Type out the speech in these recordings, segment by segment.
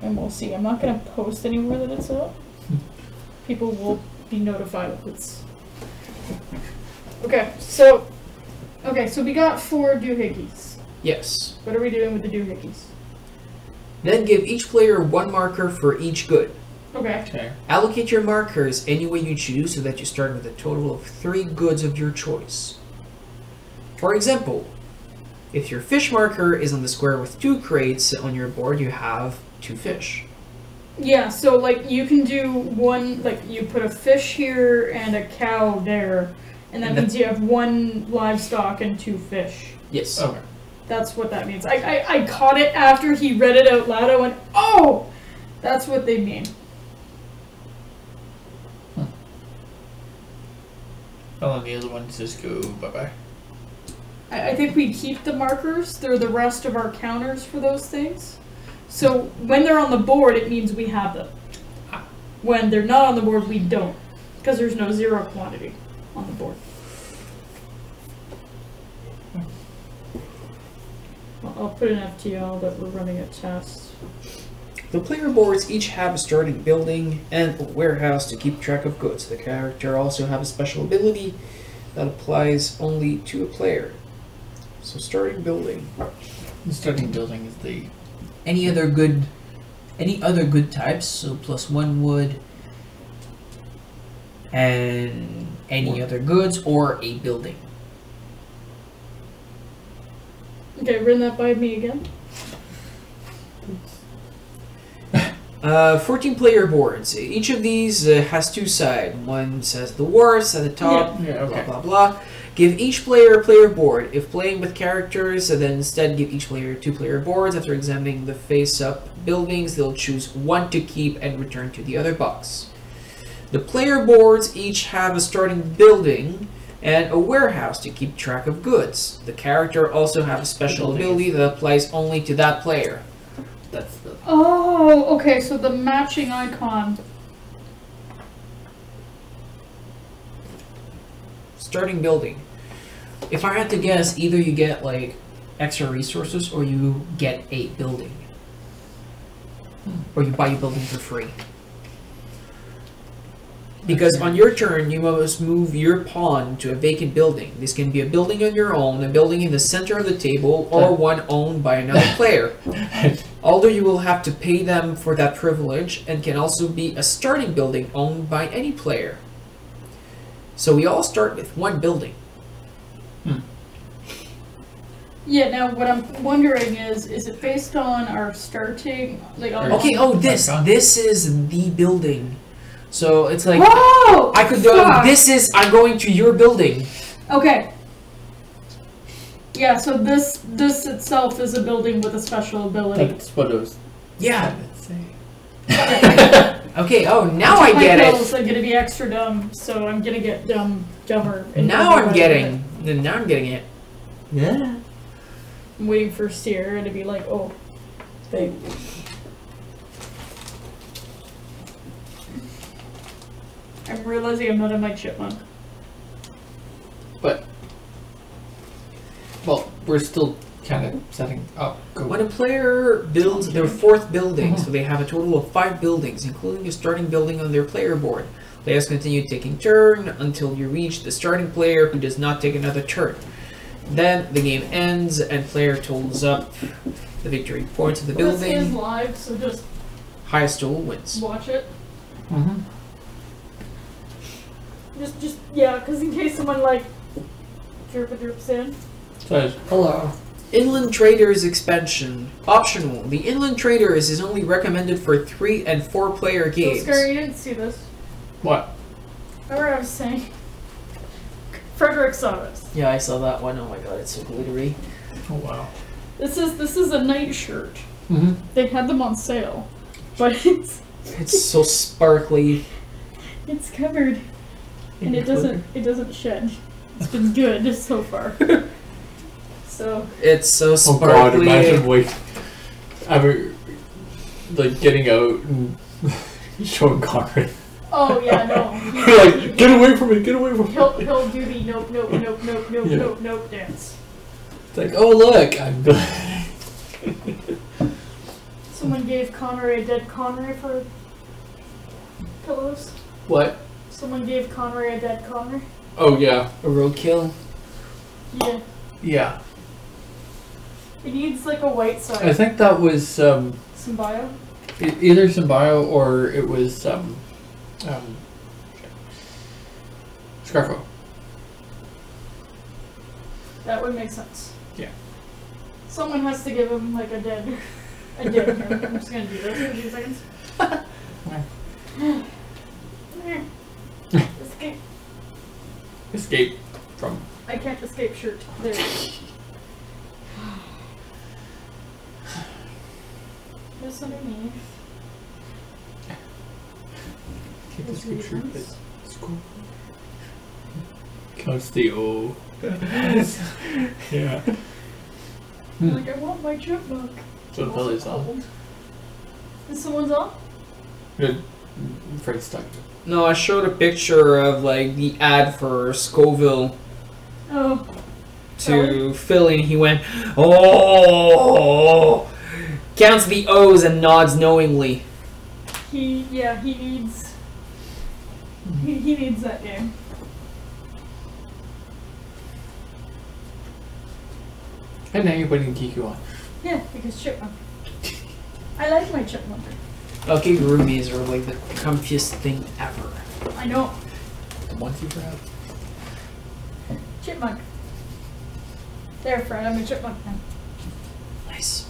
and we'll see. I'm not going to post anywhere that it's up. People will be notified if it's... Okay, so we got 4 doohickeys. Yes. What are we doing with the doohickeys? Then give each player 1 marker for each good. Okay. Allocate your markers any way you choose so that you start with a total of 3 goods of your choice. For example, if your fish marker is on the square with 2 crates on your board, you have 2 fish. Yeah, so like you can do one, like you put a fish here and a cow there, and that means you have 1 livestock and 2 fish. Yes. Okay. That's what that means. I caught it after he read it out loud. I went, oh! That's what they mean. Well, and the other ones just go bye-bye. I think we keep the markers. They're the rest of our counters for those things. So when they're on the board, it means we have them. When they're not on the board, we don't. Because there's no 0 quantity on the board. I'll put an FTL that we're running a test. The player boards each have a starting building and a warehouse to keep track of goods. The character also have a special ability that applies only to a player. So starting building. The starting building is the... Any other good types, so +1 wood, and any other goods, or a building. Okay, run that by me again. 14 player boards. Each of these has 2 sides. One says the worst at the top, Yeah, okay. blah blah blah. Give each player a player board. If playing with characters, then instead give each player 2 player boards. After examining the face-up buildings, they'll choose 1 to keep and return to the other box. The player boards each have a starting building and a warehouse to keep track of goods. The character also have a special ability that applies only to that player. That's the... Oh, okay, so the matching icon. Starting building. If I had to guess, either you get like extra resources or you get a building. Or you buy a building for free. Because on your turn, you must move your pawn to a vacant building. This can be a building on your own, a building in the center of the table, or one owned by another player. Although you will have to pay them for that privilege, and can also be a starting building owned by any player. So we all start with 1 building. Yeah, now what I'm wondering is it based on our starting, like on... Okay, this is the building. So it's like, Whoa! I could go, I'm going to your building. Okay. Yeah, so this itself is a building with a special ability. That's what it was... Yeah. saying. Okay, oh, now I get My it. pills are gonna be extra dumb, so I'm gonna get dumber. Now I'm getting it. Yeah. I'm waiting for Sierra to be like, oh, thing. I'm realizing I'm not a Mike Chipmunk. But... Well, we're still kind of setting up. When a player builds their 4th building, so they have a total of 5 buildings, including a starting building on their player board. Players continue taking turn until you reach the starting player who does not take another turn. Then the game ends and player totals up the victory points of the building. This is live, so just Highest total wins. watch it. Mm-hmm. Just yeah, because in case someone like droops in. So, hello. Inland Traders expansion. Optional. The Inland Traders is only recommended for 3 and 4 player games. So Scary, you didn't see this. What? Remember I was saying? Frederick saw this. Yeah, I saw that one. Oh my god, it's so glittery. Oh, wow. This is a night shirt. Mm-hmm. They had them on sale, but It's so sparkly. it's covered, and it doesn't shed. It's been good so far. So It's so Oh sparkly. god, imagine like getting out and showing Conrad. oh yeah, no. Like, get away from me, get away from me. He'll do the nope Yeah. nope dance. It's like, oh look, I'm good. So Someone gave Connery a dead Connery for pillows. What? Someone gave Connery a dead Connery. Oh yeah. A roadkill. Yeah. Yeah. It needs like a white I side. think that was Symbio. either Symbio or it was Scarfo. That would make sense. Yeah. Someone has to give him like a dead here. I'm just gonna do this in a few seconds. Escape. Escape from. I can't escape shirt. There. Just underneath. Can't Those escape shirt, reasons. but it's cool. Counts the O. Yeah. Like, I want my chipmunk. So Billy's on. Is someone's on? Good. Fred's stuck. No, I showed a picture of like the ad for Scoville Oh. to Philly, and he went, "Oh!" Counts the O's and nods knowingly. He needs. He needs that game. And now you're putting Kiku on. Yeah, because chipmunk. I like my chipmunk. Okay, roomies are like the comfiest thing ever. I know. Once you grab. Chipmunk. There, Fred, I'm a chipmunk now. Nice.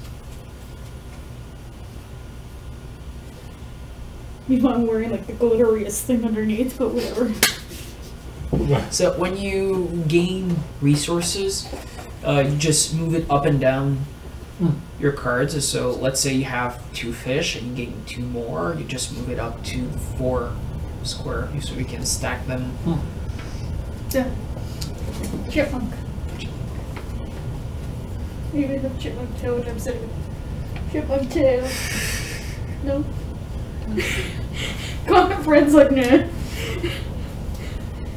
Meanwhile, I'm wearing like the glitteriest thing underneath, but whatever. So when you gain resources, you just move it up and down your cards. So let's say you have 2 fish and you gain 2 more, you just move it up to 4 square so we can stack them. Yeah. Chipmunk. Maybe the chipmunk tail, which I'm sitting with. Chipmunk tail. No. Comment friends like nah.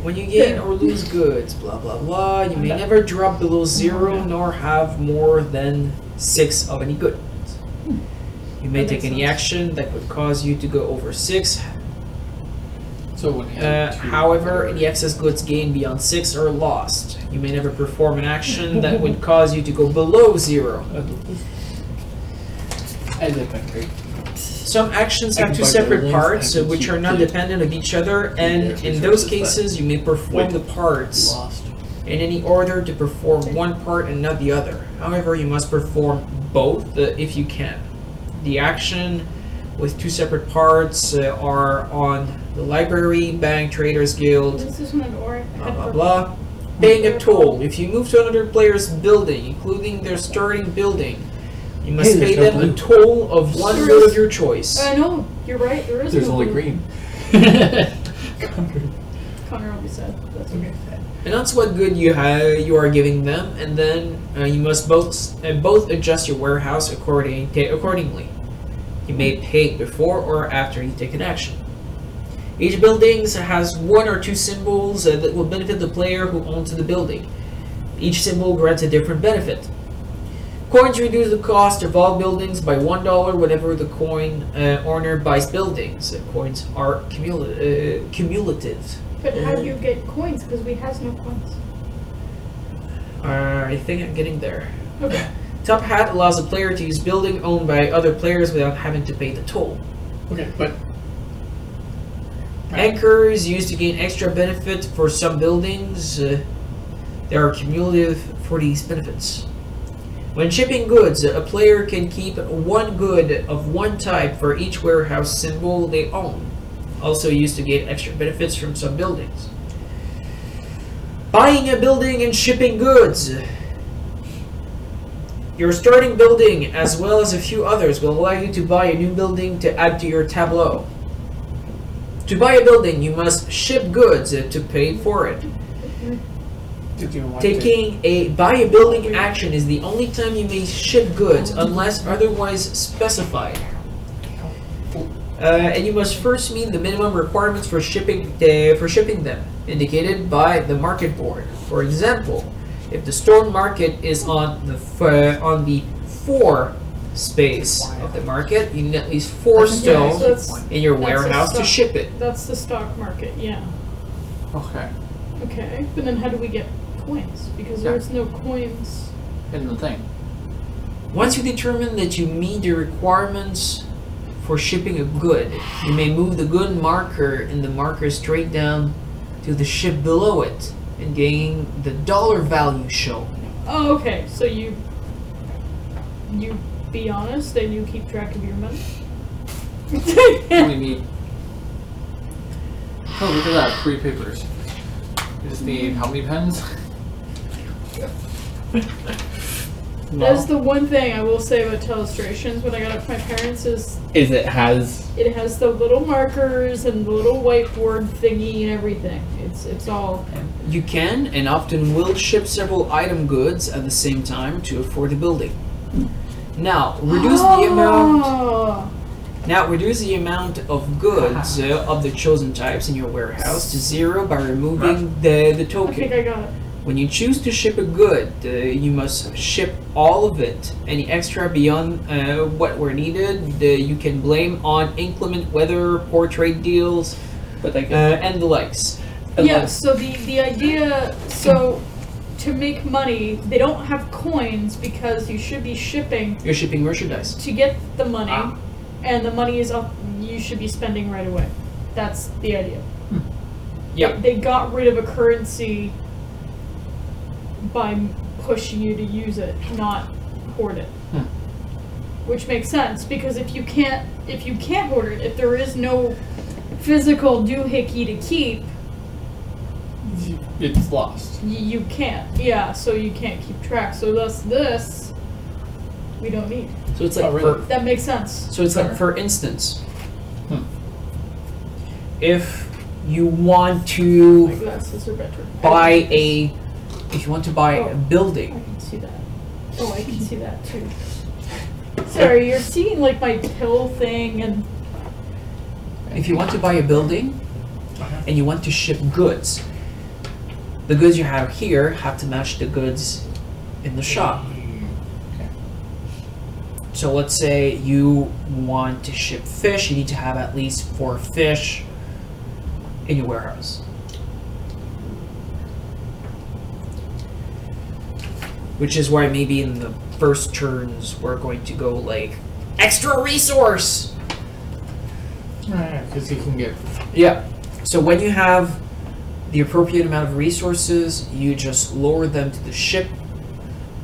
When you gain or lose goods, blah blah blah, you may never drop below 0 nor have more than 6 of any goods. You may That take makes any sense. action that would cause you to go over 6. So when you have two- However, any excess goods gained beyond 6 are lost. You may never perform an action that would cause you to go below 0. I live in great. Some actions I have can 2 buy separate buildings, parts I can which keep are not the- dependent of each other, and their in those resources, cases you may perform Wait. the parts Lost. in any order to perform one part and not the other. However, you must perform both if you can. The action with 2 separate parts are on the library, bank, traders guild, This is an or blah blah blah. Paying a toll. If you move to another player's building, including their starting building, you must Hey, pay there's them no a blue. toll of 1 There good is. of your choice. No, you're right, there is There's no only blue. green. Connor will be sad. That's okay. Announce what good you are giving them, and then you must both adjust your warehouse accordingly. You may pay before or after you take an action. Each building has 1 or 2 symbols that will benefit the player who owns the building. Each symbol grants a different benefit. Coins reduce the cost of all buildings by $1 whenever the coin owner buys buildings. Coins are cumulative. But how do you get coins? Because we has no coins. I think I'm getting there. Okay. Top Hat allows a player to use building owned by other players without having to pay the toll. Okay, but Anchor is used to gain extra benefit for some buildings. They are cumulative for these benefits. When shipping goods, a player can keep 1 good of 1 type for each warehouse symbol they own. Also used to gain extra benefits from some buildings. Buying a building and shipping goods. Your starting building, as well as a few others, will allow you to buy a new building to add to your tableau. To buy a building, you must ship goods to pay for it. did you want Taking a buy a building action is the only time you may ship goods unless otherwise specified. And you must first meet the minimum requirements for shipping them, indicated by the market board. For example, if the stone market is on the 4 space of the market, you need at least 4 Yeah, stone so that's in your that's a warehouse to stock. ship it. That's the stock market, yeah. Okay. Okay, but then how do we get coins? Because there's no coins. In the thing. Once you determine that you meet the requirements for shipping a good, you may move the good marker and the marker straight down to the ship below it and gain the dollar value shown. Oh, okay. So you be honest and you keep track of your money. We need. Oh, look at that! 3 papers. We just need how many pens? That's the one thing I will say about Telestrations when I got it from my parents is it has. it has the little markers and the little whiteboard thingy and everything. It's all. You can and often will ship several item goods at the same time to afford the building. Now, reduce the amount. Oh. Now, reduce the amount of goods of the chosen types in your warehouse to 0 by removing the I token. think I got it. When you choose to ship a good, you must ship all of it. Any extra beyond what were needed, you can blame on inclement weather, poor trade deals, But like. and the likes. Yeah, so the idea, so to make money, they don't have coins because you should be shipping You're shipping merchandise. to get the money, and the money is up, you should be spending right away. That's the idea. Yeah. They got rid of a currency by pushing you to use it, not hoard it. Which makes sense because if you can't hoard it, if there is no physical doohickey to keep, It's lost. you can't. Yeah, so you can't keep track. So thus this we don't need. So it's like Oh, really? That makes sense. So it's like, for instance, if you want My to glasses are better. buy a Oh. building, I can see that. Oh, I can see that too. Sorry, you're seeing like my pill thing and if you want to buy a building and you want to ship goods, the goods you have here have to match the goods in the shop. Okay. So let's say you want to ship fish, you need to have at least 4 fish in your warehouse. Which is why maybe in the first turns we're going to go like extra resource. Because you can get. Yeah. So when you have the appropriate amount of resources, you just lower them to the ship,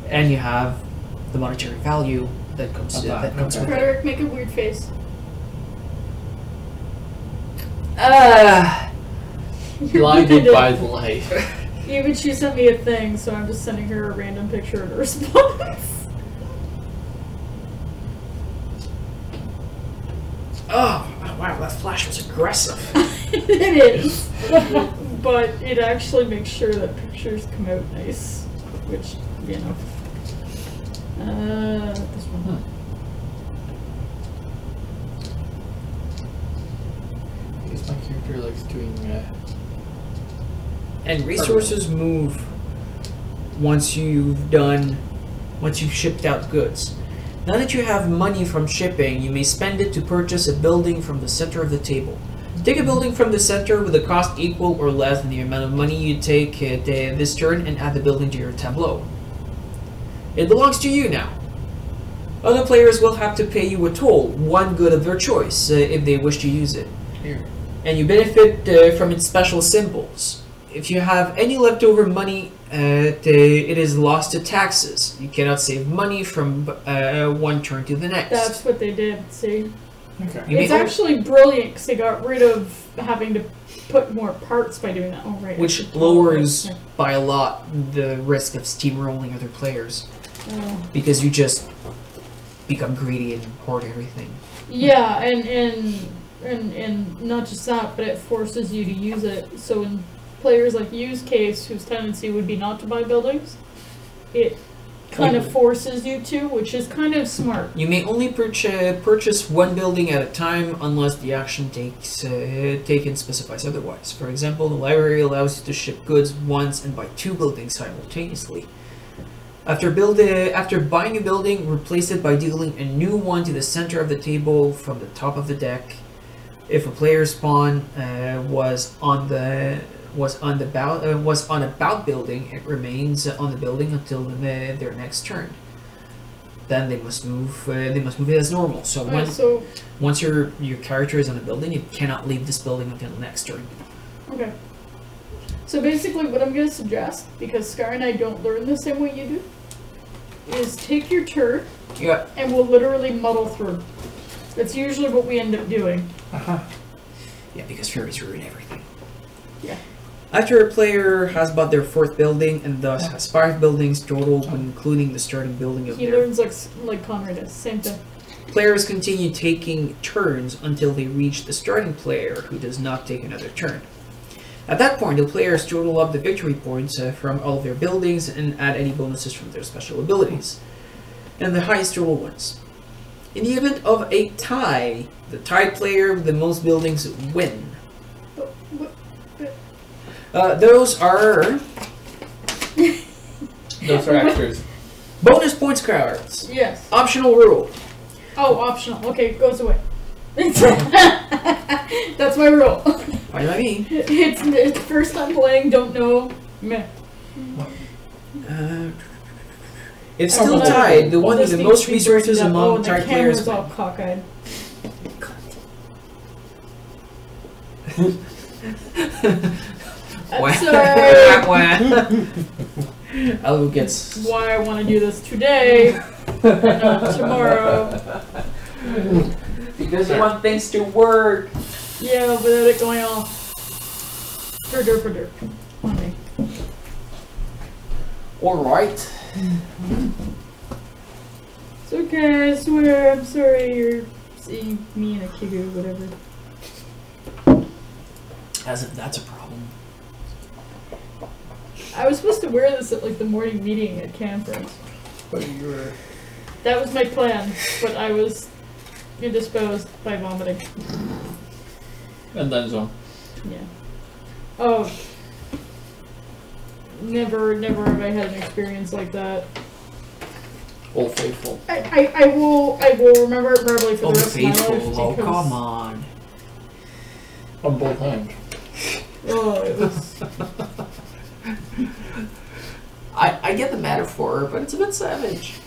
and you have the monetary value that comes Okay. with it. Frederick, make a weird face. Blinded by the light. Even she sent me a thing, so I'm just sending her a random picture of the response. Oh, wow, that flash was aggressive. It is. But it actually makes sure that pictures come out nice. Which, you know. This one. I guess my character likes doing. And resources move once you've shipped out goods. Now that you have money from shipping, you may spend it to purchase a building from the center of the table. Take a building from the center with a cost equal or less than the amount of money you take this turn and add the building to your tableau. It belongs to you now. Other players will have to pay you a toll, 1 good of their choice, if they wish to use it. Here. And you benefit from its special symbols. If you have any leftover money, it is lost to taxes. You cannot save money from one turn to the next. That's what they did, see? Okay. You It's may- actually brilliant because they got rid of having to put more parts by doing that. Oh, right. I which should lowers tell by a lot the risk of steamrolling other players her. because you just become greedy and hoard everything. Yeah, and not just that, but it forces you to use it. So in players like you's case, whose tendency would be not to buy buildings, it kind of forces you to, which is kind of smart. You may only purchase 1 building at a time unless the action taken specifies otherwise. For example, the library allows you to ship goods once and buy 2 buildings simultaneously. After buying a building, replace it by dealing a new one to the center of the table from the top of the deck. If a player's pawn was on a bout building, it remains on the building until their next turn. Then they must move. They must move it as normal. So once your character is on a building, you cannot leave this building until the next turn. Okay. So basically, what I'm going to suggest, because Scar and I don't learn the same way you do, is take your turn. Yeah. And we'll literally muddle through. That's usually what we end up doing. Yeah, because fairies ruin everything. Yeah. After a player has bought their 4th building and thus has 5 buildings total, when including the starting building of He their... learns like Conrad does. Same thing. Players continue taking turns until they reach the starting player, who does not take another turn. At that point, the players total up the victory points from all of their buildings and add any bonuses from their special abilities. And the highest total wins. In the event of a tie, the tied player with the most buildings win. Those are extras. bonus points cards. Yes. Optional rule. Oh, optional. Okay, goes away. That's my rule. What do I mean? It's first time playing, don't know. Meh. It's still tied. The one with the most resources among tied players. The camera's all cockeyed. I'm sorry. Alu gets... Why I want to do this today, and not tomorrow. Because you want things to work. Yeah, without it going off. For derp. On me. Alright. It's okay, I swear, I'm sorry you're seeing me in a kigu, whatever. As if that's a problem. I was supposed to wear this at like the morning meeting at conference. But you were... That was my plan, but I was indisposed by vomiting. And then some. Yeah. Oh. Never have I had an experience like that. Old Faithful. I will remember it probably for the rest of my life. Oh, Because, come on. On both hands. oh, it was. I get the metaphor, but it's a bit savage.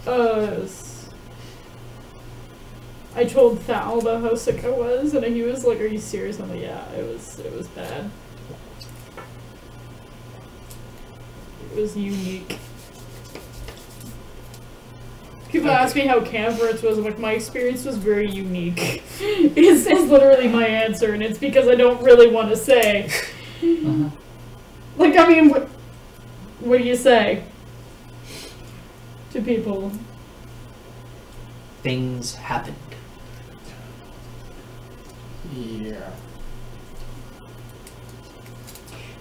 It was. I told Thal about how sick I was, and he was like, "Are you serious?" I'm like, "Yeah, it was bad. It was unique." People ask me how conference was. I'm like, my experience was very unique. It's literally my answer, and it's because I don't really want to say. Like, I mean, what do you say to people? Things happened. Yeah.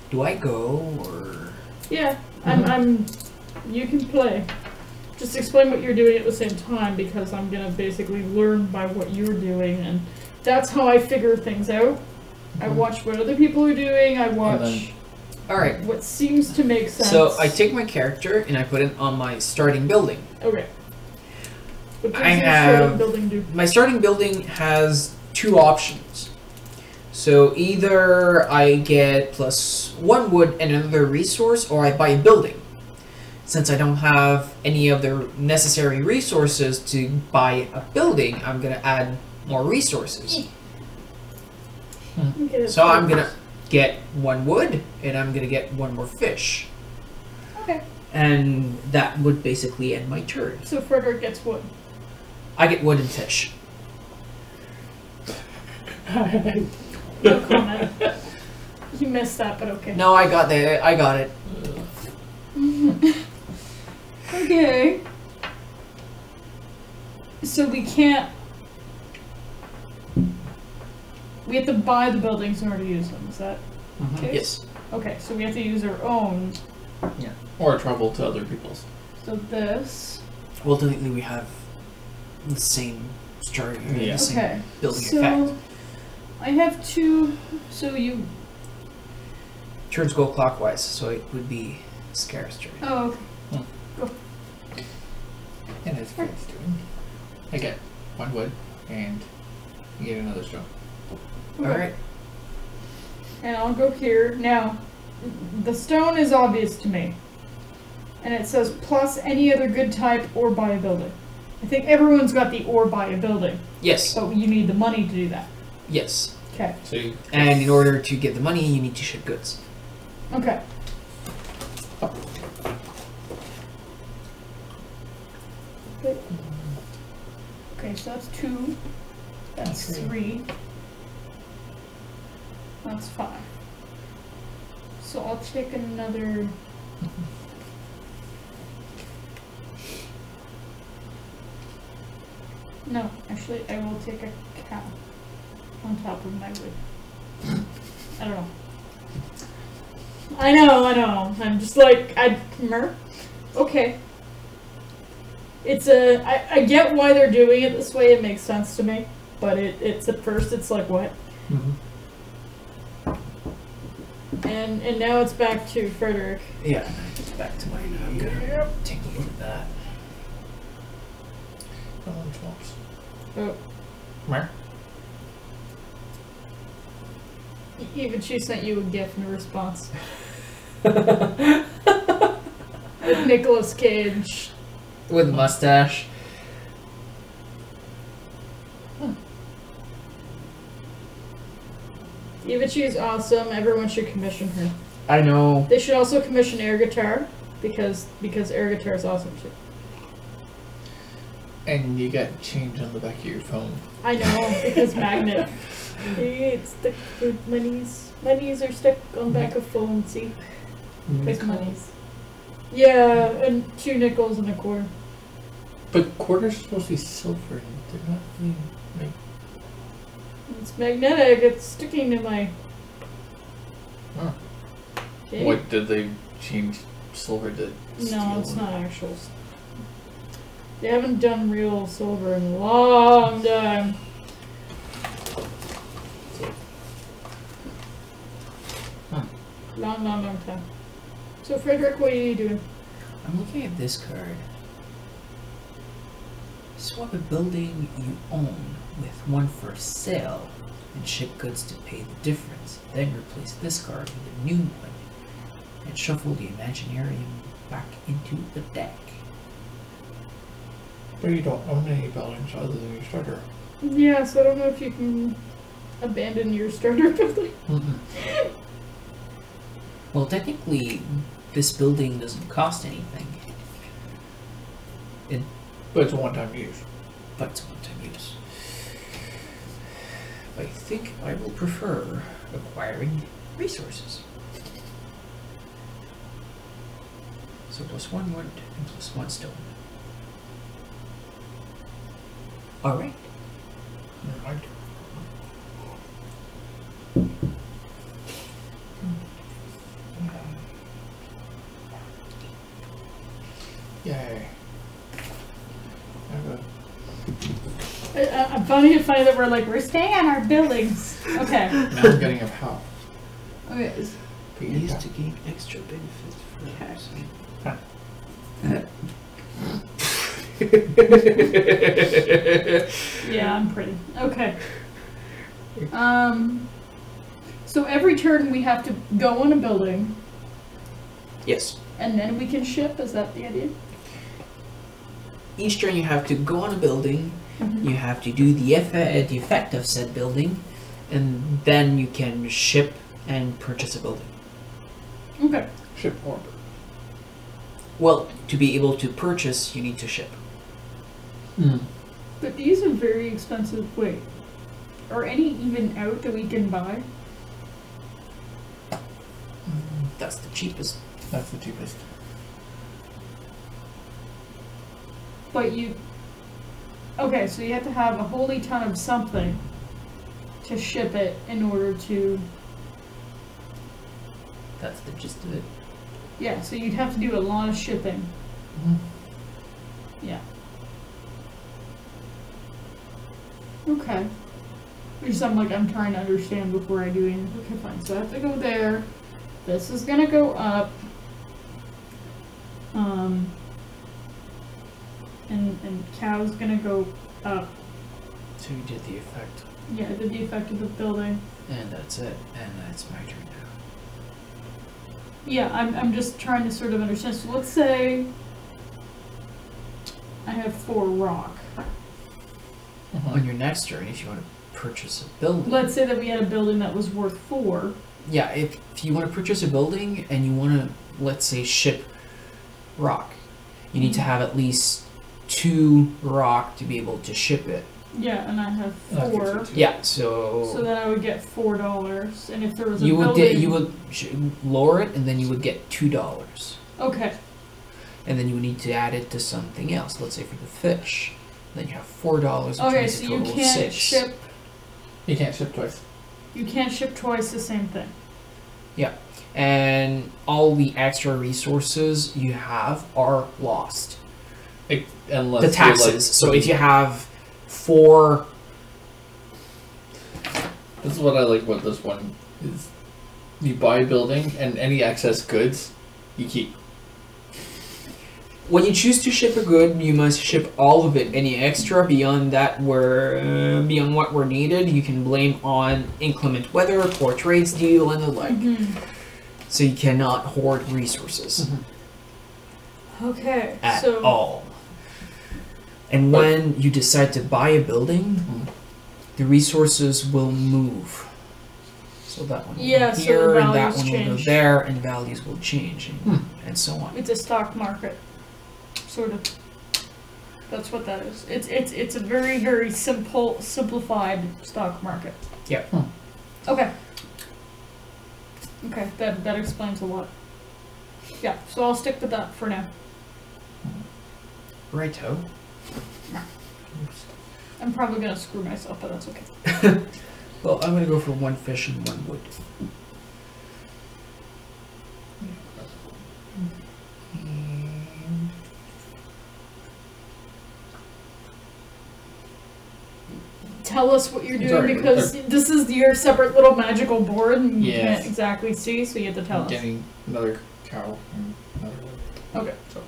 Do I go, or...? Yeah, I'm. You can play. Just explain what you're doing at the same time, because I'm gonna basically learn by what you're doing, and that's how I figure things out. I watch what other people are doing. I watch Alright. what seems to make sense. So I take my character and I put it on my starting building. Okay. What does I your have- starting building do? My starting building has 2 options. So either I get +1 wood and another resource, or I buy a building. Since I don't have any of the necessary resources to buy a building, I'm gonna add more resources. Okay, So I'm gonna get 1 wood, and I'm gonna get 1 more fish. Okay. And that would basically end my turn. So Frederick gets wood. I get wood and fish. No comment. You missed that, but okay. No, I got it. Okay. So we can't. We have to buy the buildings in order to use them. Is that okay? Yes. Okay, so we have to use our own. Yeah. Or travel to other people's. So this. Well, technically we have the same story, Yeah. the same Okay. building So effect. I have 2. So you. Turns go clockwise, so it would be Scar's turn. Oh. Okay. Hmm. Go And as Fred's doing, I get 1 wood and you get another stone. Okay. Alright. And I'll go here. Now, the stone is obvious to me. And it says plus any other good type or buy a building. I think everyone's got the or buy a building. Yes. But you need the money to do that. Yes. Okay. So you And in order to get the money, you need to ship goods. Okay. Okay, so that's 2. That's 3. That's 5. So I'll take another. No, actually, I will take a cow on top of my wood. I don't know. I know. I'm just like, okay. It's I get why they're doing it this way, it makes sense to me. But it's at first, it's like, what? And now it's back to Frederick. Yeah, it's back to mine. I'm gonna take a look at that. Oh, Where? even she sent you a gift in response. With Nicolas Cage. With mustache. Ivachi is awesome. Everyone should commission her. I know. They should also commission air guitar because air guitar is awesome too. And you got change on the back of your phone. I know because magnet. It's stuck with monies. Monies are stuck on back of phone. See, like monies. Yeah, and 2 nickels and a quarter. But quarters are supposed to be silver. They're not really like. It's magnetic. It's sticking to my. Huh. Okay. What did they change silver to? No, steel? it's not actual. They haven't done real silver in a long time. Huh. Long time. So, Frederick, what are you doing? I'm looking at this card. Swap a building you own with one for sale and ship goods to pay the difference. Then replace this card with a new one and shuffle the Imaginarium back into the deck. But you don't own any buildings other than your starter. Yeah, so I don't know if you can abandon your starter building. Well, technically, this building doesn't cost anything. But it's a one-time use. But it's one-time use. I think I will prefer acquiring resources. So +1 wood and +1 stone. Alright. Never mind. Yay. I'm finding it funny that we're staying on our buildings. Okay. Now I'm getting a how. Okay. Used to gain extra benefits for Yeah, I'm pretty. Okay. So every turn we have to go on a building, Yes. and then we can ship. Is that the idea? Each turn you have to go on a building, Mm-hmm. you have to do the effect of said building, and then you can ship and purchase a building. Okay. Ship order. Well, to be able to purchase, you need to ship. But these are very expensive. Wait, are any even out that we can buy? That's the cheapest. That's the cheapest. But you. Okay, so you have to have a holy ton of something to ship it in order to. That's the gist of it. Yeah, so you'd have to do a lot of shipping. Yeah. Okay. Just I'm trying to understand before I do anything. Okay, fine. So I have to go there. This is gonna go up. And and cow's gonna go up. So you did the effect. Yeah, the defect of the building. And that's it. And that's my turn now. Yeah, I'm just trying to sort of understand. So let's say I have 4 rock. On your next turn, if you want to purchase a building. Let's say that we had a building that was worth 4. Yeah, if you want to purchase a building and you want to, let's say, ship rock, you need to have at least 2 rock to be able to ship it. Yeah, and I have 4. Yeah, so So then I would get $4, and if there was a you would building, you would lower it, and then you would get $2, okay. and then you would need to add it to something else. Let's say for the fish, then you have $4, which Okay, makes so a you total of can't 6. ship. You can't ship twice. You can't ship twice the same thing. And all the extra resources you have are lost. Unless The you're, taxes. like, So if you have 4. This is what I like about this one is you buy a building and any excess goods you keep. When you choose to ship a good, you must ship all of it. Any extra beyond that, beyond what were needed, you can blame on inclement weather, poor trades deal, and the like. So you cannot hoard resources Okay, at so all. And when you decide to buy a building, the resources will move. So that one will Yeah, go so here, the and that values one will go change. there, and values will change, and so on. it's a stock market, sort of. That's what that is. It's a very, very simplified stock market. Yep. Okay. Okay, that explains a lot. Yeah, so I'll stick with that for now. Righto. I'm probably gonna screw myself, but that's okay. Well, I'm gonna go for 1 fish and 1 wood. Tell us what you're doing Sorry, because this is your separate little magical board and you Yes. can't exactly see, so you have to tell us. Getting another cow and another wood. Okay. So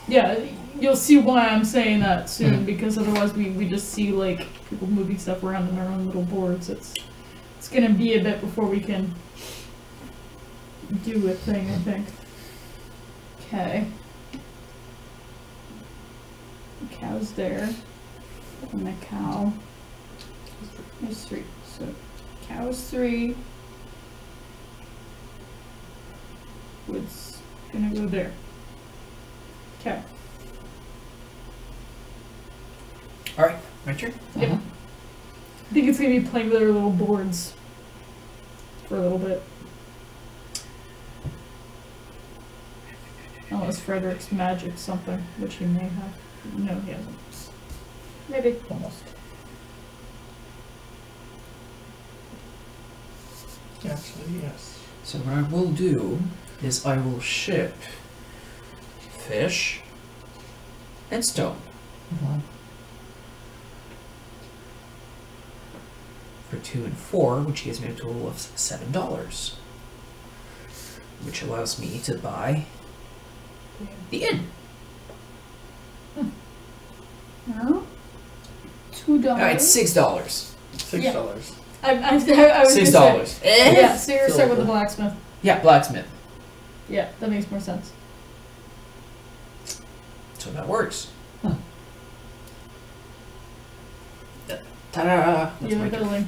Yeah, you'll see why I'm saying that soon because otherwise we just see like people moving stuff around in our own little boards. It's gonna be a bit before we can do a thing, I think. Okay. The cow's there. And the cow. There's 3. So cow's 3. Wood's gonna go there. Okay. Alright, my turn. Yep. I think it's gonna be playing with our little boards for a little bit. Unless Frederick's magic something, which he may have. No, he hasn't. Maybe. almost. Actually, yes. So what I will do is I will ship fish and stone for 2 and 4, which gives me a total of $7, which allows me to buy the inn. No? $2. It's $6. $6. I was gonna say- $6. Yeah, so you're stuck with the blacksmith. Yeah, blacksmith. Yeah, that makes more sense. So that works. Ta-da! That's You have my a turn. building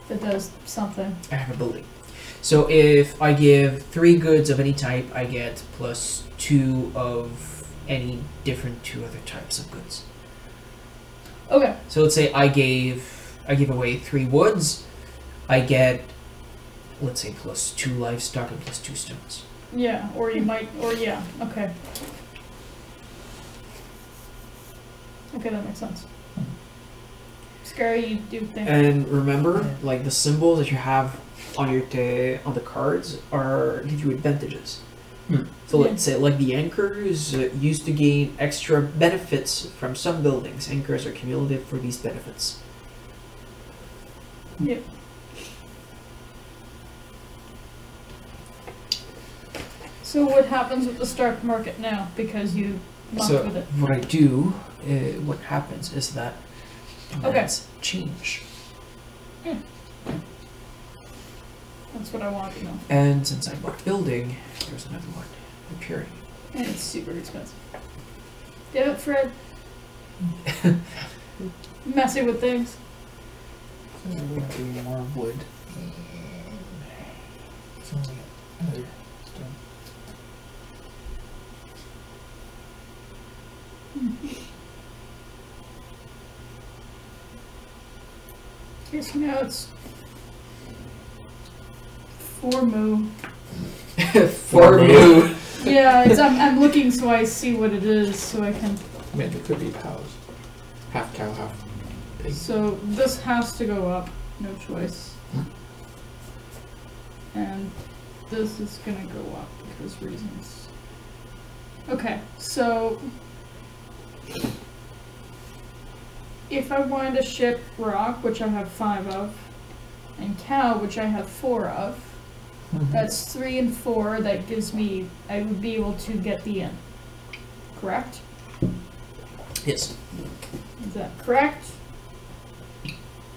that does something. I have a building. So if I give 3 goods of any type, I get plus 2 of any different 2 other types of goods. Okay. So let's say I give away 3 woods, I get, let's say, plus 2 livestock and plus 2 stones. Yeah, or you might, or yeah, okay. Okay, that makes sense. Scary, you do things. And remember, like the symbols that you have on your on the cards give you advantages. So Yeah. let's say like the anchors used to gain extra benefits from some buildings. Anchors are cumulative for these benefits. Yep. So what happens with the stock market now? Because you muck So with it. what I do, what happens is that commands change. That's what I want to know. And since I bought building, there's another one appearing. And it's super expensive. Damn it, Fred. Messing with things. So we're gonna do more wood. It's only another stone. Okay, so now it's 4 moo. For you. Yeah, I'm looking so I see what it is, so I can. I mean, it could be cows. Half cow, half pig. So this has to go up, no choice. And this is gonna go up because reasons. Okay, so if I wanted to ship rock, which I have 5 of, and cow, which I have 4 of, that's 3 and 4. That gives me, I would be able to get the inn. Correct? Yes. Is that correct?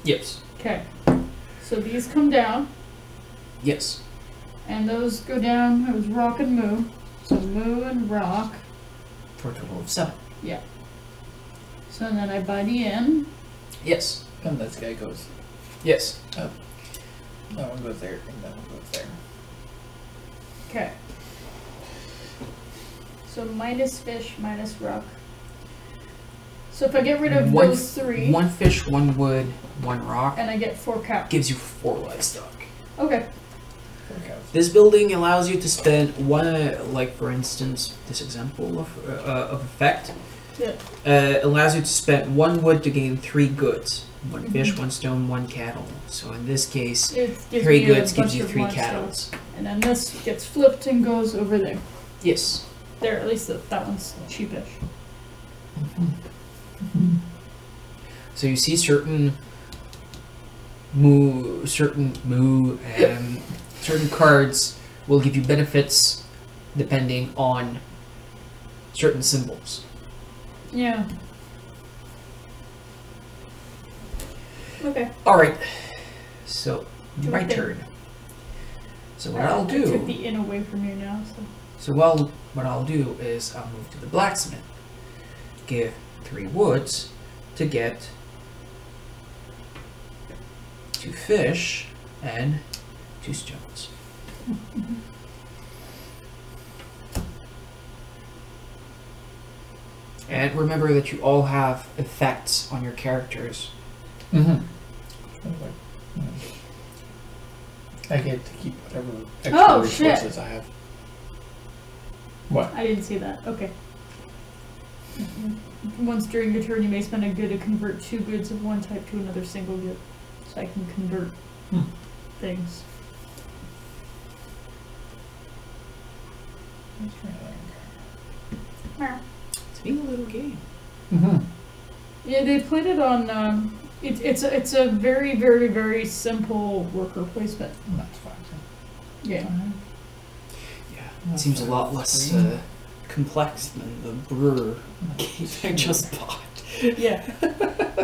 Yes. Okay. So these come down, Yes. and those go down. It was rock and moo. So moo and rock. For a total of 7. Yeah. So then I buy the inn. Yes. And this guy goes. Yes. That one goes there, and that one goes there. Okay. So minus fish, minus rock. So if I get rid of One those 3, 1 fish, 1 wood, 1 rock and I get 4 cow. gives you 4 livestock. Okay. 4 cows. This building allows you to spend one, like for instance, this example of effect, Yeah. allows you to spend 1 wood to gain 3 goods. 1 fish, Mhm. 1 stone, 1 cattle. So in this case, It gives 3 me a goods gives bunch you of 3 one cattle. stuff. And then this gets flipped and goes over there. Yes. There, at least that one's cheapish. So you see certain certain cards will give you benefits depending on certain symbols. Yeah. Okay. All right. So my Okay. turn. So what I'll I took do. the inn away from you now, so. So what I'll do is I'll move to the blacksmith. Give 3 woods to get 2 fish and 2 stones. And remember that you all have effects on your characters. Mm-hmm. I get to keep whatever extra Oh, shit. resources I have. What? I didn't see that. Okay. Once during your turn, you may spend a good to convert 2 goods of one type to another single good. So I can convert things. It's being a little game. Mm-hmm. Yeah, they played it on. It's a very, very, very simple worker placement. That's fine. Yeah. Yeah, it seems a lot less complex than the brewer game I just bought. Yeah.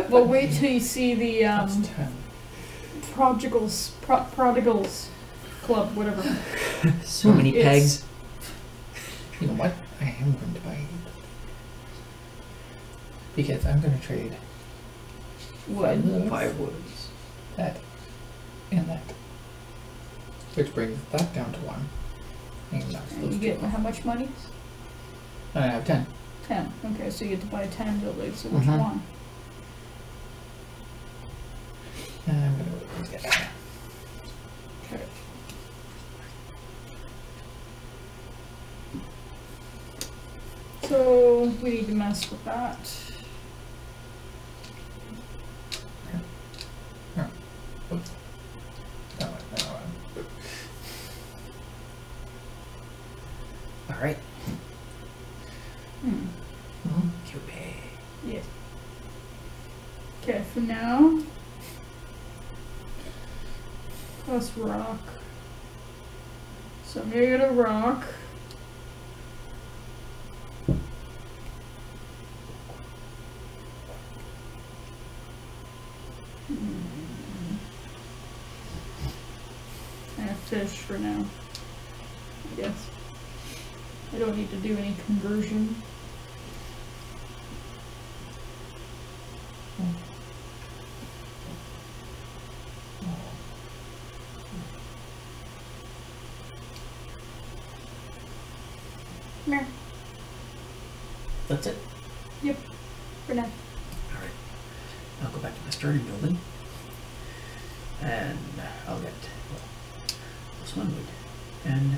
Well, wait till you see the That's 10. prodigals club, whatever. So many It's- pegs. You know what? I am going to buy it. Because I'm going to trade What? 5 woods. that and that. Which brings that down to 1. And knocks And those you 2 get off. how much money? And I have 10. 10. Okay, so you get to buy 10 buildings. So which Mhm. one? And I'm going to get that. Okay. So we need to mess with that. That one. All right. Hmm. Mm-hmm. You pay. Yes. Okay, for now. Plus rock. So I'm gonna get a rock. And a fish for now, I guess. I don't need to do any conversion. Meh. That's it. For now. Alright. I'll go back to my starting building. And I'll get, well, plus 1 wood. And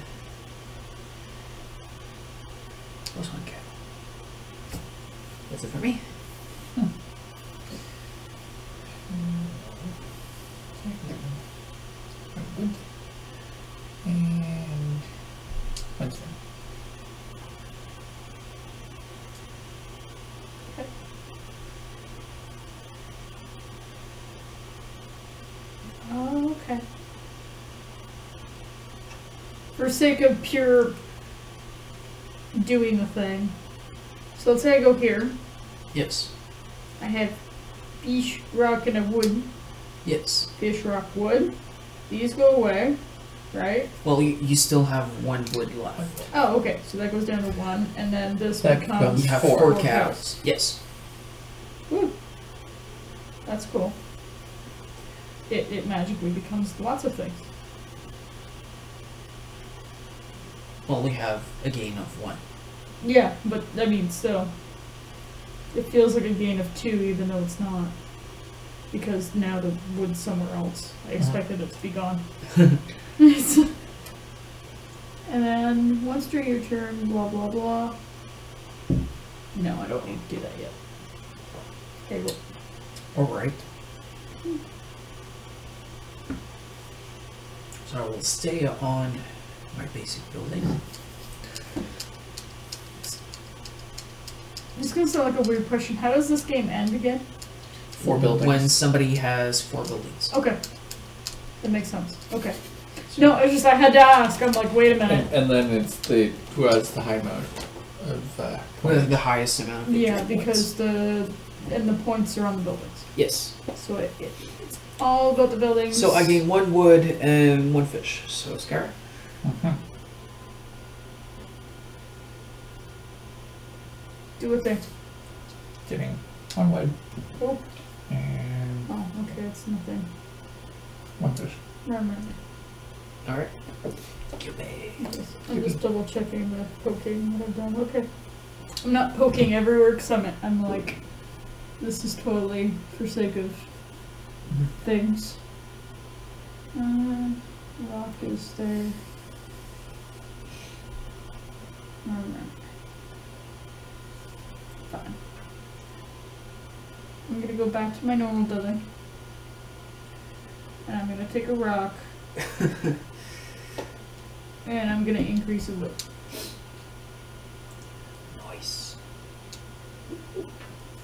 plus 1 cat. That's it for me. And Wednesday. Okay. For sake of pure doing the thing. So let's say I go here. Yes. I have fish, rock, and a wood. Yes. Fish, rock, wood. These go away, right? Well, you still have 1 wood left. Oh, okay. So that goes down to 1, and then this That becomes You have Four. 4 cows. cows. Yes. Woo. That's cool. It magically becomes lots of things. Only have a gain of 1. Yeah, but I mean, still. It feels like a gain of 2, even though it's not. Because now the wood's somewhere else. I expected it to be gone. And then, once during your turn, blah blah blah. No, I don't need to do that yet. Okay, well, Alright. So I will stay on my basic building. this is gonna sound like a weird question. How does this game end again? 4 buildings. When somebody has 4 buildings. Okay. That makes sense. Okay. No, it's just I had to ask. I'm like, wait a minute. And then it's the who has the high amount of The highest amount of Yeah, victory because points. the points are on the buildings. Yes. So it's all about the buildings. So I gain 1 wood and 1 fish. So Scar. do a thing. Getting 1 wood Oh, and oh, okay, it's nothing. 1 fish. Never mind. Alright. Goodbye. I'm just double checking the poking that I've done. Okay. I'm not poking everywhere because I'm like, this is totally for sake of things. Rock is there. Alright. Fine. I'm gonna go back to my normal building. And I'm gonna take a rock. And I'm gonna increase a wood. Nice.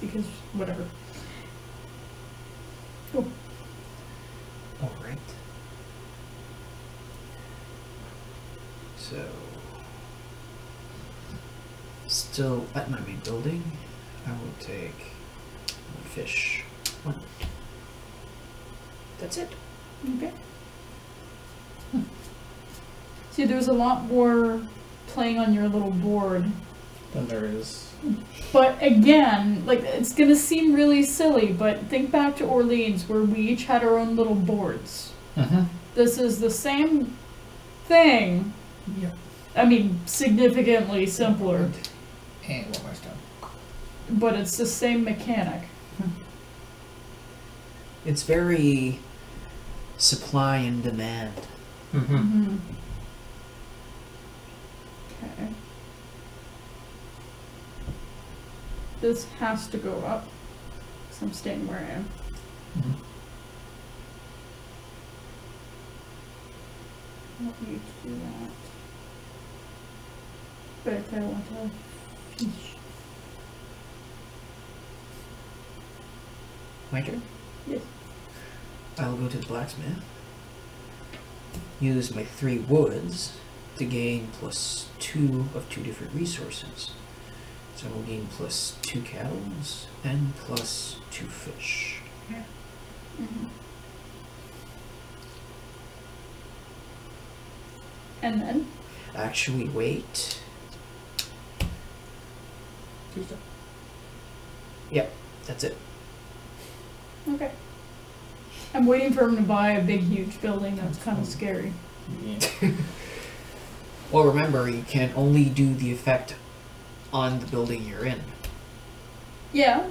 Because whatever. Oh, Alright. So, still at my main building, I will take 1 fish, 1 wood. That's it. okay. See, there's a lot more playing on your little board. Then there is But again, like, it's gonna seem really silly, but think back to Orleans where we each had our own little boards. This is the same thing. Yep. I mean, significantly simpler, And 1 more stone. but it's the same mechanic. It's very supply and demand. Mm-hmm. Okay. This has to go up, because I'm staying where I am. I don't need to do that. But I kind of want to fish. My turn? Yes. I'll go to the blacksmith. Use my 3 woods to gain +2 of 2 different resources. So I will gain +2 cows and +2 fish. Mm-hmm. And then? Actually, wait. Tuesday. That's it. Okay. I'm waiting for him to buy a big, huge building that's kind of scary. Yeah. Well, remember, you can only do the effect on the building you're in. Yeah.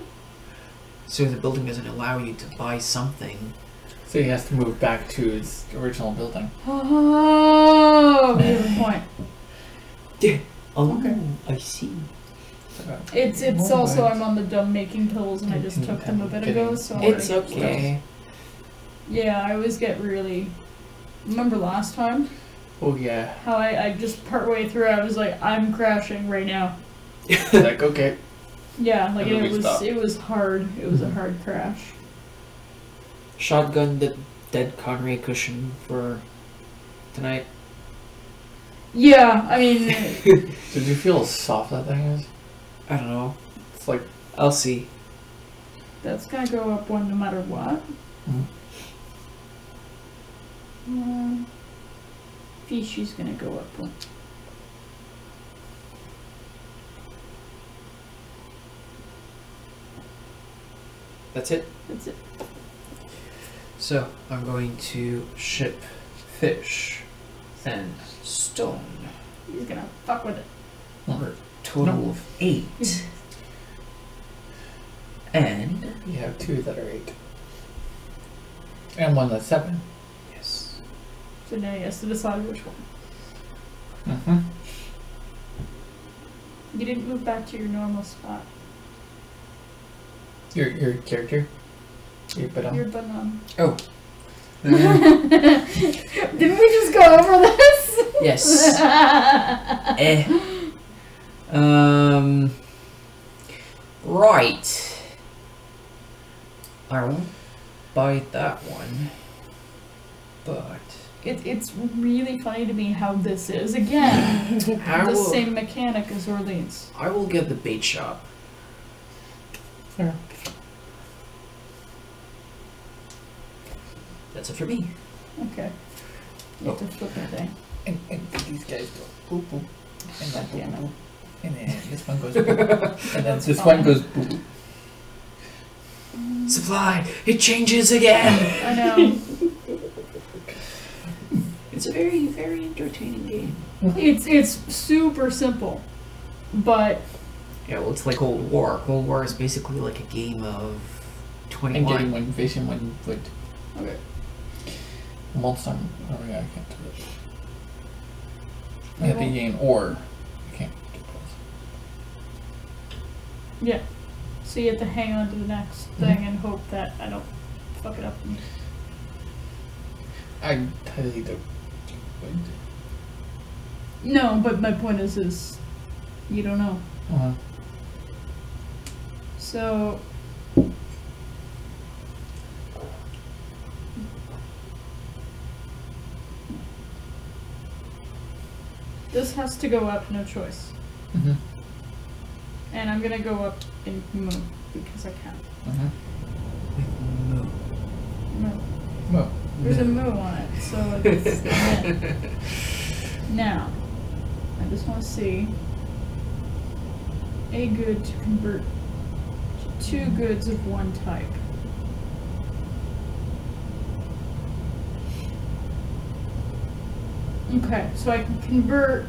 So if the building doesn't allow you to buy something, So he has to move back to his original building. Oh, good point. oh, Okay. I see. It's also I'm on the dumb making pills and I just took them a bit ago, so It's I- okay. Yeah, I always get really. Remember last time Oh yeah. how I just partway through I was like I'm crashing right now. Like okay. Yeah, like And then we it stopped. was hard. It was a hard crash. Shotgun the dead Conray cushion for tonight. Yeah, I mean Did you feel how soft that thing is? I don't know. It's like I'll see. that's gonna go up one no matter what. Fishy's gonna go up one. That's it. That's it. So I'm going to ship fish and stone. He's gonna fuck with it. For a total of 8. And you have 2 that are 8. And 1 that's 7. yes. So now he has to decide which one. Mm-hmm. You didn't move back to your normal spot. Your character? Your button? Your banana. Oh. Didn't we just go over this? Yes. Right. I won't buy that one. But It's really funny to me how this is again I the will, same mechanic as Orleans. I will get the bait shop. Yeah. That's it for me. Okay. You have to flip the thing. And these guys go boop boop. And then Yeah, boop no. boop. And then this one goes boop. And then That's this fine. one goes boop. Supply! It changes again! I know. It's a very, very entertaining game. It's super simple, but Yeah, well, it's like Cold War. Cold War is basically like a game of And getting 21. one vision, one wood. okay. Most time, oh yeah, I can't do it. I have to gain or I can't do both. Yeah. So you have to hang on to the next thing and hope that I don't fuck it up. I highly do wood. No, but my point is you don't know. Uh-huh. So this has to go up, no choice. Mm-hmm. And I'm gonna go up in move because I can. Mm-hmm. Moo. Well, There's a moo on it, so it's it. Now, I just want to see a good to convert to 2 goods of one type. Okay, so I can convert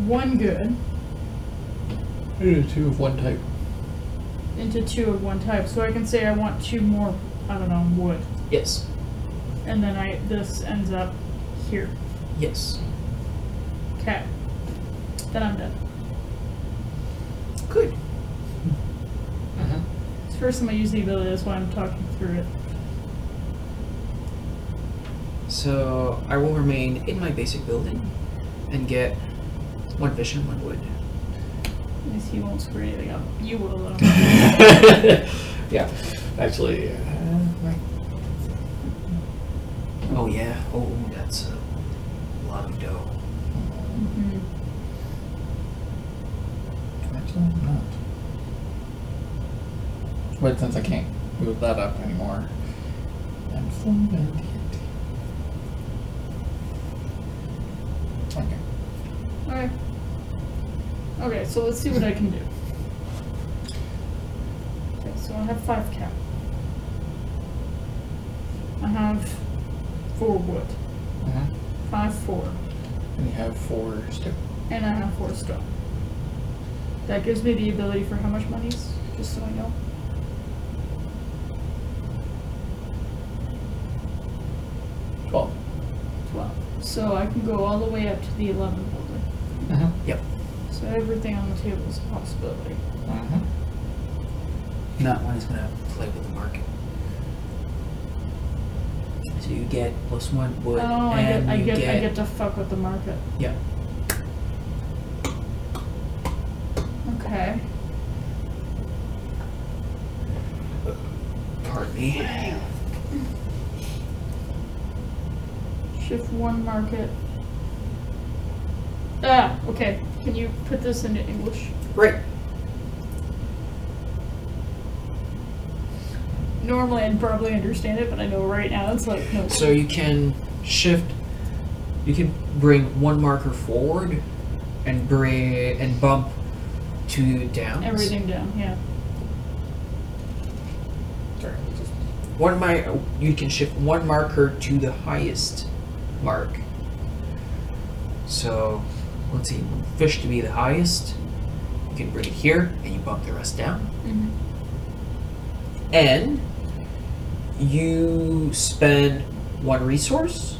1 good I do 2 of one type. into 2 of one type. So I can say I want 2 more, I don't know, wood. Yes. And then this ends up here. Yes. Okay. Then I'm done. Good. Mm-hmm. It's the first time I use the ability, that's why I'm talking through it. So I will remain in my basic building and get 1 fish and 1 wood. At least he won't screw anything up. You will, though. Yeah. Actually, right. Oh yeah. Oh, that's a lot of dough. Mm-hmm. Actually, not. But since I can't move that up anymore, I'm still gonna get Okay. Okay. Okay, so let's see what I can do. Okay, so I have 5 cap. I have 4 wood. 5, 4. And you have 4 stone. And I have 4 stone. That gives me the ability for how much monies? Just so I know. 12. 12. So I can go all the way up to the 11 building. Yep. So everything on the table is a possibility. That one is going to play with the market. So you get +1 wood, Oh, and I you get to fuck with the market. Yeah. Okay. Pardon me. Shift 1 market. Ah, okay. Can you put this into English? Right. Normally I'd probably understand it, but I know right now it's like, no. So you can shift. You can bring 1 marker forward, and bump 2 down. Everything down, yeah. Sorry, just... You can shift 1 marker to the highest mark. So let's see, fish to be the highest. You can bring it here, and you bump the rest down. And you spend 1 resource,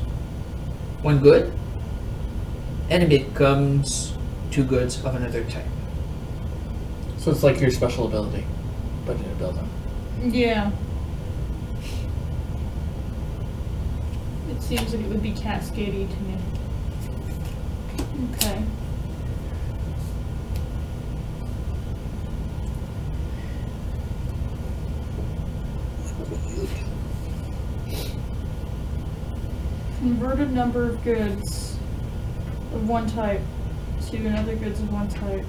1 good, and it becomes 2 goods of another type. So it's like your special ability, but in a building. Yeah. It seems like it would be cascading to me. Okay. Convert a number of goods of 1 type to another goods of 1 type,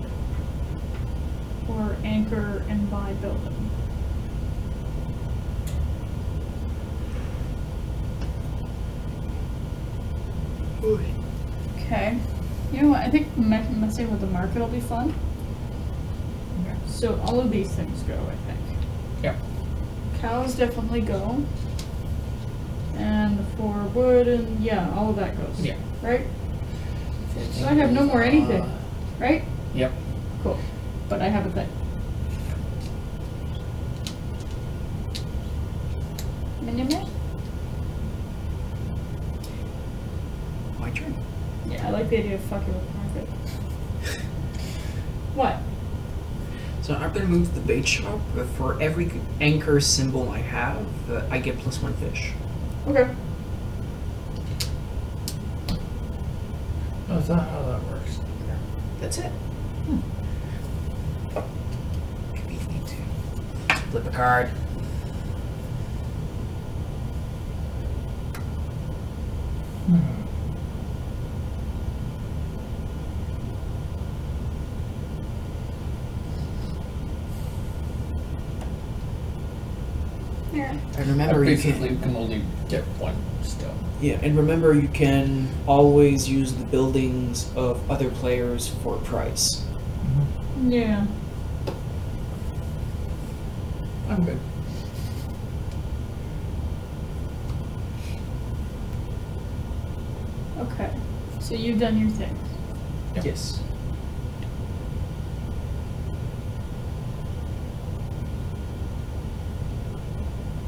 or anchor and buy building. Okay. You know what? I think messing with the market will be fun. Okay. So all of these things go, I think. Yeah. Cows definitely go. And the 4 wood and yeah, all of that goes. Yeah. Right? So I have no more anything. Right? Yep. Cool. But I have a thing. Minimum? My turn. Yeah, I like the idea of fucking with the market. What? So I'm going to move the bait shop. But for every anchor symbol I have, I get +1 fish. Okay. Oh, is that how that works? That's it. Maybe you need to flip a card. Yeah. And remember, you Basically, can. you can only get 1 stone. Yeah, and remember, you can always use the buildings of other players for a price. Yeah. I'm good. Okay. So you've done your thing. Yep. Yes.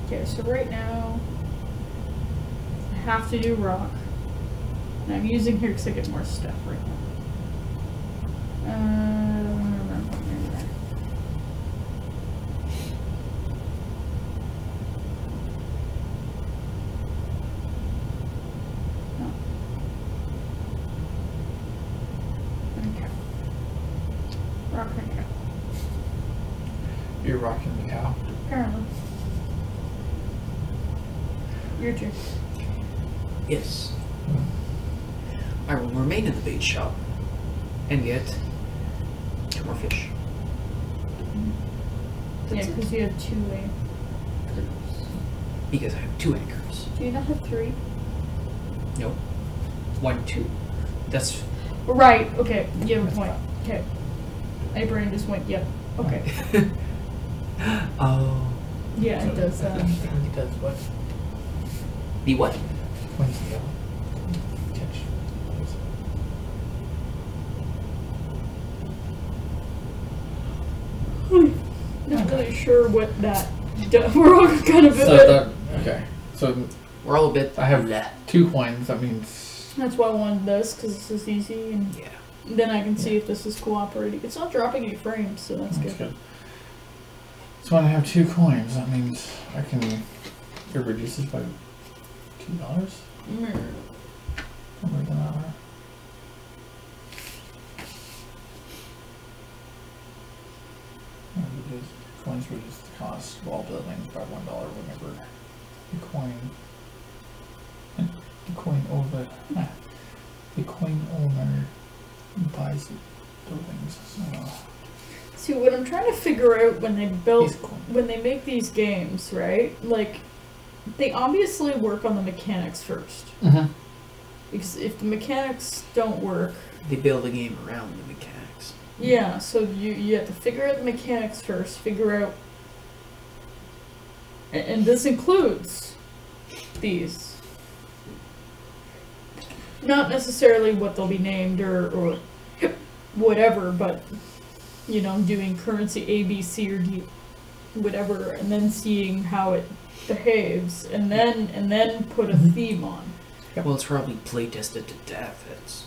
Okay, so right now I have to do rock. And I'm using here because I get more stuff right now. I don't remember where that. No. Okay. Rock and cow. You're rocking the cow. Apparently. Your turn. Yes. I will remain in the bait shop and get 2 more fish. Yeah, That's it. because you have 2 anchors. Because I have 2 anchors. Do you not have 3? Nope. 1, 2. That's Right. Okay. You have a point. Okay. My brain just went. Yep. Okay. oh. Yeah, it does. It does what? The what? When's the yellow? Catch. Not really sure what that. We're all kind of. Okay. So We're all a bit. I have bleh. 2 coins. That means That's why I wanted this because this is easy, and Yeah. then I can see if this is cooperating. It's not dropping any frames, so that's that's good. good. So when I have 2 coins, that means I can. It reduces by $2. Mm. Somewhere than that. Coins reduce the cost while building by $1 whenever the coin owner buys the buildings. So See, what I'm trying to figure out when they build, these coins. when they make these games, right? Like, they obviously work on the mechanics first. Mm-hmm. Because if the mechanics don't work, They build a game around the mechanics. yeah, so you have to figure out the mechanics first, figure out, and this includes these. Not necessarily what they'll be named or whatever, but, you know, doing currency A, B, C, or D, whatever, and then seeing how it behaves, and then put a theme on. Yep. Well, it's probably play tested to death. It's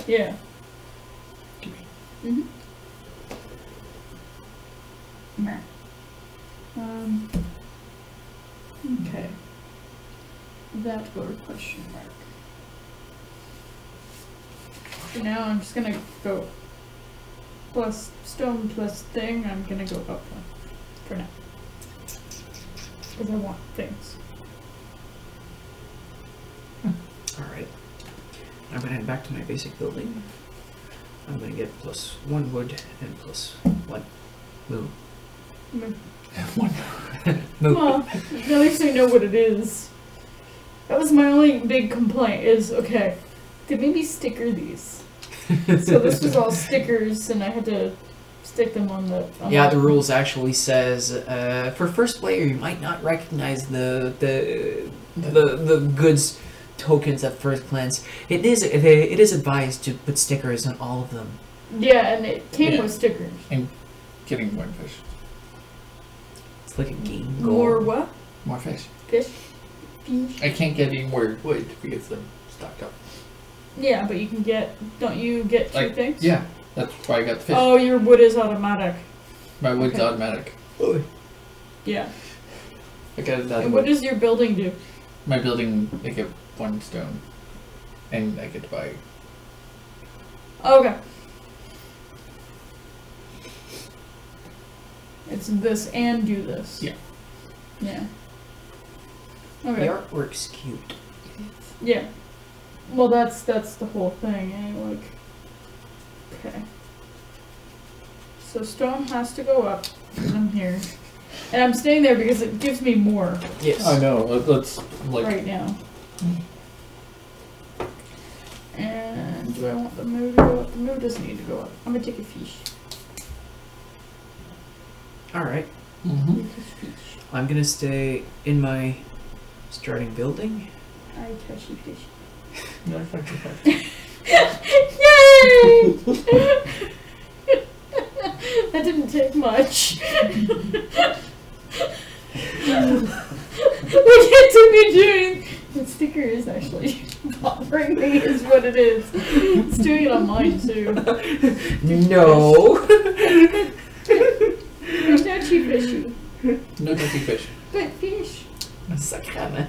Yeah. Mm-hmm. Okay. That go to question mark. For now, I'm just gonna go plus stone plus thing. I'm gonna go up one for now. Because I want things. alright. I'm gonna head back to my basic building. I'm gonna get +1 wood and +1 moo. Mm. Moo. Well, at least I know what it is. That was my only big complaint is, okay, they made me sticker these. So this was all stickers and I had to stick them on the... Yeah, the rules actually says for first player you might not recognize the goods tokens at first glance. It is advised to put stickers on all of them. Yeah, and it came Yeah. with stickers. Getting more fish. It's like a game goal. More what? More fish. Fish? Fish? I can't get any more wood because they're stocked up. Yeah, but you can get... Don't you get two things? Yeah, that's why I got the fish. Oh, your wood is automatic. My wood's okay. automatic. Yeah. I got that. And what does your building do? My building, I get 1 stone, and I get to buy. Okay. It's this and do this. Yeah. Yeah. The Okay. artwork's cute. Yeah. Well, that's the whole thing, eh? Like. Okay. So stone has to go up because I'm here, and I'm staying there because it gives me more Yes. I know. Let's right now. And do I want the moo to go up? The moo doesn't need to go up. I'm gonna take a fish. Alright. Mm-hmm. Take a fish. I'm gonna stay in my starting building. I touch a fish. No, fuck. Yay! That didn't take much. We get to be doing the sticker is actually bothering me is what it is. It's doing it on mine too. No. There's no cheap fishy. No touchy fish. But fish. Sakana.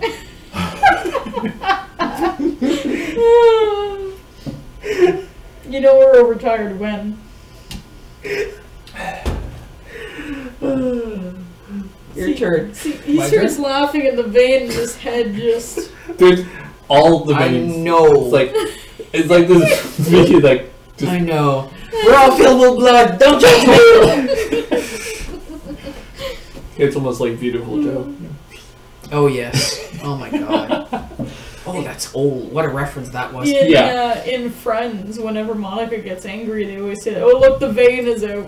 You know we're overtired when. Your turn. See, he My starts turn? laughing in the vein in his head just. Dude, all the I veins. know. It's like this video, like just I know. We're all filled with blood. Don't judge me. it's almost like Beautiful Joe. Oh yes. Oh my god. Oh, that's old. What a reference that was. In Friends, whenever Monica gets angry, they always say, "Oh, look, the vein is out."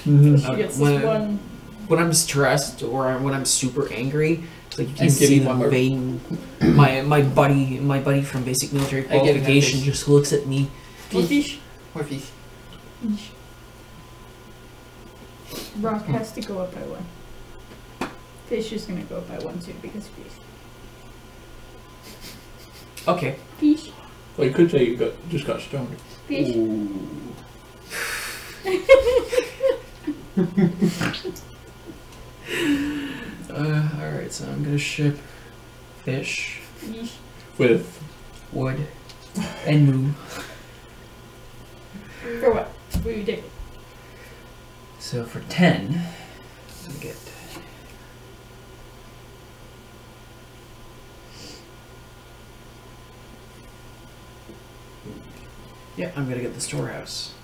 Mm-hmm. She gets this one. When I'm stressed or when I'm super angry, it's like you can I'm see getting the one more. vein. My buddy from basic military I get another qualification fish. just looks at me. Fish. More fish. Rock has to go up by 1. Fish is gonna go up by 1 too because fish. Okay. Fish. Well, you could say you just got stoned. Fish. Alright, so I'm gonna ship fish, Fish. With wood, and moo. For what? What do you take? So for 10, I get. Yeah, I'm gonna get the storehouse.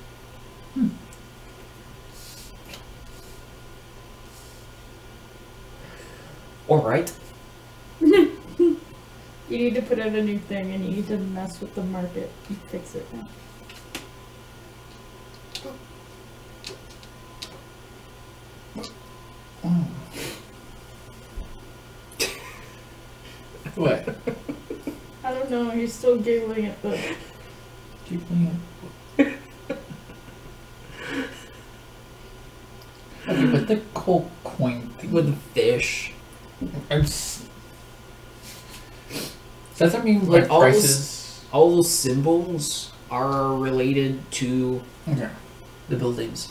Alright. You need to put out a new thing and you need to mess with the market and fix it now. what? I don't know, he's still giggling at the... Keep playing it. Okay, but the whole coin thing. With the fish. Does that mean Like like all prices? All those symbols are related to Okay. the buildings.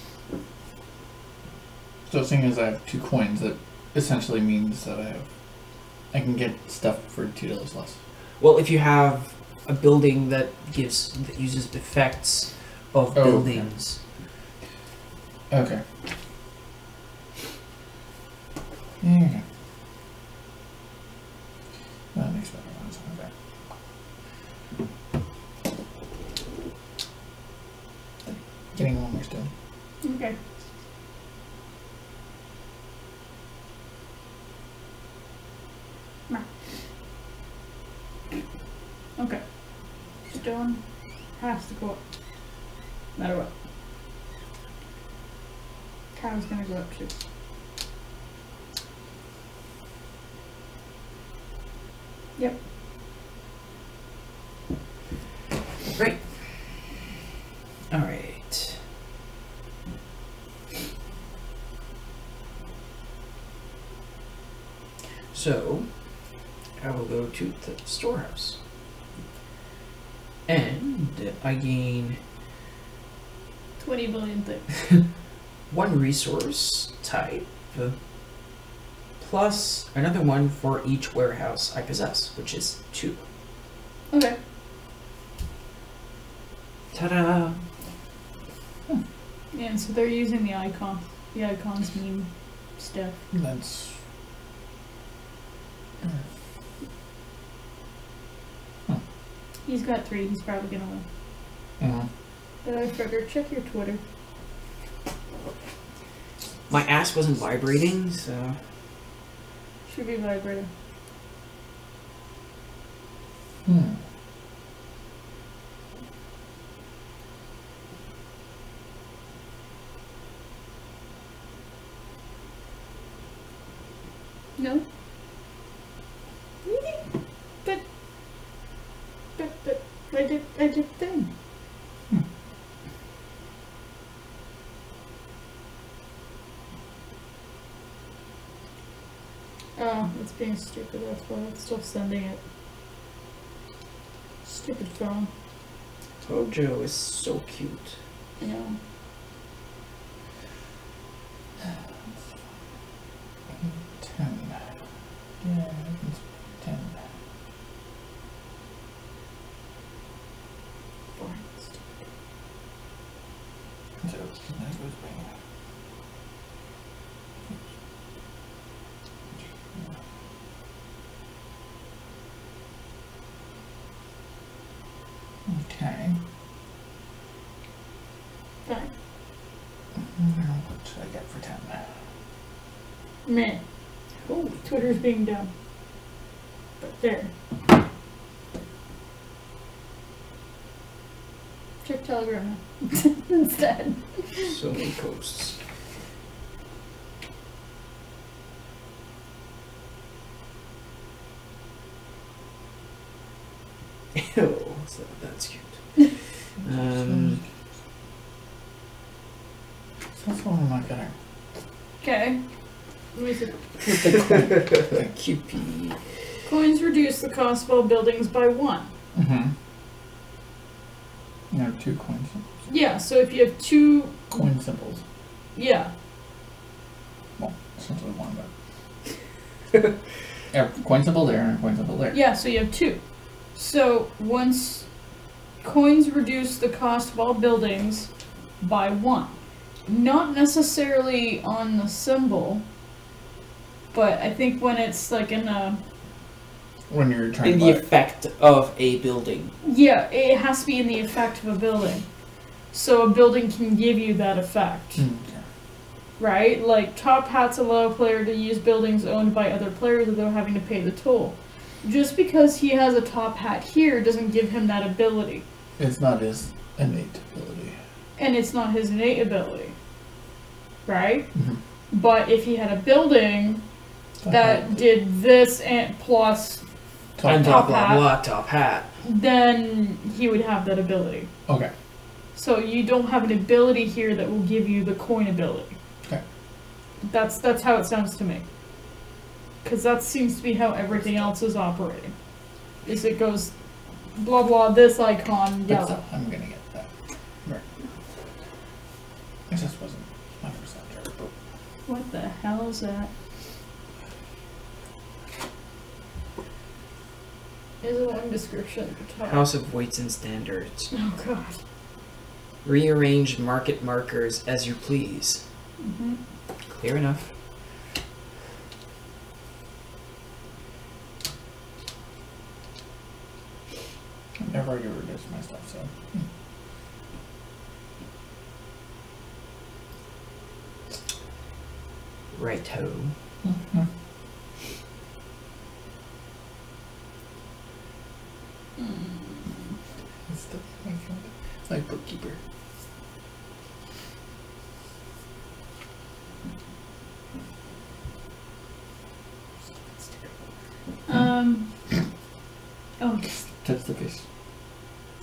So seeing as I have 2 coins, that essentially means that I can get stuff for $2 less. Well, if you have a building that uses effects of Oh, okay. buildings. Okay. Okay. That makes better ones. Okay. Getting one more stone. Okay. Okay. Stone has to go up. No matter what. Cow's gonna go up too. Yep. Great. Alright. So, I will go to the storehouse. And I gain 20 billion things. 1 resource type plus another one for each warehouse I possess, which is 2. Okay. Ta-da! Yeah, and so they're using the icon. The icons mean stuff. That's. He's got 3, he's probably gonna win. But I figured, check your Twitter. My ass wasn't vibrating, so... Should be vibrating. No? Really? But I did thing. Oh, it's being stupid, that's why it's still sending it. Stupid phone. Hojo is so cute. Yeah. Yeah, 10. Boring. Stupid. So that goes by. Okay. Fine. Now what should I get for 10? Meh. Holy, Twitter's being dumb. But there. Check Telegram instead. So many posts. Ew, that's cute. That's one of my guy. Okay. Let me see. With the QP. Coins reduce the cost of all buildings by 1. Mm-hmm. You have 2 coin symbols. Yeah, so if you have 2... Coin symbols. Yeah. Well, essentially one, but... yeah, coin symbol there and a coin symbol there. Yeah, so you have 2. So once coins reduce the cost of all buildings by 1. Not necessarily on the symbol, but I think when it's like in a... When you're trying In to the buy. effect of a building. Yeah, it has to be in the effect of a building. So a building can give you that effect. Okay. Right? Like, top hats allow a player to use buildings owned by other players without having to pay the toll. Just because he has a top hat here doesn't give him that ability. It's not his innate ability. And it's not his innate ability. Right? Mm-hmm. But if he had a building that did this and plus And top blah, hat. blah, top hat. then he would have that ability. Okay. So you don't have an ability here that will give you the coin ability. Okay. That's how it sounds to me. Because that seems to be how everything else is operating. Is it goes blah blah this icon yellow. I'm gonna get that. Right. It just wasn't 100% sure. What the hell is that? Is a long description at the top. House of Weights and Standards. Oh god. Rearrange market markers as you please. Mm-hmm. Clear enough. Never get rid of my stuff, so. Righto. Mm-hmm. It's the like bookkeeper. Oh, Touch the face.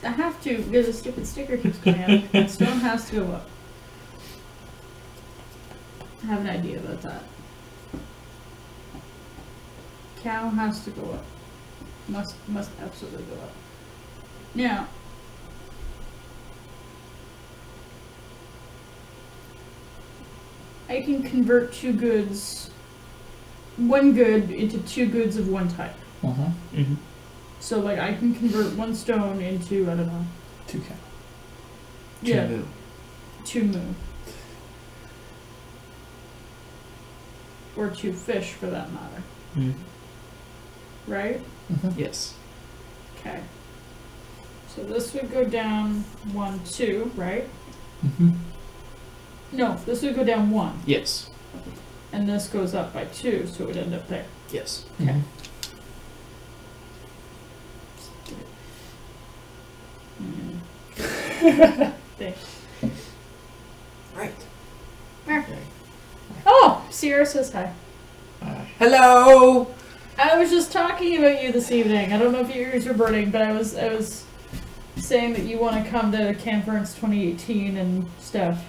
I have to because the stupid sticker keeps coming out. Stone has to go up. I have an idea about that. Cow has to go up. Must absolutely go up. Now, I can convert one good into 2 goods of one type. Mm-hmm. Mm-hmm. So like I can convert 1 stone into, I don't know. 2 cat. Yeah. Moo. 2 moo. Or 2 fish for that matter. Mm. Right? Mm-hmm. Yes. Okay. So this would go down 1, 2, right? Mm-hmm. No, this would go down 1. Yes. And this goes up by 2, so it would end up there. Yes. Okay. There. Right. Okay. Oh! Sierra says hi. Hello! I was just talking about you this evening. I don't know if your ears are burning, but I was saying that you want to come to Conference 2018 and stuff.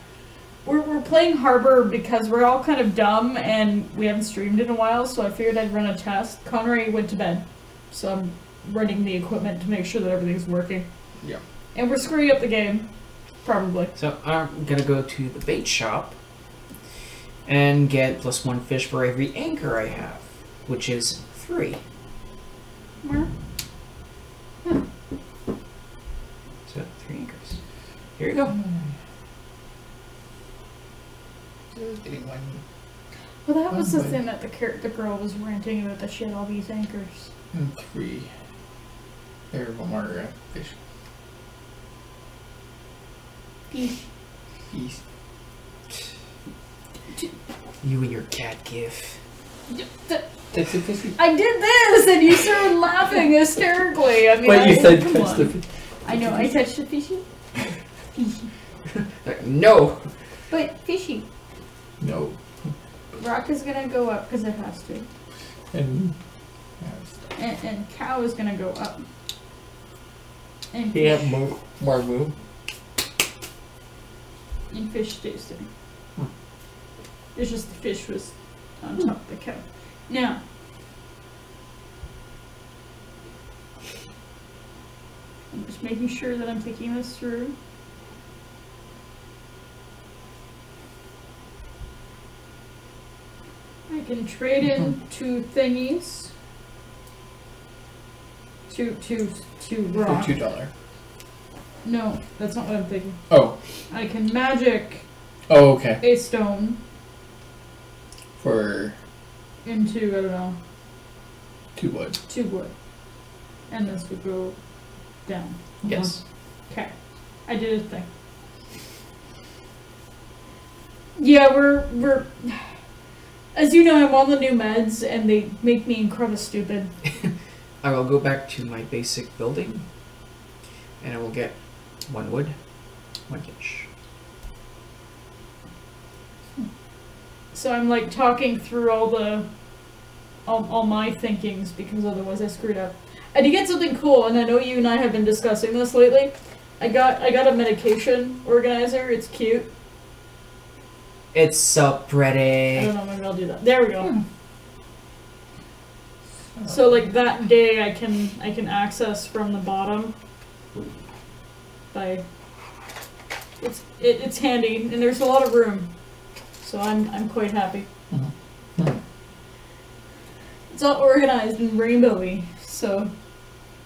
We're playing Harbor because we're all kind of dumb and we haven't streamed in a while, so I figured I'd run a test. Connery went to bed, so I'm running the equipment to make sure that everything's working. Yeah. And we're screwing up the game, probably. So I'm gonna go to the bait shop and get +1 fish for every anchor I have, which is 3. Where? So 3 anchors. Here you go. Getting one. Well, that was the Okay. thing that the girl was ranting about, that she had all these anchors. And 3. There, one more fish. Fish. East. You and your cat gif. Touch the fishy. I did this, and you started laughing hysterically. I mean, But you said come touch on. the fish. I know, I touched the fishy. Like, no. But fishy. No. Rock is gonna go up because it has to. And And cow is gonna go up. And he have fish, more move. and fish stays there. Hmm. It's just the fish was on top of the cow. Now, I'm just making sure that I'm thinking this through. I can trade in two thingies. Two For rock. $2. No, that's not what I'm thinking. Oh. I can magic Oh, okay. a stone For into, I don't know, 2 wood. 2 wood. And this would go down. Yes. Okay. I did a thing. Yeah, we're as you know, I'm on the new meds and they make me incredibly stupid. I will go back to my basic building, and I will get 1 wood, 1 fish. So I'm like talking through all my thinkings because otherwise I screwed up. I did get something cool, and I know you and I have been discussing this lately. I got a medication organizer. It's cute. It's so I pretty. don't know, maybe I'll do that. There we go. So like that day I can access from the bottom by it's handy and there's a lot of room. So I'm quite happy. Mhm. It's all organized and rainbowy, so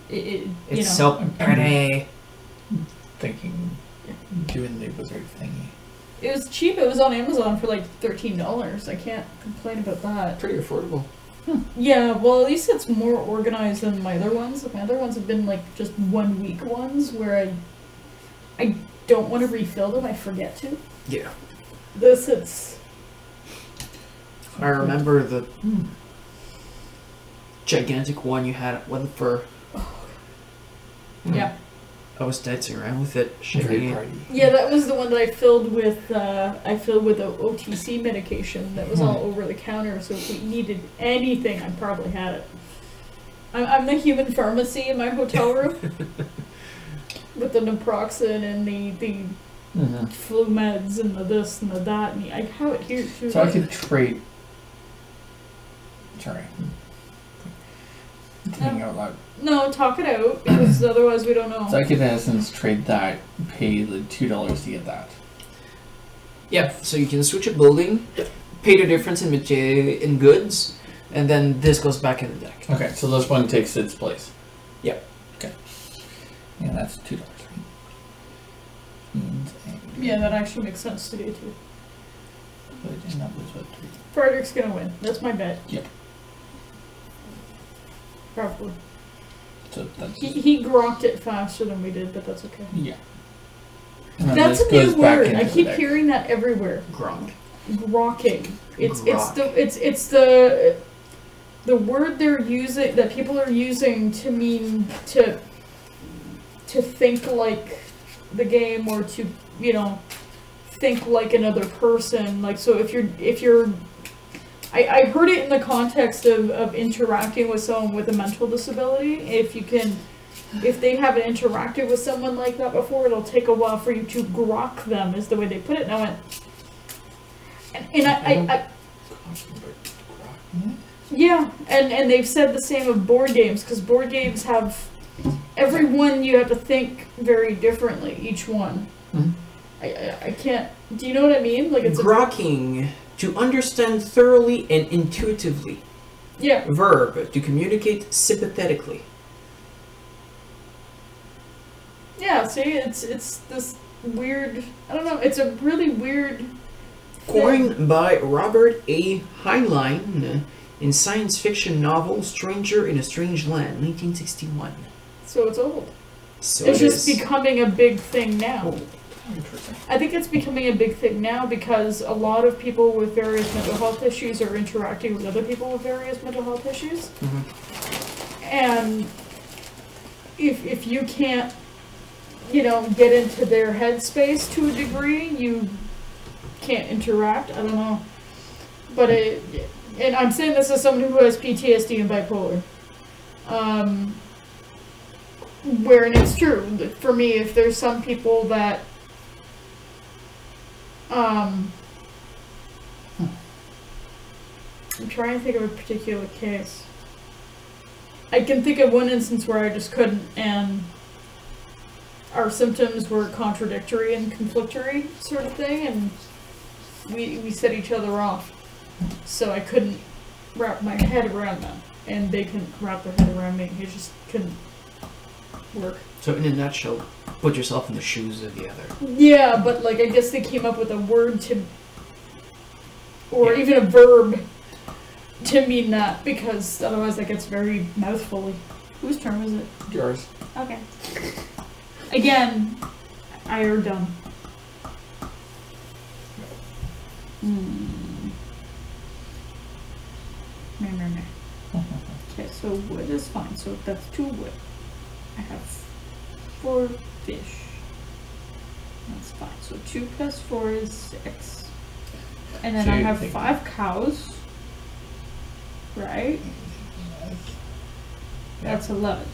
it you It's know. so pretty. Thinking, doing the wizard thingy. It was cheap. It was on Amazon for like $13. I can't complain about that. Pretty affordable. Yeah, well, at least it's more organized than my other ones. My other ones have been like just 1 week ones where I don't want to refill them. I forget to. Yeah. This it's I remember the gigantic one you had one for. yeah. I was dancing around with it, Very shaking it. party. Yeah, that was the one that I filled with the OTC medication that was all over the counter. So if we needed anything, I probably had it. I'm the human pharmacy in my hotel room with the naproxen and the Mhm. flu meds and the this and the that, and I have it here too. So I could trade. Sorry. Thinking out loud. No, talk it out because otherwise we don't know. So I could, in essence, trade that, pay the $2 to get that. Yep. So you can switch a building, pay the difference in goods, and then this goes back in the deck. Okay, so this one takes its place. Yep. Okay. Yeah, that's $2, right? Means Yeah, that actually makes sense to do too. and that was what 3. Frederick's gonna win. That's my bet. Yep. Probably. So that's He grokked it faster than we did, but that's okay. yeah. And then That's this a new goes back word. into I the keep deck. hearing that everywhere. Gronk. Grokking. It's Grok. the word they're using that people are using to mean to think like the game or to think like another person. Like so if you're I heard it in the context of interacting with someone with a mental disability. If they haven't interacted with someone like that before, it'll take a while for you to grok them, is the way they put it. And I went, and I yeah, and they've said the same of board games, because board games have, every one you have to think very differently, each one. Mhm. I can't, do you know what I mean? Like it's Grokking, to understand thoroughly and intuitively. yeah. Verb, to communicate sympathetically. Yeah, see, it's this weird, I don't know, it's a really weird thing. Coined by Robert A. Heinlein in science fiction novel Stranger in a Strange Land, 1961. So it's old. So It's it just is. becoming a big thing now. Interesting. I think it's becoming a big thing now because a lot of people with various mental health issues are interacting with other people with various mental health issues. Mhm. And if you can't you know, get into their headspace to a degree. You can't interact. I don't know. But and I'm saying this as someone who has PTSD and bipolar. Where, and it's true, for me, if there's some people that, I'm trying to think of a particular case. I can think of one instance where I just couldn't, and our symptoms were contradictory and conflictory sort of thing, and we set each other off. So I couldn't wrap my head around them, and they couldn't wrap their head around me. It just couldn't work. So in a nutshell, put yourself in the shoes of the other. Yeah, but like I guess they came up with a word to, or even a verb to mean that, because otherwise that gets very mouthfully. Whose turn was it? Yours. Okay. Again, I are done. Okay, so wood is fine. So that's 2 wood. I have 4 fish. That's fine. So 2 plus 4 is 6. And then So I you have think- 5 cows. Right? That's 11.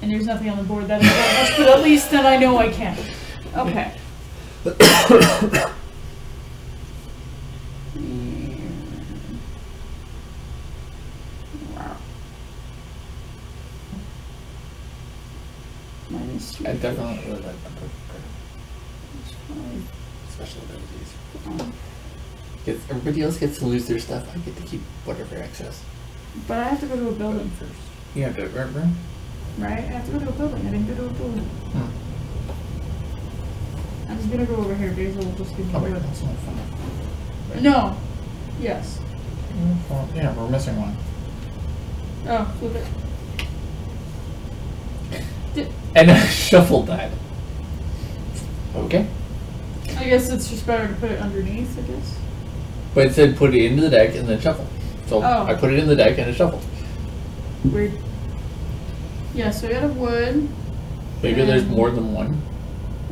And there's nothing on the board that is that much, but at least then I know I can. Okay. Wow. Minus 3. I definitely really like the book. That's fine. Special abilities. If everybody else gets to lose their stuff, I get to keep whatever excess. But I have to go to a building first, You have to remember? right? I have to go to a building. I didn't go to a building. Hmm. I'm just gonna go over here. Basil will just give me Oh wait, wood. that's not fun. No. Yes. Well, yeah, we're missing one. Oh, flip it. And I shuffled that. Okay. I guess it's just better to put it underneath, I guess. But it said put it into the deck and then shuffle. So Oh. I put it in the deck and it shuffled. Weird. Yeah, so I got a wood. Maybe there's more than one.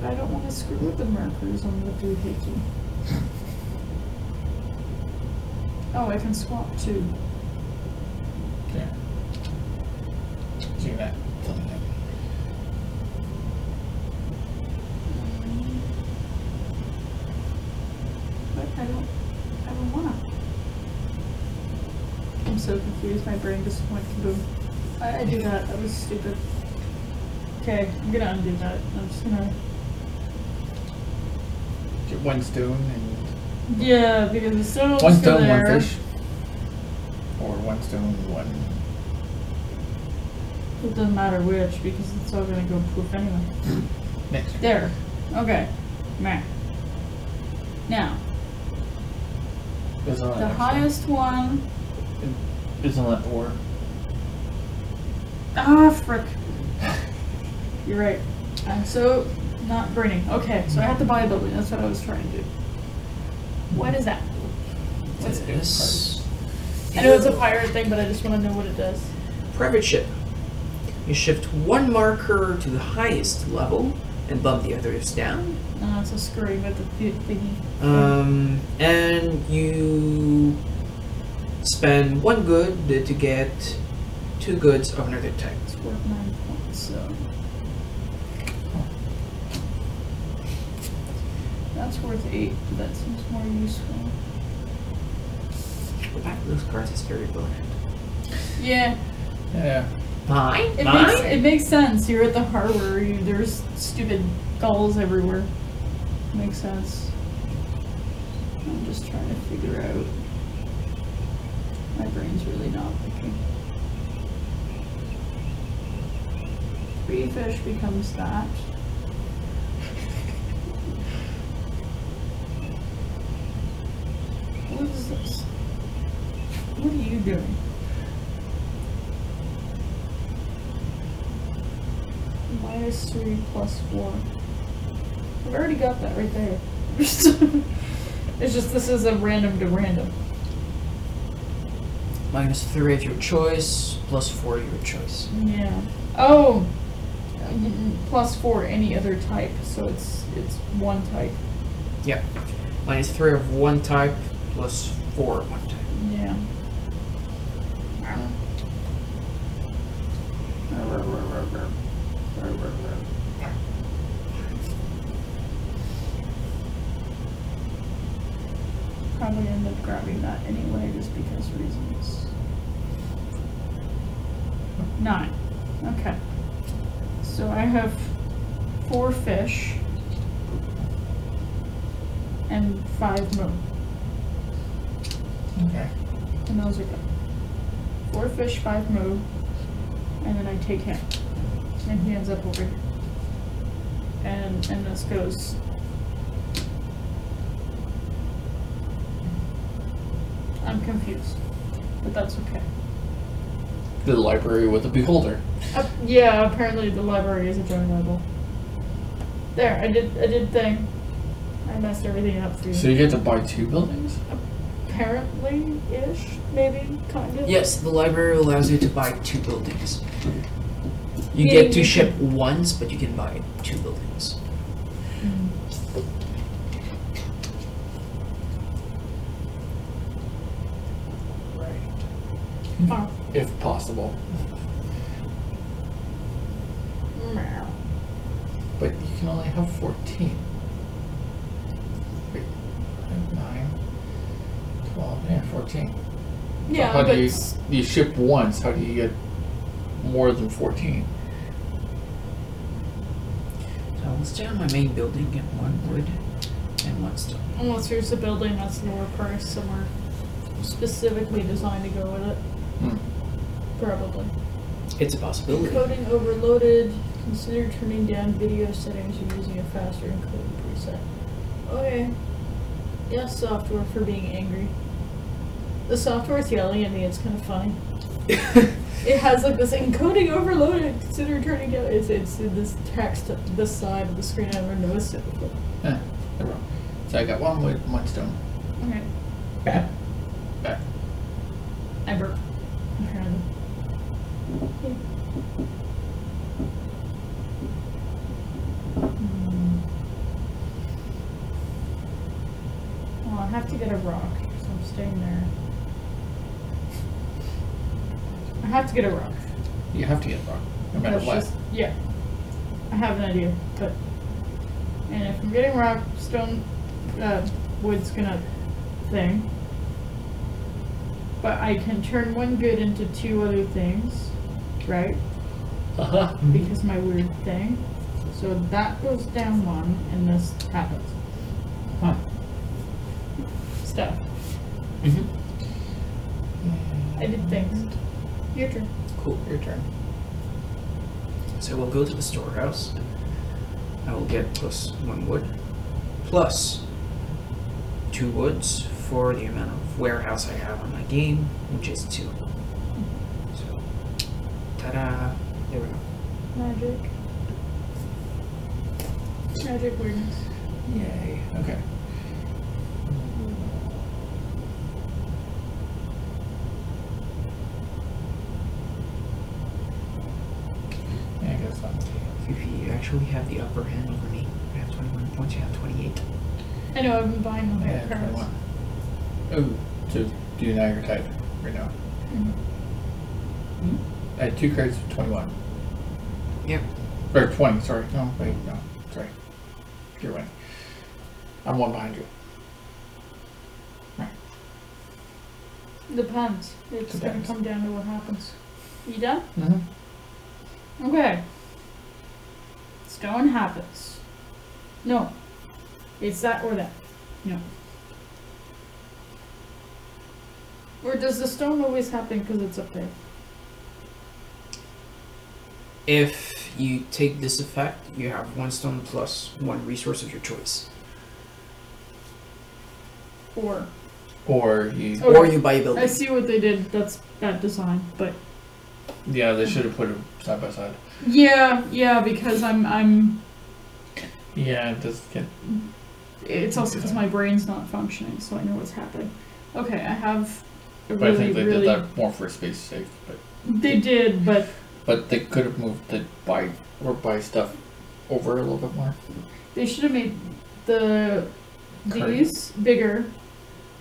But I don't want to screw with the markers on the doohickey. Oh, I can swap too. Yeah. See that? Something like But I don't wanna. I'm so confused. My brain just went kaboom. I do that. That was stupid. Okay, I'm gonna undo that. I'm just gonna. Get one stone and Yeah, because the stone's one still stone, there. one fish. Or one stone, one. It doesn't matter which, because it's all gonna go poof anyway. Next. There. Okay. Meh. Now, Isn't that the next highest one. one? Isn't that or? Ah, frick. You're right. I'm so not braining. Okay, so I have to buy a building. That's what I was trying to do. What is that? What's this? I know it's a pirate thing, but I just want to know what it does. Private ship. You shift 1 marker to the highest level and bump the others down. It's a scurry with the thingy. And you spend 1 good to get 2 goods of another type. It's worth 9 points, so. That's worth 8, but that seems more useful. The back of those cards is very bland. Yeah. Yeah. Mine? It makes sense. You're at the harbor. There's stupid gulls everywhere. Makes sense. I'm just trying to figure out. My brain's really not working. 3 fish becomes that. What is this? What are you doing? -3 plus 4. I've already got that right there. It's just this is a random to random. -3 of your choice, +4 of your choice. Yeah. Oh! +4 any other type, so it's one type. Yeah. -3 of one type +4 of one type. Yeah. Probably end up grabbing that anyway, just because reasons. 9. Okay. So I have 4 fish and 5 moo. Okay. And those are good. 4 fish, 5 moo, and then I take him. And he ends up over here. And this goes. I'm confused, but that's okay. The library with the beholder. Yeah, apparently the library is a joint level. There, I did thing. I messed everything up for you. So you get to buy 2 buildings? Apparently-ish, maybe, kind of. Yes, the library allows you to buy 2 buildings. You get to ship once, but you can buy 2 buildings. Oh. If possible. Meow. But you can only have 14. Wait, 9, 12, yeah, 14. Yeah, so how but do you ship once? How do you get more than 14? So I'll stay on my main building, get 1 wood and 1 stone. unless there's a building that's lower price somewhere specifically designed to go with it. Probably. It's a possibility. Encoding overloaded. Consider turning down video settings or using a faster encoding preset. Okay. Yes, software for being angry. The software's yelling at me, it's kind of funny. It has like this encoding overloaded, consider turning down. It's in this text at this side of the screen. I've never noticed it before. No problem. So I got 1 wood, 1 stone. Okay. Back. I burped. Apparently. Well, I have to get a rock, so I'm staying there. I have to get a rock. You have to get rock, no matter That's what. just- yeah. I have an idea, but... And if I'm getting rock, stone, wood's gonna... thing. But I can turn 1 good into 2 other things, right? Uh-huh. Because my weird thing. So that goes down 1, and this happens. Huh. Stuff. I did things. Your turn. Cool. Your turn. So we'll go to the storehouse. I will get +1 wood, plus 2 woods for the amount of warehouse I have on my game, which is 2. So, ta-da! There we go. Magic. Magic weirdness. Yay. Okay. Yeah, I guess I'm You actually have the upper hand over me. I have 21 points, you have 28. I know, I've been buying them yeah, at cards. 21. Oh, so do now your type right now. I had 2 cards for 21. Yep. Or 20, sorry. No, wait, no. Sorry. You're right. I'm 1 behind you. Depends. It's Depends. gonna come down to what happens. You done? Mm-hmm. Okay. Stone happens. No. It's that or that. No. Or does the stone always happen because it's up there? If you take this effect, you have 1 stone plus 1 resource of your choice. Or Or you... Okay. Or you buy a building. I see what they did. That's bad design, but Yeah, they should have put them side by side. yeah, because I'm. Yeah, it does get... It's also because my brain's not functioning, so I know what's happening. Okay, I have a But I really, think they really. did that more for space safe, but... They did, but But they could have moved the buy stuff over a little bit more. They should have made Card. these bigger,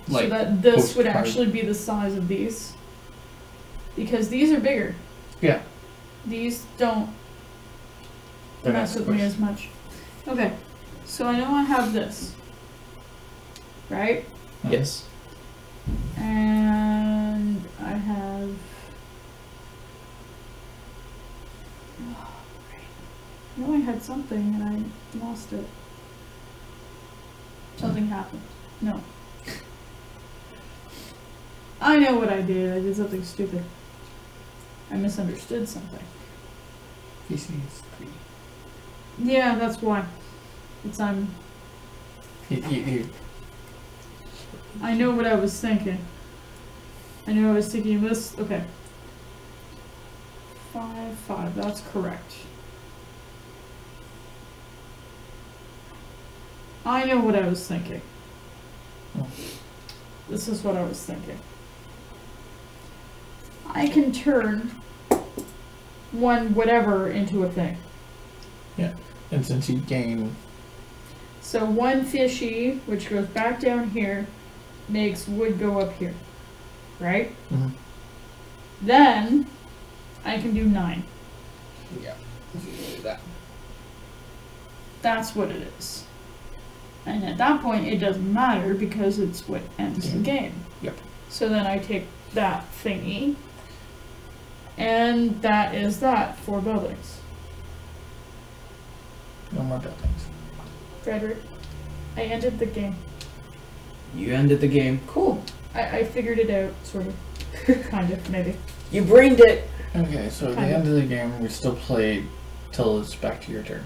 Like so that this would postcard. actually be the size of these. Because these are bigger. Yeah. These don't They're not mess with me squished. as much. Okay, so I know I have this, right? Yes. And I have. I know I had something and I lost it. Something happened. No. I know what I did. I did something stupid. I misunderstood something. PC is 3. Yeah, that's why. You I know what I was thinking. I know I was thinking this. Okay. 5, 5. That's correct. I know what I was thinking. Oh. This is what I was thinking. I can turn one whatever into a thing. and since you gain So one fishy, which goes back down here, makes wood go up here. Right? Mhm. Then I can do 9. yeah, you do that. That's what it is. And at that point, it doesn't matter because it's what ends the game. Yep. So then I take that thingy, and that is that. 4 buildings. No more buildings. Frederick, I ended the game. You ended the game. Cool. I figured it out, sort of. Kind of, maybe. You brained it. Okay, so at the Kind of. end of the game, we still play till it's back to your turn.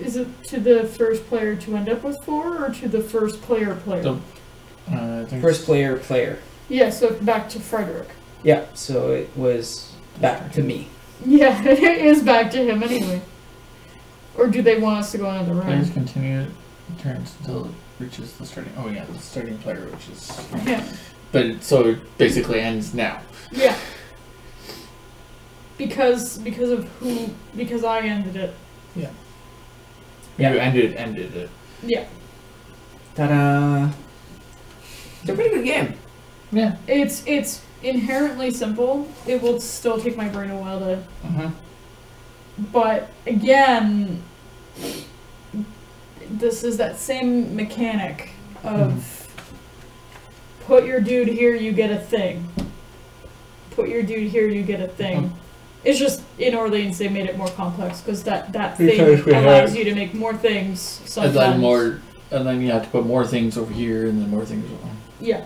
Is it to the first player to end up with 4, or to the first player? The- I think First player. Yeah, so back to Frederick. Yeah, so it was back to me. Yeah, it is back to him anyway. Or do they want us to go another Players round? continue turns until it reaches the starting. Oh yeah, the starting player, which is. Yeah. So it basically ends now. Yeah. Because I ended it. Yeah. Yeah. You ended it. Yeah. Ta-da! It's a pretty good game. Yeah. It's inherently simple. It will still take my brain a while to. Uh-huh. But again, this is that same mechanic of put your dude here, you get a thing. Put your dude here, you get a thing. It's just in Orleans they made it more complex because that thing Because we allows have- you to make more things And sometimes. then you have to put more things over here, and then more things over. Yeah.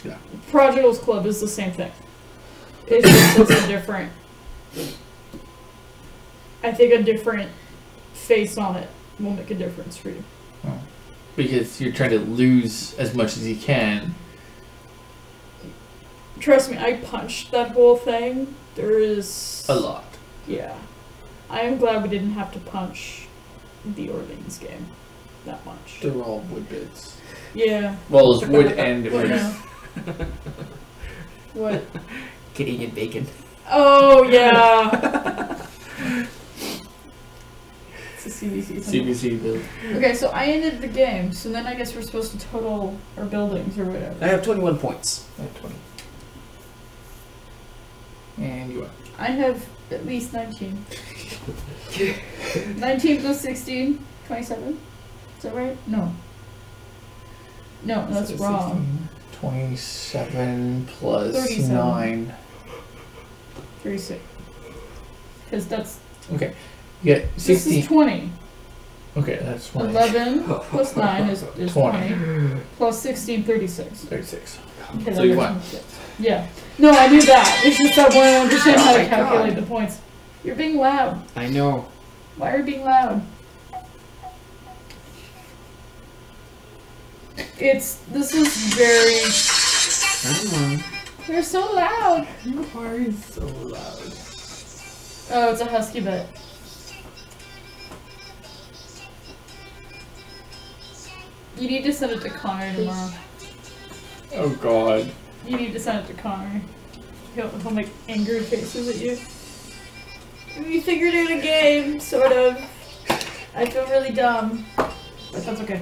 Yeah. Prodigals Club is the same thing. It's just it's a different. I think a different face on it will make a difference for you. Because you're trying to lose as much as you can. Trust me, I punched that whole thing. There is A lot. Yeah. I am glad we didn't have to punch the Orleans game that much. They're all wood bits. Yeah. Well, it's wood and What wood. now? What? Canadian bacon. Oh yeah. It's a CBC. symbol. CBC build. Okay, so I ended the game. So then I guess we're supposed to total our buildings or whatever. I have 21 points. I have 20. And you are. I have at least 19. 19 plus 16, 27. Is that right? No. No, that's So wrong. 16, 27 plus 37. 9. 36. Because that's. Okay. You get This 16. is 20. Okay, that's 20. 11 plus 9 is 20. Plus 16, 36. 36. Okay, So that you makes won. more sense. Yeah. No, I knew that. It's just I want to understand Oh how my to calculate God. the points. You're being loud. I know. Why are you being loud? This is very. I know. You're so loud. You are so loud. Oh, it's a husky bit. You need to send it to Connor tomorrow. Oh god. You need to send it to Connor. He'll make angry faces at you. We figured out a game, sort of. I feel really dumb, but that's okay.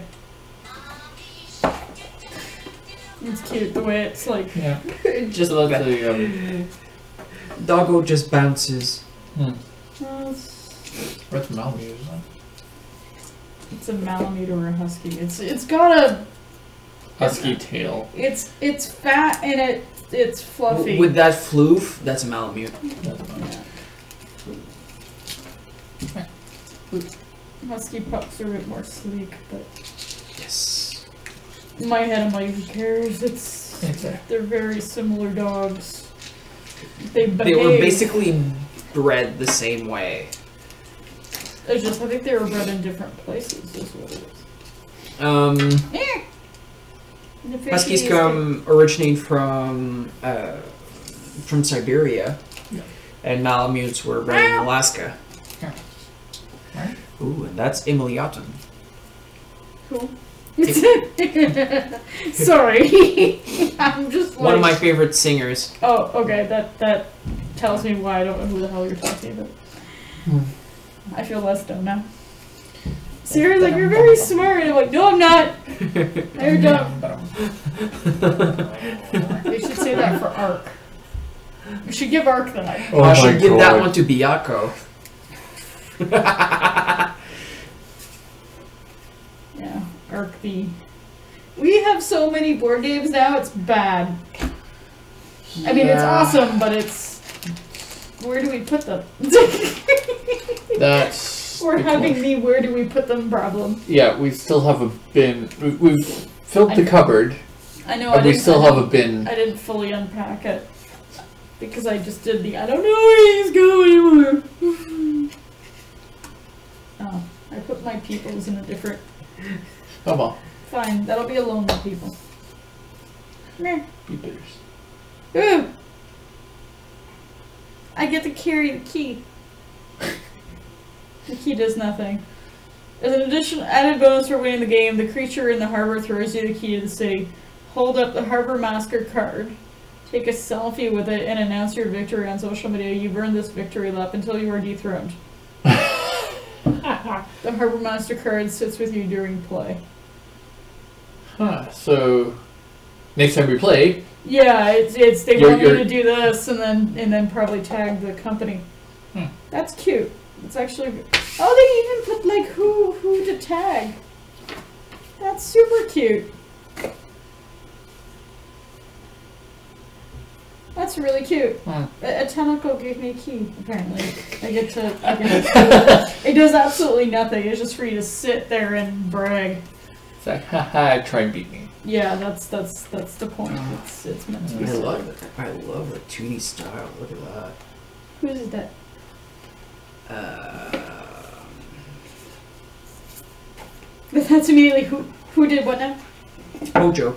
It's cute the way it's like. Yeah. Just look at it. Doggo just bounces. Where's Malamute? It's a Malamute or a Husky. It's got a Husky tail. It's fat and it's fluffy. With that floof, that's a Malamute. Yeah. Husky pups are a bit more sleek, but Yes. in my head I'm like, who cares? Exactly. They're very similar dogs. They were basically bred the same way. It's just I think they were bred in different places. Is what it is. Huskies originate from Siberia, and Malamutes were bred in Alaska. Right. Ooh, and that's Emiliatum. Cool. Sorry, I'm just like... One of my favorite singers. Oh, okay. That tells me why I don't know who the hell you're talking about. I feel less dumb now. Sarah's like, you're very smart. And I'm like, no, I'm not. You're dumb. They should say that for Ark. We should give Ark that. Oh I should give that one to Biyako. Yeah, Ark the... We have so many board games now, it's bad. I mean, it's awesome, but it's... Where do we put them? That's... We're having the where do we put them problem. Yeah, we still have a bin. We've filled the cupboard. I know, but we still have a bin. I didn't fully unpack it. Because I just did the, I don't know where he's going anymore. Oh, I put my peoples in a different... Come on. Fine, that'll be a lonely people. Meh. Be bitters. Ooh! I get to carry the key. The key does nothing. As an additional added bonus for winning the game, the creature in the harbor throws you the key to the city. Hold up the Harbor Master card. Take a selfie with it and announce your victory on social media. You've earned this victory lap until you are dethroned. The Harbor Master card sits with you during play. Huh, so next time we play... Yeah, it's they want you to do this and then probably tag the company. That's cute. It's actually... Oh, they even put like who to tag. That's super cute. That's really cute. A tentacle gave me a key, apparently. I get to it does absolutely nothing. It's just for you to sit there and brag. It's like, haha, try and beat me. Yeah, that's the point. It's meant to be. I love it. I love the 2D style. Look at that. Who is that? But that's immediately who did what now? Hojo.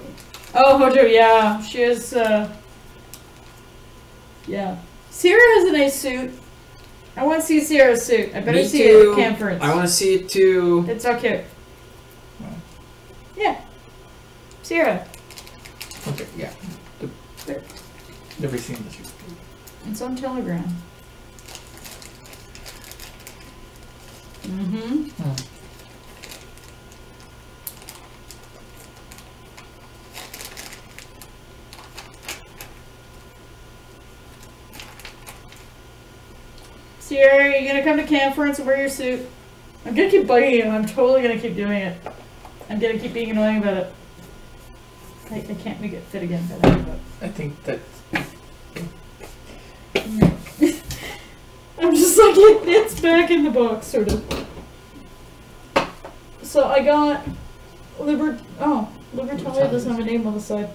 Oh, Hojo, yeah. She is, yeah. Sierra has a nice suit. I want to see Sierra's suit. I better see it at conference. I want to see it too. It's so cute. Yeah. Sierra. Okay, yeah. Never seen this. It's on Telegram. Mm-hmm. Sierra, are you gonna come to conference and wear your suit? I'm gonna keep bugging you. I'm totally gonna keep doing it. I'm gonna keep being annoying about it. I can't make it fit again, but I think that... I'm just like, it's back in the box, sort of. So I got Libertalia doesn't have a name on the side.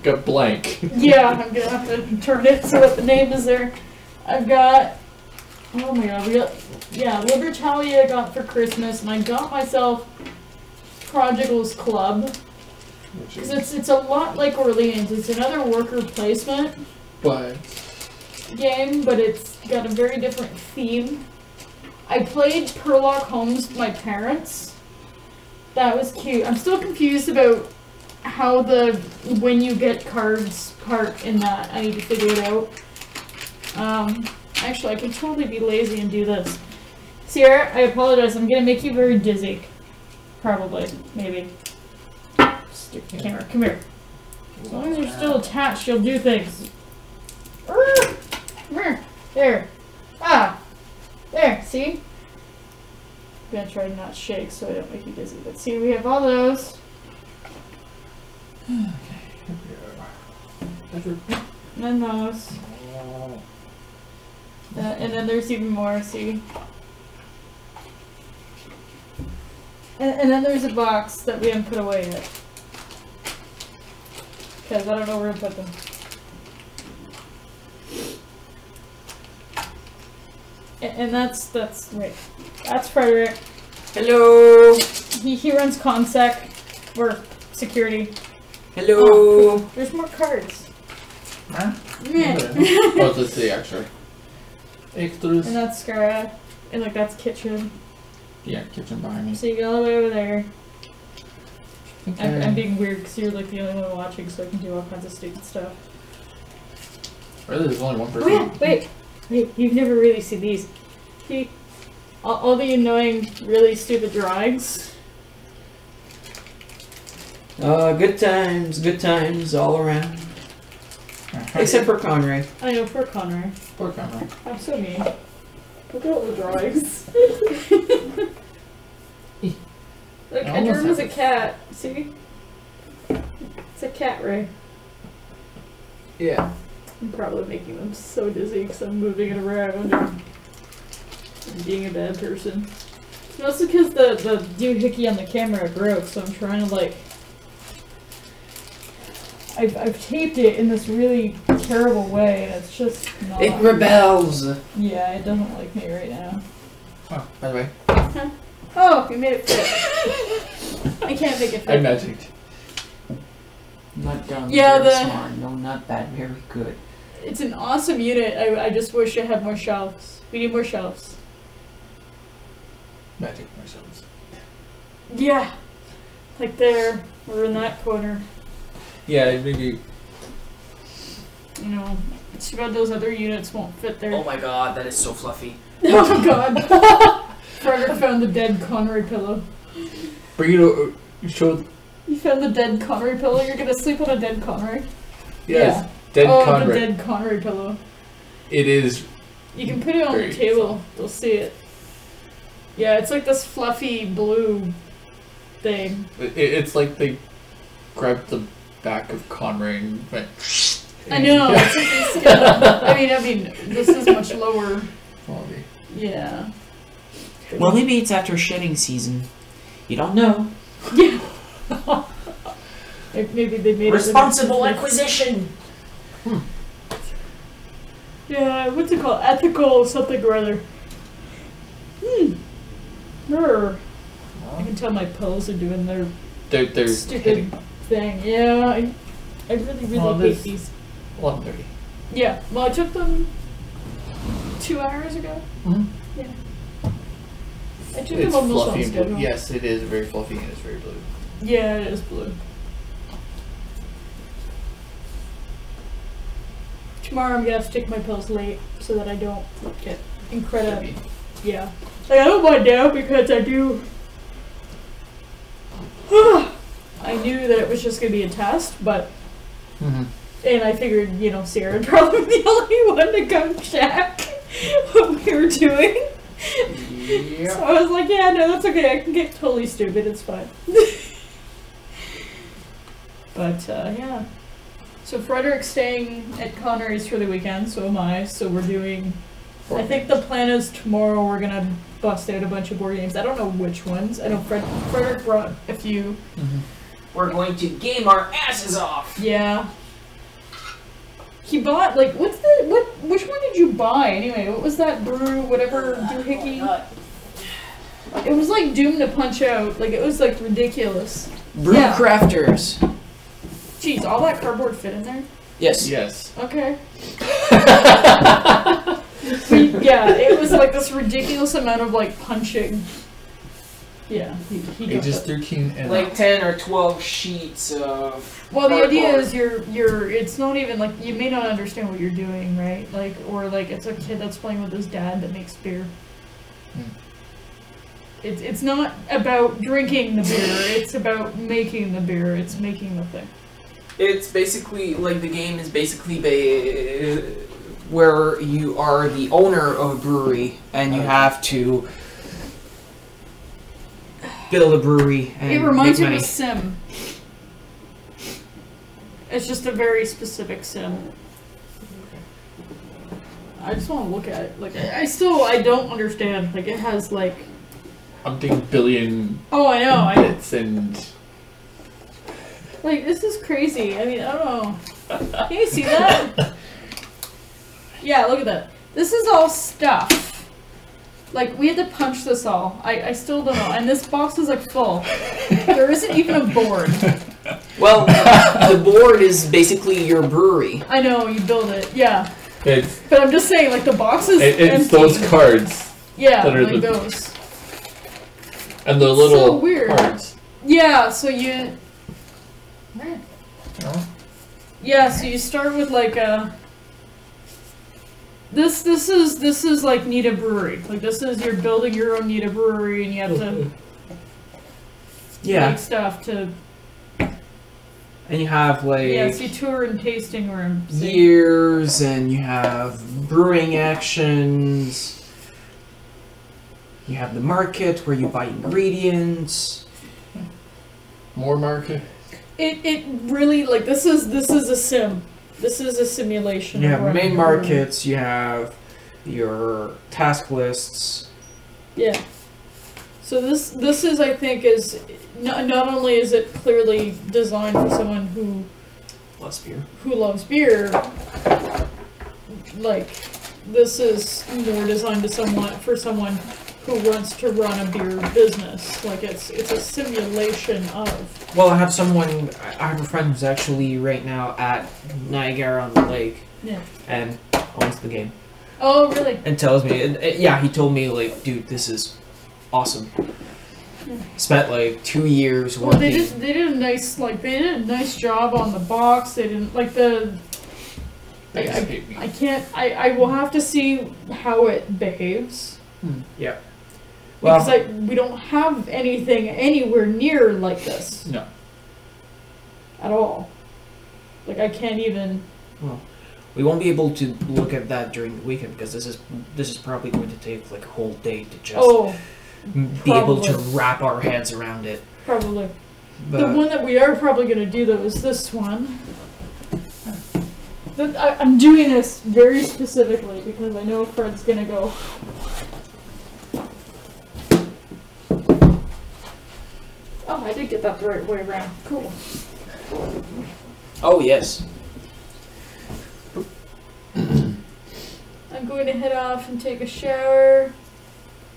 Got blank. Yeah, I'm gonna have to turn it so that the name is there. I've got, oh my god, Libertalia I got for Christmas, and I got myself Prodigal's Club. Because it's a lot like Orleans. It's another worker placement game, but it's got a very different theme. I played Perlock Homes with my parents. That was cute. I'm still confused about how when you get cards part in that. I need to figure it out. Actually, I can totally be lazy and do this. Sierra, I apologize. I'm gonna make you very dizzy. Probably. Maybe. Stupid camera. Come here. As long as you're still attached, you'll do things. Come here. There. Ah. There. See? I'm gonna try to not shake so I don't make you dizzy. But see, we have all those. Okay. And then those. And then there's even more, see? And then there's a box that we haven't put away yet. Because I don't know where to put them. And that's right. That's Frederick. Hello. He runs ComSec. We're security. Hello. Oh, there's more cards. Huh? Yeah. What's this the extra? Extras. And that's Scara. And like that's kitchen. Yeah, kitchen behind me. So you go all the way over there. Okay. I'm being weird because you're like the only one watching, so I can do all kinds of stupid stuff. Really, there's only one person. Oh yeah, wait, you've never really seen these. See, all the annoying, really stupid drawings. Good times all around. Except for Conrad. I know, poor Conrad. Poor camera. I'm so mean. Look at all the drawings. Look, I drew him as a cat. See? It's a cat, Ray. Yeah. I'm probably making them so dizzy because I'm moving it around and being a bad person. It's mostly because the doohickey on the camera broke, so I'm trying to like... I've taped it in this really terrible way, and it's just not... It rebels. Yeah, it doesn't like me right now. Oh, by the way, Oh, you made it fit. I can't make it fit. I magicked. Not done. Yeah, very the- smart. No, not bad. Very good. It's an awesome unit. I just wish it had more shelves. We need more shelves. Magic ourselves. Yeah. Like there, or in that corner. Yeah, maybe. You know, it's too bad those other units won't fit there. Oh my god, that is so fluffy. Oh god. Frederick found the dead Connery pillow. Bring it over. Show. You found the dead Connery pillow? You're gonna sleep on a dead Connery? Yes. Dead Oh, Conrad. the dead Connery pillow. It is. You can put it on the Very table. They'll see it. Yeah, it's like this fluffy blue thing. It's like they grabbed the back of Conrad and went. I know. It's like this skin. I mean, this is much lower. Quality. Yeah. Well, maybe it's after shedding season. You don't know. Yeah. Maybe they made Responsible it acquisition. Yeah, what's it called? Ethical something or other. Brr. I can tell my pillows are doing their They're stupid hitting thing. Yeah, I really Well, hate this- these. 11:30. Yeah, well, I took them 2 hours ago. Mhm. Yeah. I took It's them almost fluffy on and blue. schedule. Yes, it is very fluffy and it's very blue. Yeah, it is blue. Tomorrow I'm gonna have to take my pills late so that I don't get incredible. Yeah. Like, I don't mind now because I do. I knew that it was just gonna be a test, but. Mm-hmm. And I figured, you know, Sarah would probably be the only one to come check what we were doing. Yeah. So I was like, yeah, no, that's okay. I can get totally stupid. It's fine. But, yeah. So Frederick's staying at Connery's for the weekend, so am I. So we're doing... I think the plan is tomorrow we're going to bust out a bunch of board games. I don't know which ones. I know Frederick brought a few. Mm-hmm. We're going to game our asses off. Yeah. He bought, like, which one did you buy anyway? What was that brew, whatever, doohickey? It was like doomed to punch out. Like, it was like ridiculous. Brew Yeah. crafters. Jeez, all that cardboard fit in there? Yes. Yes. Okay. Yeah, it was like this ridiculous amount of like punching. Yeah, he got Ages that. 13 and Like up. 10 or 12 sheets of. Well, the idea cardboard. is you're. It's not even like you may not understand what you're doing, right? Like, or like it's a kid that's playing with his dad that makes beer. It's not about drinking the beer. It's about making the beer. It's making the thing. It's basically like the game is basically where you are the owner of a brewery and you have to build a brewery and It reminds me make of a money. sim. It's just a very specific sim. I just want to look at it. Like I don't understand. Like it has like. Umpteen billion Oh, I know. bits and Like, this is crazy. I mean, I don't know. Can you see that? Yeah, look at that. This is all stuff. Like, we had to punch this all. I still don't know. And this box is, like, full. There isn't even a board. Well, the board is basically your brewery. I know, you build it. Yeah. it's But I'm just saying, like, the box is it's empty. those cards Yeah, that are like the- those. and the It's little so weird. cards. Yeah, so you... Oh. Yeah, so you start with, like, a... This is like Nita Brewery. Like this is you're building your own Nita Brewery and you have to make stuff to And you have like you tour and tasting room. See? years and you have brewing actions. You have the market where you buy ingredients. More market. It really like this is a sim. This is a simulation. You of have running main a brewery. markets, you have your task lists. Yeah. So this is I think is not only is it clearly designed for someone who loves beer, like this is more designed to someone who wants to run a beer business. Like it's a simulation of. Well, I have a friend who's actually right now at Niagara on the Lake. Yeah. And owns the game. Oh really? And tells me, he told me like, dude, this is awesome. Spent like 2 years Well, working. they did a nice job on the box. They didn't like the. They just hate me. I can't. I will have to see how it behaves. Yeah. Because Well, we don't have anything anywhere near like this No. at all. Like I can't even. we won't be able to look at that during the weekend because this is probably going to take like a whole day to just be able to probably. wrap our heads around it. Probably. But The one that we are probably going to do though is this one. I'm doing this very specifically because I know Fred's going to go. Oh, I did get that the right way around. Cool. oh yes, I'm going to head off and take a shower.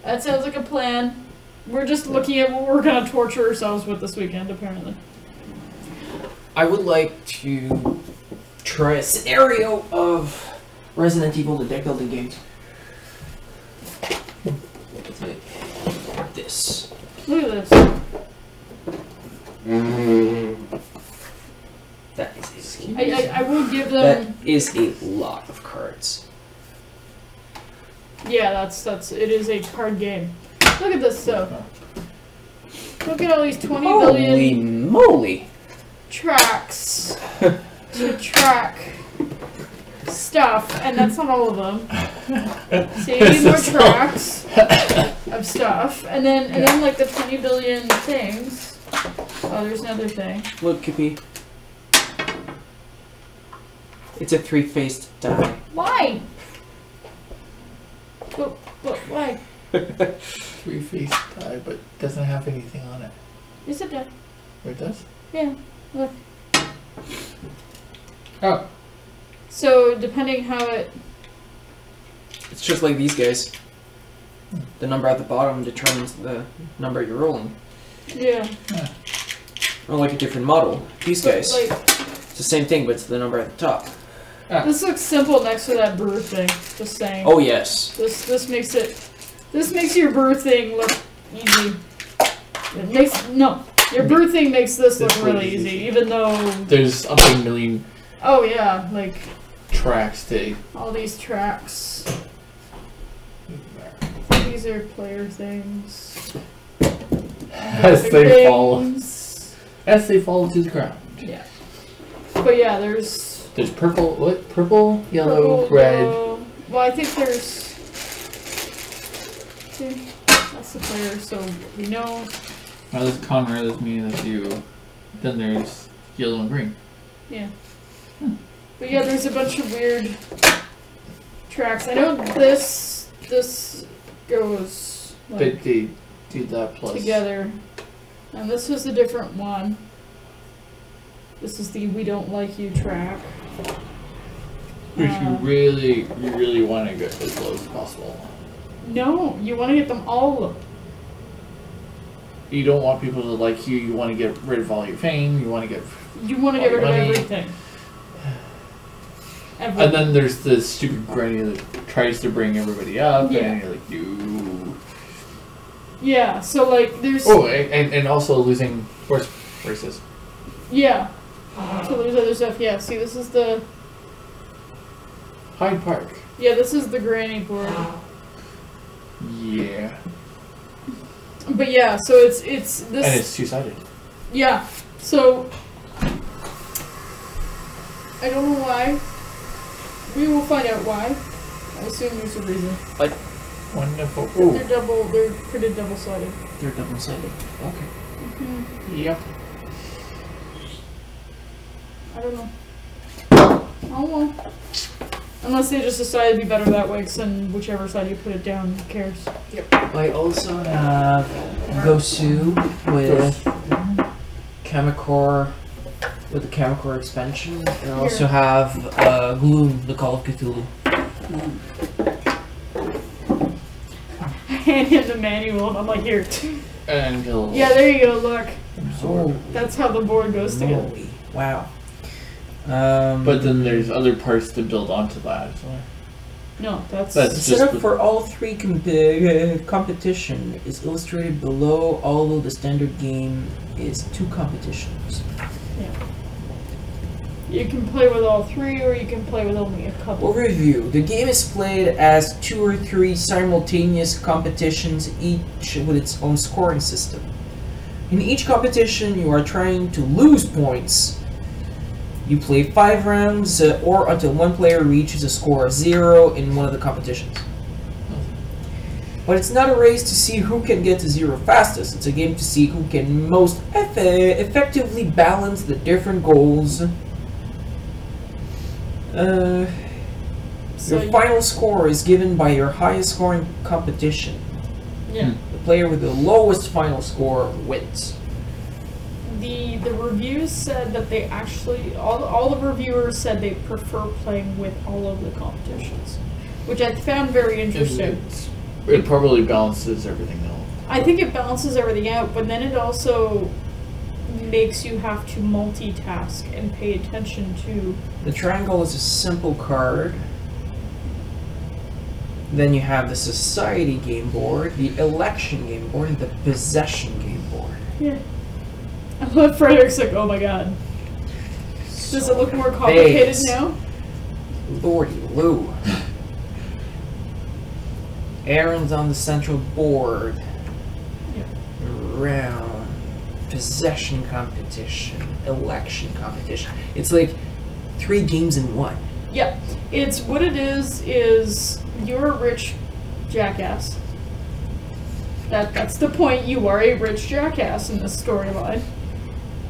That sounds like a plan. We're just looking at what we're going to torture ourselves with this weekend, apparently. I would like to try a scenario of Resident Evil the deck building games. Like this. Look at this. That is I will give that them. is a lot of cards. Yeah, that's it is a card game. Look at this stuff. Look at all these 20 billion Holy moly! tracks to track stuff, and that's not all of them. See, you need more tracks of stuff, and then like the 20 billion things. Oh, there's another thing. Look, Kippy. It's a three-faced die. Why? But why? 3-faced die, but doesn't have anything on it. Is it done? Or it does? Yeah. Look. Oh. So depending how it. It's just like these guys. The number at the bottom determines the number you're rolling. Yeah. Or like a different model. These guys. Like, It's the same thing, but it's the number at the top. this looks simple next to that brew thing. Just saying. Oh yes. This makes your brew thing look easy. It makes your brew thing makes this look This really looks easy, easy. even though. There's up to a million Oh yeah, like tracks to. all these tracks. These are player things. As Big they fall, things. as they fall to the ground. Yeah. But yeah, there's There's purple, what? Purple, yellow, purple, red. yellow. Well, I think there's. See, that's the player, so we know. Now there's Connor, there's me, and there's you. Then there's yellow and green. Yeah. But yeah, there's a bunch of weird tracks. I know this goes like They do that plus. together. And this is a different one. This is the We Don't Like You track. Which you really want to get as low as possible. No, you want to get them all. You don't want people to like you. You want to get rid of all your fame. You want to get. You want to get All rid of your money. everything. And then there's the stupid granny that tries to bring everybody up, Yeah. and you're like, you. Yeah, so like there's. Oh, and also losing horse races. Yeah. So there's other stuff. Yeah, see, this is the. Hyde Park. Yeah, this is the granny board. Yeah. But yeah, so it's this. And it's two-sided. Yeah, so I don't know why. We will find out why. I assume there's a reason. Wonderful. Ooh. They're printed double-sided. They're double-sided. Okay. Yep. I don't know. Oh well. Unless they just decided to be better that way, because then whichever side you put it down, who cares? I also have Gosu with Chemicore, with the Chemicore expansion. And I also have Gloom, the Call of Cthulhu. Hand him the manual, and I'm like, here. And he'll. Yeah, there you go, look. Oh, That's how the board goes together. moly. Wow. But then there's other parts to build onto that. So. No, that's The That's just setup with- for all three competition is illustrated below, although the standard game is 2 competitions. you can play with all 3, or you can play with only a couple. Overview. The game is played as 2 or 3 simultaneous competitions, each with its own scoring system. In each competition, you are trying to lose points. You play 5 rounds, or until one player reaches a score of 0 in one of the competitions. But it's not a race to see who can get to 0 fastest. It's a game to see who can most effectively balance the different goals. So Your final score is given by your highest scoring competition. yeah. The player with the lowest final score wins. The reviews said that they actually all the reviewers said they prefer playing with all of the competitions, which I found very interesting. It probably balances everything out. I think it balances everything out, but then it also makes you have to multitask and pay attention to. The triangle is a simple card. Then you have the society game board, the election game board, and the possession game board. Yeah. I love Frederick's like, oh my god. Does it look more complicated Vegas. now? Lordy Lou. Aaron's on the central board. Yep. Round. Possession competition. Election competition. It's like 3 games in 1. Yeah. It's what it is you're a rich jackass. That's the point. You are a rich jackass in this storyline.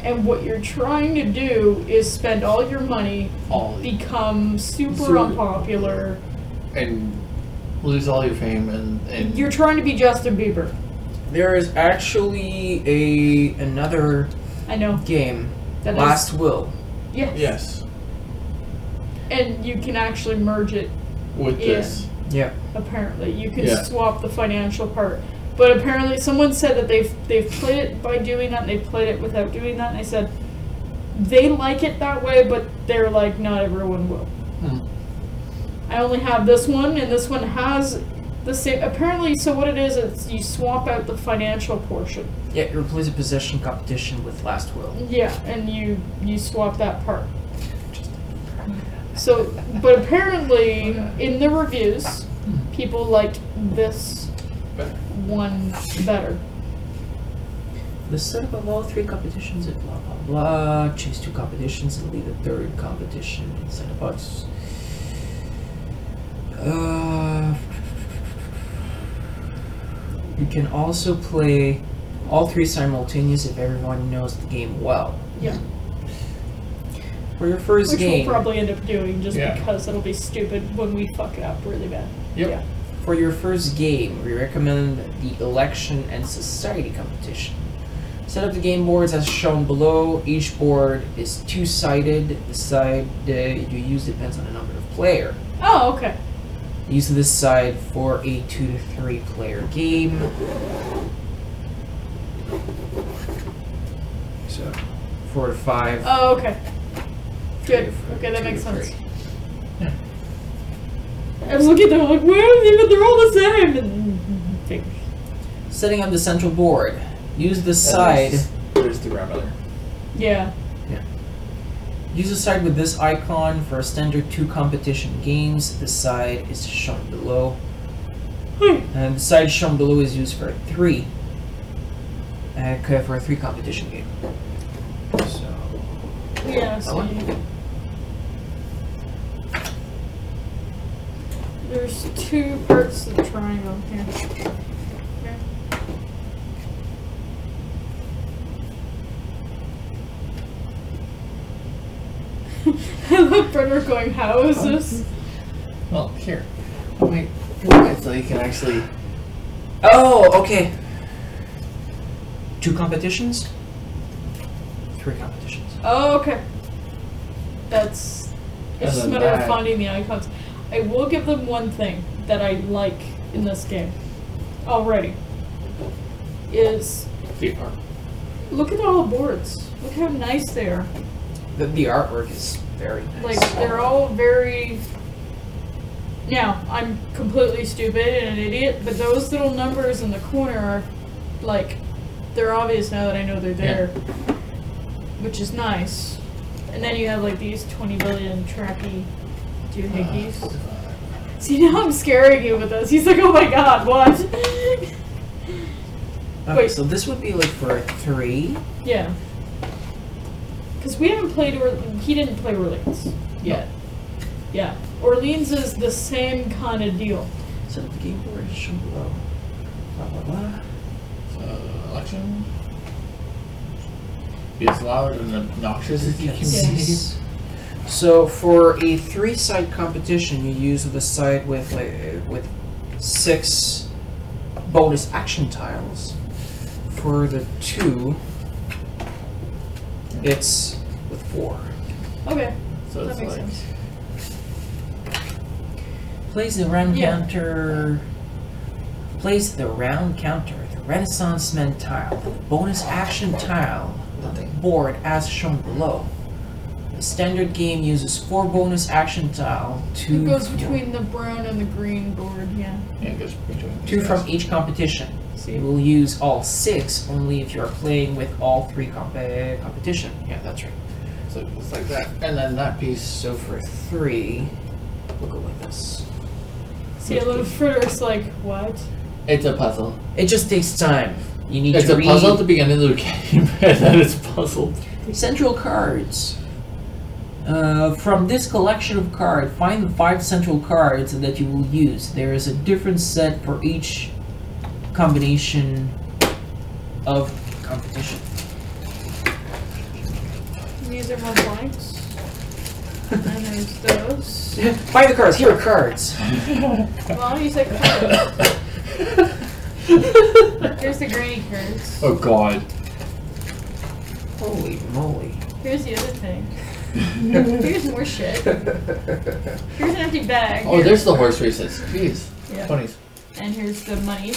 And what you're trying to do is spend all your money, become super unpopular. And lose all your fame and You're trying to be Justin Bieber. There is actually another I know. game. That Last Will. Yes. yes. And you can actually merge it, With Yeah. this. Yeah. apparently. You can Yeah. swap the financial part. But apparently someone said that they've played it by doing that and they've played it without doing that, and I said they like it that way, but they're like, not everyone will. Hmm. I only have this one, and this one has The same. Apparently, so what it is you swap out the financial portion. Yeah, you replace a possession competition with last will. Yeah, and you swap that part. So, but apparently, in the reviews, people liked this one better. The setup of all 3 competitions and blah blah blah. Choose 2 competitions and leave a 3rd competition inside the box. You can also play all 3 simultaneous if everyone knows the game well. Yeah. For your first Which game, we'll probably end up doing just Yeah. because it'll be stupid when we fuck it up really bad. Yep. Yeah. for your first game, we recommend the election and society competition. Set up the game boards as shown below. Each board is 2-sided. The side you use depends on the number of player. Oh, okay. Use this side for a 2 to 3 player game. So 4 to 5. Oh, okay. Good. 3 to Okay, that 2 makes to sense. 3. I was looking at them like, where even they're all the same. And figures. Setting up the central board. Use the side. There's the grandmother. Yeah. Use the side with this icon for standard 2 competition games. The side is shown below. And the side shown below is used for 3. For a 3 competition game. So Yeah, so you... There's 2 parts of the triangle here. Okay. I love Brenner going, how is this? Well, here. Oh, wait. Wait, so you can actually. oh, okay. 2 competitions? 3 competitions. Oh, okay. That's... It's just a Other than matter of that- finding the icons. I will give them one thing that I like in this game already. Is The art. look at all the boards. Look how nice they are. The artwork is very nice. Like, they're all very... Now, I'm completely stupid and an idiot, but those little numbers in the corner are, like, they're obvious now that I know they're there. Which is nice. And then you have, like, these 20 billion tracky doohickeys. See, now I'm scaring you with this. He's like, oh my god, what? Okay, wait. so this would be like for a 3. Yeah. Because we haven't played, he didn't play Orleans yet. Yeah. Orleans is the same kind of deal. So the game board is shown below. Blah blah blah. Election. Be as loud and obnoxious as you can Yes. So for a 3-side competition, you use the side with 6 bonus action tiles. For the 2, it's with 4. Okay. So That it's makes like. sense. Place the round Yeah. counter. Place the round counter, the Renaissance Men tile, the bonus action tile on the board as shown below. The standard game uses 4 bonus action tile, It 2 goes between the brown and the green board, yeah. Yeah, it goes between. 2 from each competition. So you will use all 6 only if you are playing with all 3 competition. Yeah, that's right. So it's like that. And then that piece. So for 3, we'll go like this. See, a little Fritter's like, what? It's a puzzle. It just takes time. You need It's to a read puzzle at the beginning of the game, and then it's puzzled. central cards. From this collection of cards, find the 5 central cards that you will use. There is a different set for each combination of competition. These are more blanks. And there's those. Find the cards. Here are cards. Well, you said cards. Here's the granny cards. Oh god. Holy moly. Here's the other thing. Here's more shit. Here's an empty bag. Oh, there's the horse races. Jeez. Yeah. Funnies. And here's the money.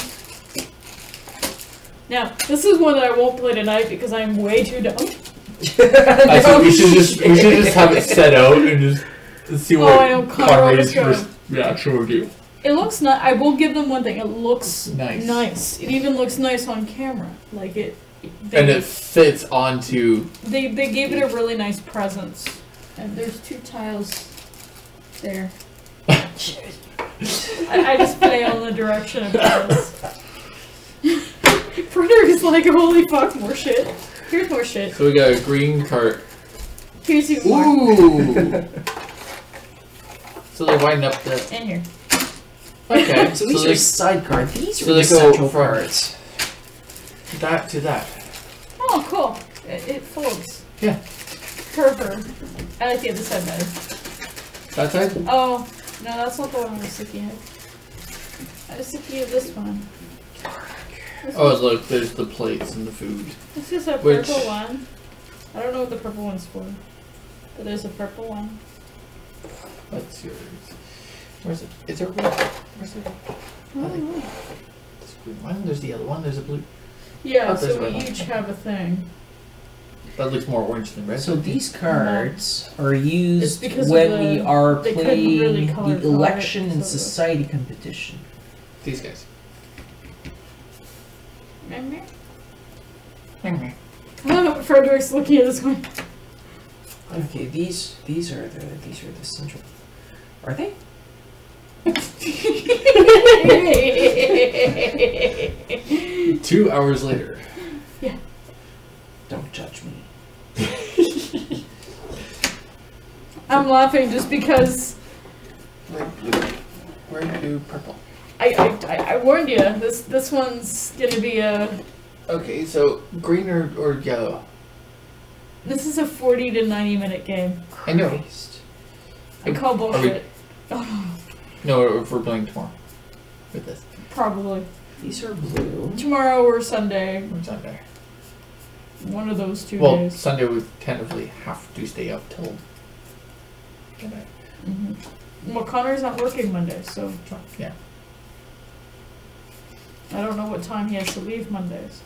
Now, this is one that I won't play tonight because I'm way too dumb. I think we should just have it set out and just see Oh, what I know Conrad's Conrad's going. first reaction would be. It looks nice. I will give them one thing. It looks Nice. It even looks nice on camera. Like it. And it fits onto. They gave it a really nice presence. And there's 2 tiles there. I just play on the direction it goes. Printer is like, holy fuck, more shit. Here's more shit. So we got a green cart. Here's even more. Ooh. So they widen up the. In here. Okay. So these are sidecar. These so are the they go central from- cards. That to that. Oh, cool. It folds. Yeah. Purple. I like the other side better. That side? Oh, no, that's not the one I was thinking of. I was thinking of this one. Oh, look, there's the plates and the food. This is a Which- purple one. I don't know what the purple one's for. But there's a purple one. That's yours. Where's it? Is there one? Where's it? Oh, This green one. There's the other one. There's a blue. yeah, Oh, there's so we red one. each have a thing. That looks more orange than red. So these cards are It's used because of when the- we are they couldn't really playing color the election it, and so- society competition. These guys. Frederick's looking at this one. Okay, these are the central. Are they? 2 hours later. Don't judge me. I'm laughing just because Red, blue. Red, blue, purple. I warned you. This one's gonna be a. Okay, so green or yellow? This is a 40 to 90 minute game. I know. Christ. I call Are we- bullshit. Oh no, No, if we're playing tomorrow. With this. probably These are blue. tomorrow or Sunday. Or Sunday. One of those 2 Well, days. Sunday we tentatively have to stay up till midnight. Well, Connor's not working Monday, so Yeah. I don't know what time he has to leave Monday. So.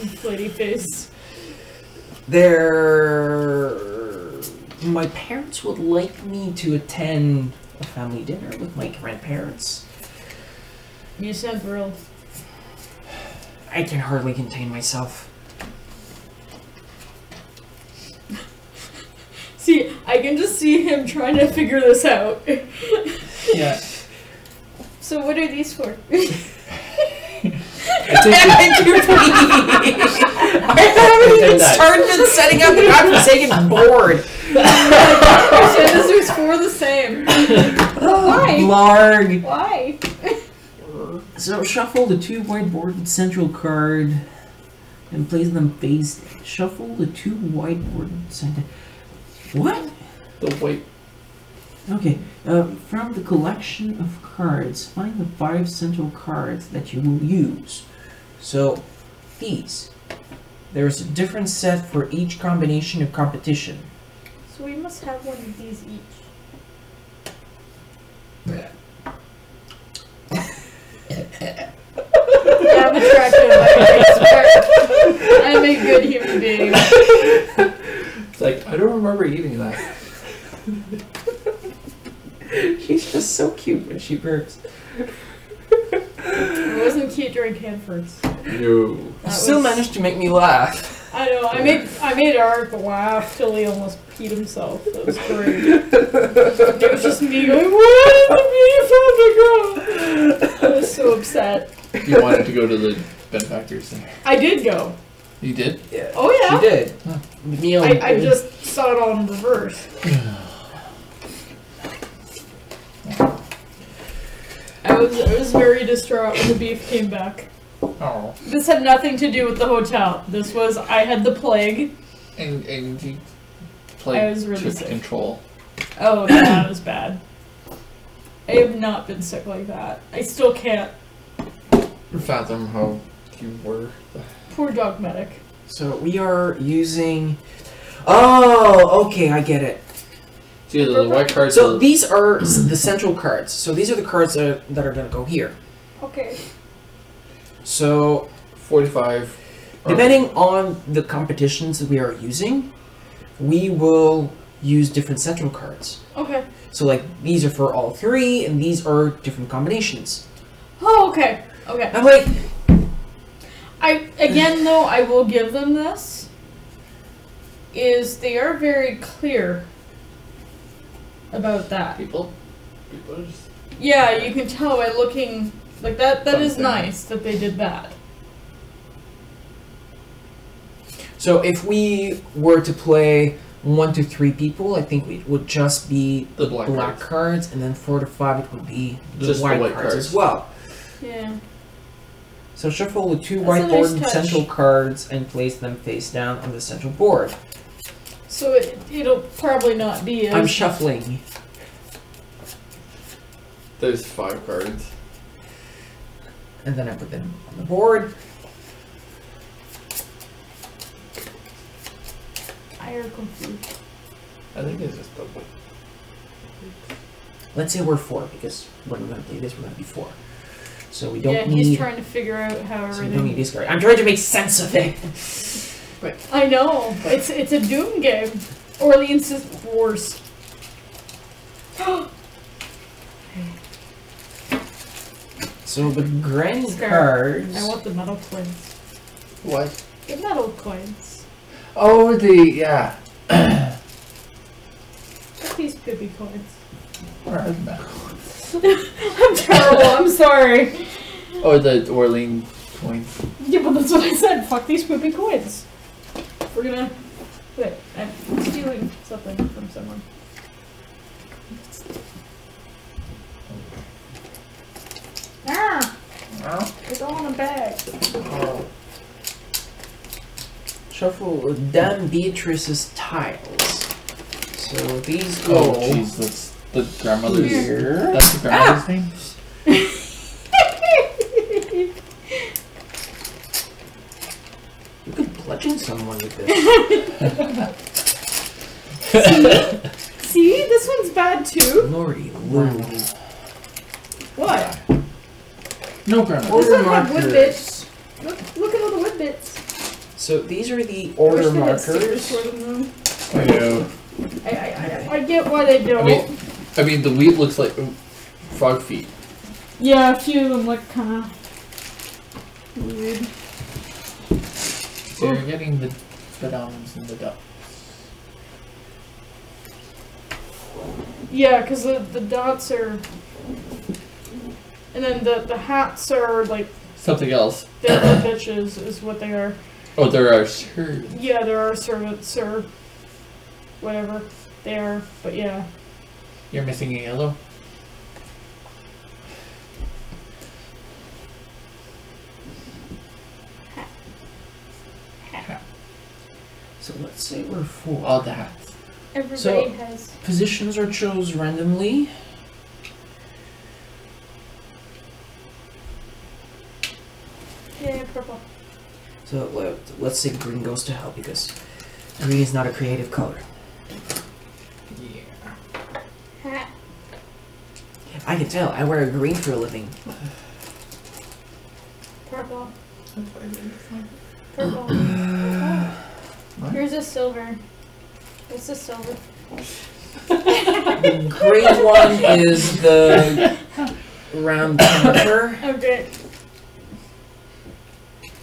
Inflaty face. My parents would like me to attend a family dinner with my grandparents. You sound thrilled. I can hardly contain myself. See, I can just see him trying to figure this out. Yeah. So what are these for? I haven't even started setting up the godforsaken board. This is for the same. Why? Blarg. Why? So shuffle the 2 white board central card and place them face. Shuffle the 2 white board center. What? The white. Okay. From the collection of cards, find the 5 central cards that you will use. So these. There's a different set for each combination of competition. So we must have one of these each. I'm attractive. I'm a good human being. It's like, I don't remember eating that. She's just so cute when she burps. It wasn't cute during Hanford's. No. That Still was- managed to make me laugh. I know. I made Eric laugh till he almost peed himself. That was great. It was just me going, "What the beautiful girl?" I was so upset. You wanted to go to the benefactors thing. I did go. You did? Yeah. Oh yeah. She did. Huh. Neil. I just saw it all in reverse. I was very distraught when the beef came back. Oh. This had nothing to do with the hotel. This was I had the plague. And you I played was really took sick. control. Oh, that was bad. I have not been sick like that. I still can't. Fathom how you were. Poor dog medic. So we are using. Oh, okay, I get it. See, the white cards. So these are the central cards. So these are the cards that are going to go here. Okay. So 45. depending on the competitions that we are using, we will use different central cards. Okay. So like these are for all three, and these are different combinations. Oh, okay. Okay. I'm like, Again though, I will give them this. Is they are very clear about that. People are just... Yeah, you can tell by looking like that. That is Something. nice that they did that. so if we were to play 1 to 3 people, I think it would just be The black cards, and then 4 to 5 it would be the Just the white white cards cards. as well. Yeah. So shuffle the 2 That's white a board nice and touch. central cards and place them face down on the central board. So it'll probably not be as... I'm shuffling. There's 5 cards. And then I put them on the board. I are confused. I think it's just the white. Let's say we're 4, because when we're going to play this, we're going to be 4. So we don't Yeah, need... he's trying to figure out how so we don't need everything... discard. I'm trying to make sense of it. I know. It's a Doom game. Orleans is worse. So the grand Scar. cards... I want the metal coins. What? The metal coins. Oh, yeah. What these pippy coins? Where are the I'm terrible, I'm sorry. Oh, the Orleans coins. Yeah, but that's what I said. Fuck these poopy coins. We're gonna... Wait, I'm stealing something from someone. Ah! It's all in a bag. Oh. Shuffle Dan Beatrice's tiles. So these go... Oh, jeez, that's the grandmother's... Here. That's the grandmother's name? You could bludgeon someone with this. See? This one's bad too. Lordy Lou. What? No grandmother. This Order one had wood markers. bits. Look at all the wood bits. So these are the I wish order they had stickers markers. for them, though. I know. I get why they don't. I mean, the wheat looks like frog feet. Yeah, a few of them look kind of weird. So you're getting the diamonds and the ducks. Yeah, because the dots are... And then the hats are like... Something else. They're little bitches is what they are. Oh, there are shirts. Yeah, there are servants or whatever they are, but yeah. You're missing a yellow. So let's say we're 4. All the hats. Everybody So- has... Positions are chose randomly. Yeah, purple. So let's say green goes to hell because green is not a creative color. Yeah. Hat. I can tell. I wear green for a living. Purple. That's why I didn't find Purple. What? Here's a silver. What's the silver? The green one is the round temperature. Okay.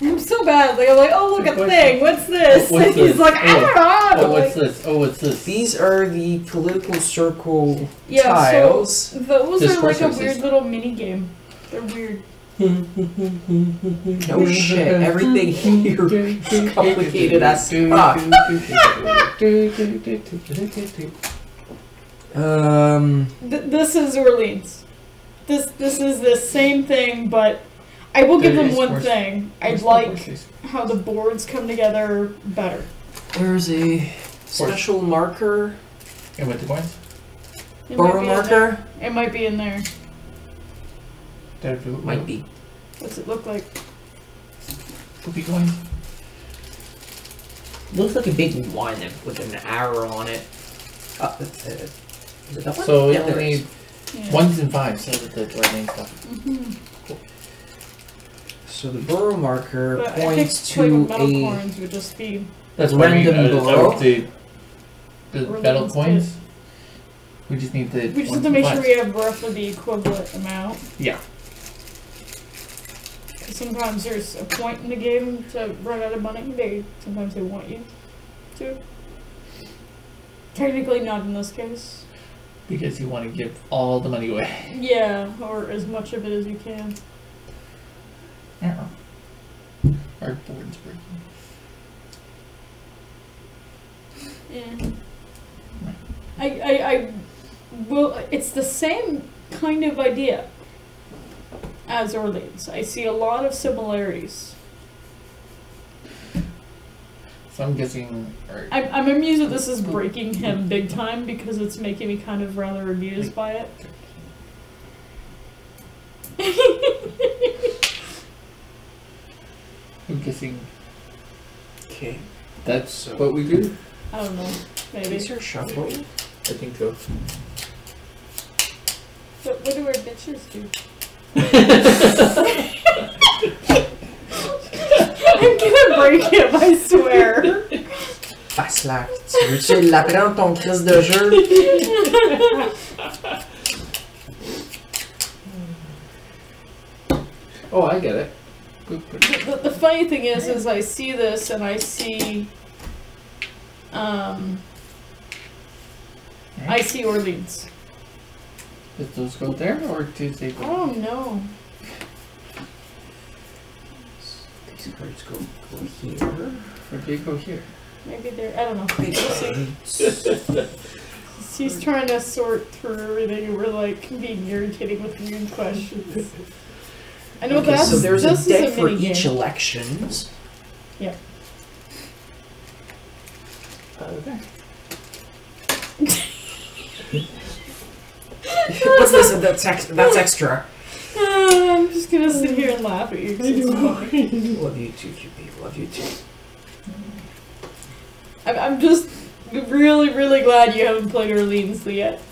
I'm so bad. Like, I'm like, oh, look, a What's- thing. What's this? what's And he's this? like, I don't know. Oh, what's Like, this? Oh, what's this? These are the political circle yeah, tiles. so those Just are like a resources. weird little mini game. They're weird. No shit, everything here is complicated as fuck. This is Orleans. This is the same thing, but I will give them one thing. I like how the boards come together better. There's a special marker, And with the coins? It might borrow be in marker. there. It might be in there. Might be. What's it look like? Poopy coins. Looks like a big one with an arrow on it. Is it that one? So we Yeah, only there need is. Yeah. 1s and 5s so that the lightning stuff. Mhm. So the burrow marker But I think points playing to with metal a coins would just be... That's Random what I blow. would say The Orleans battle to- coins. We just need the. We just have ones to make and sure fives. we have roughly the equivalent amount. Yeah. Sometimes there's a point in the game to run out of money. Sometimes they want you to. Technically not in this case. Because you want to give all the money away. Yeah, or as much of it as you can. Yeah. Our board's breaking. Yeah. I will. It's the same kind of idea as Orleans. I see a lot of similarities. So I'm guessing. Alright. I'm amused that this is breaking him big time because it's making me kind of rather amused by it. I'm guessing Okay. that's So- what we do. I don't know. Maybe. These are shuffle. I think so. What do our bitches do? I'm gonna break him, I swear. Passe là. Tu veux-tu l'apprendre ton crise de jeu? Oh, I get it. Good. The funny thing is I see this and I see, I see Orleans. Does those go there or do they I go? don't know. These cards go here. Or do they go here? Maybe they're, I don't know. We'll see. He's trying to sort through everything and we're like being irritating with weird questions. I know Okay, that's, so there's this a deck is a for mini each game. elections. Yeah. Okay. What's this? That's extra. I'm just gonna sit here and laugh at you because it's funny. Love you too, QP. Love you too. I'm just really, really glad you haven't played Orleans yet.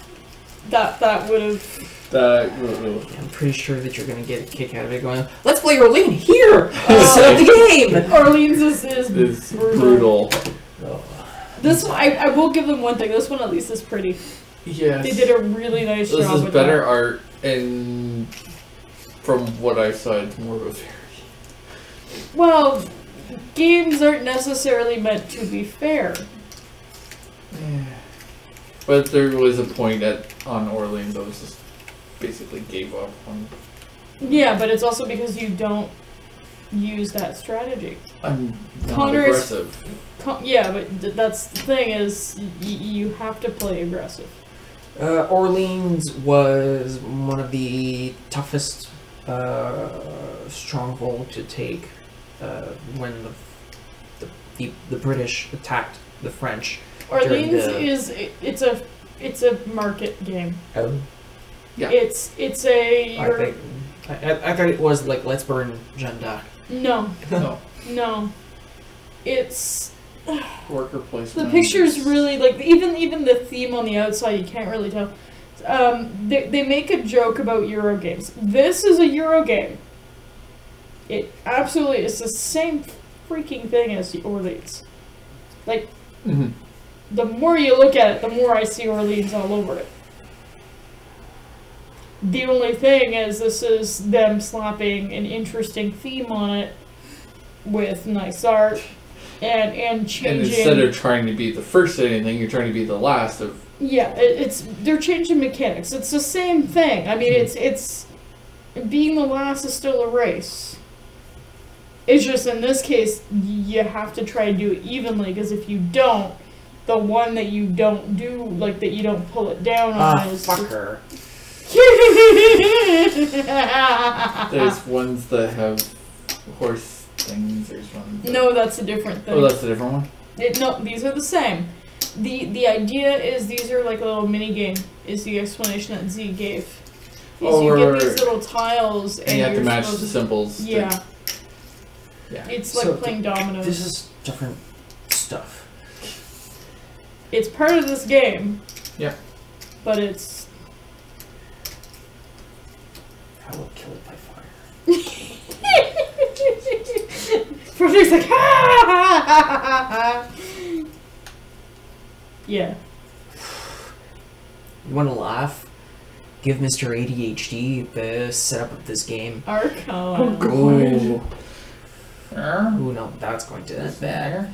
That would have. I'm pretty sure that you're gonna get a kick out of it going, let's play Orlean here! Set up the game! Orleans is It's brutal. brutal. Oh. This one, I will give them one thing. This one at least is pretty. Yes. They did a really nice This job is with better that. art, and from what I saw, it's more of a fairy. Well, games aren't necessarily meant to be fair. Yeah. But there was a point on Orleans I was just basically gave up on. Yeah, but it's also because you don't use that strategy. I'm not Connor is- aggressive. Yeah, but that's the thing is you have to play aggressive. Orleans was one of the toughest stronghold to take when the British attacked the French. Orleans During the- it's a market game. Yeah. It's a I thought it was like let's burn Jeanne d'Arc. no. No. It's Worker placement. the picture's really like even the theme on the outside you can't really tell. They make a joke about Euro games. This is a Euro game. It absolutely is the same freaking thing as the Orleans. Like Mhm. the more you look at it, the more I see Orleans all over it. The only thing is this is them slapping an interesting theme on it with nice art and changing. And instead of trying to be the first of anything, you're trying to be the last of. Yeah, they're changing mechanics. It's the same thing. I mean, it's being the last is still a race. It's just in this case you have to try to do it evenly because if you don't, the one that you don't do, like that you don't pull it down on, is Fuck her. There's ones that have horse things. There's ones. That... No, that's a different thing. Oh, that's a different one. No, these are the same. The idea is these are like a little mini game. Is the explanation that Z gave? Is Oh, you right, get these right. little tiles And you have to you're match the supposed symbols. Yeah, Yeah. it's like So playing dominoes. This is different stuff. It's part of this game. Yeah. But it's I will kill it by fire. Frederick's like, ha ha ha ha ha. Yeah. You want to laugh? Give Mr. ADHD the setup of this game. Arcana. Ooh. Ooh, no, that's going to end bad.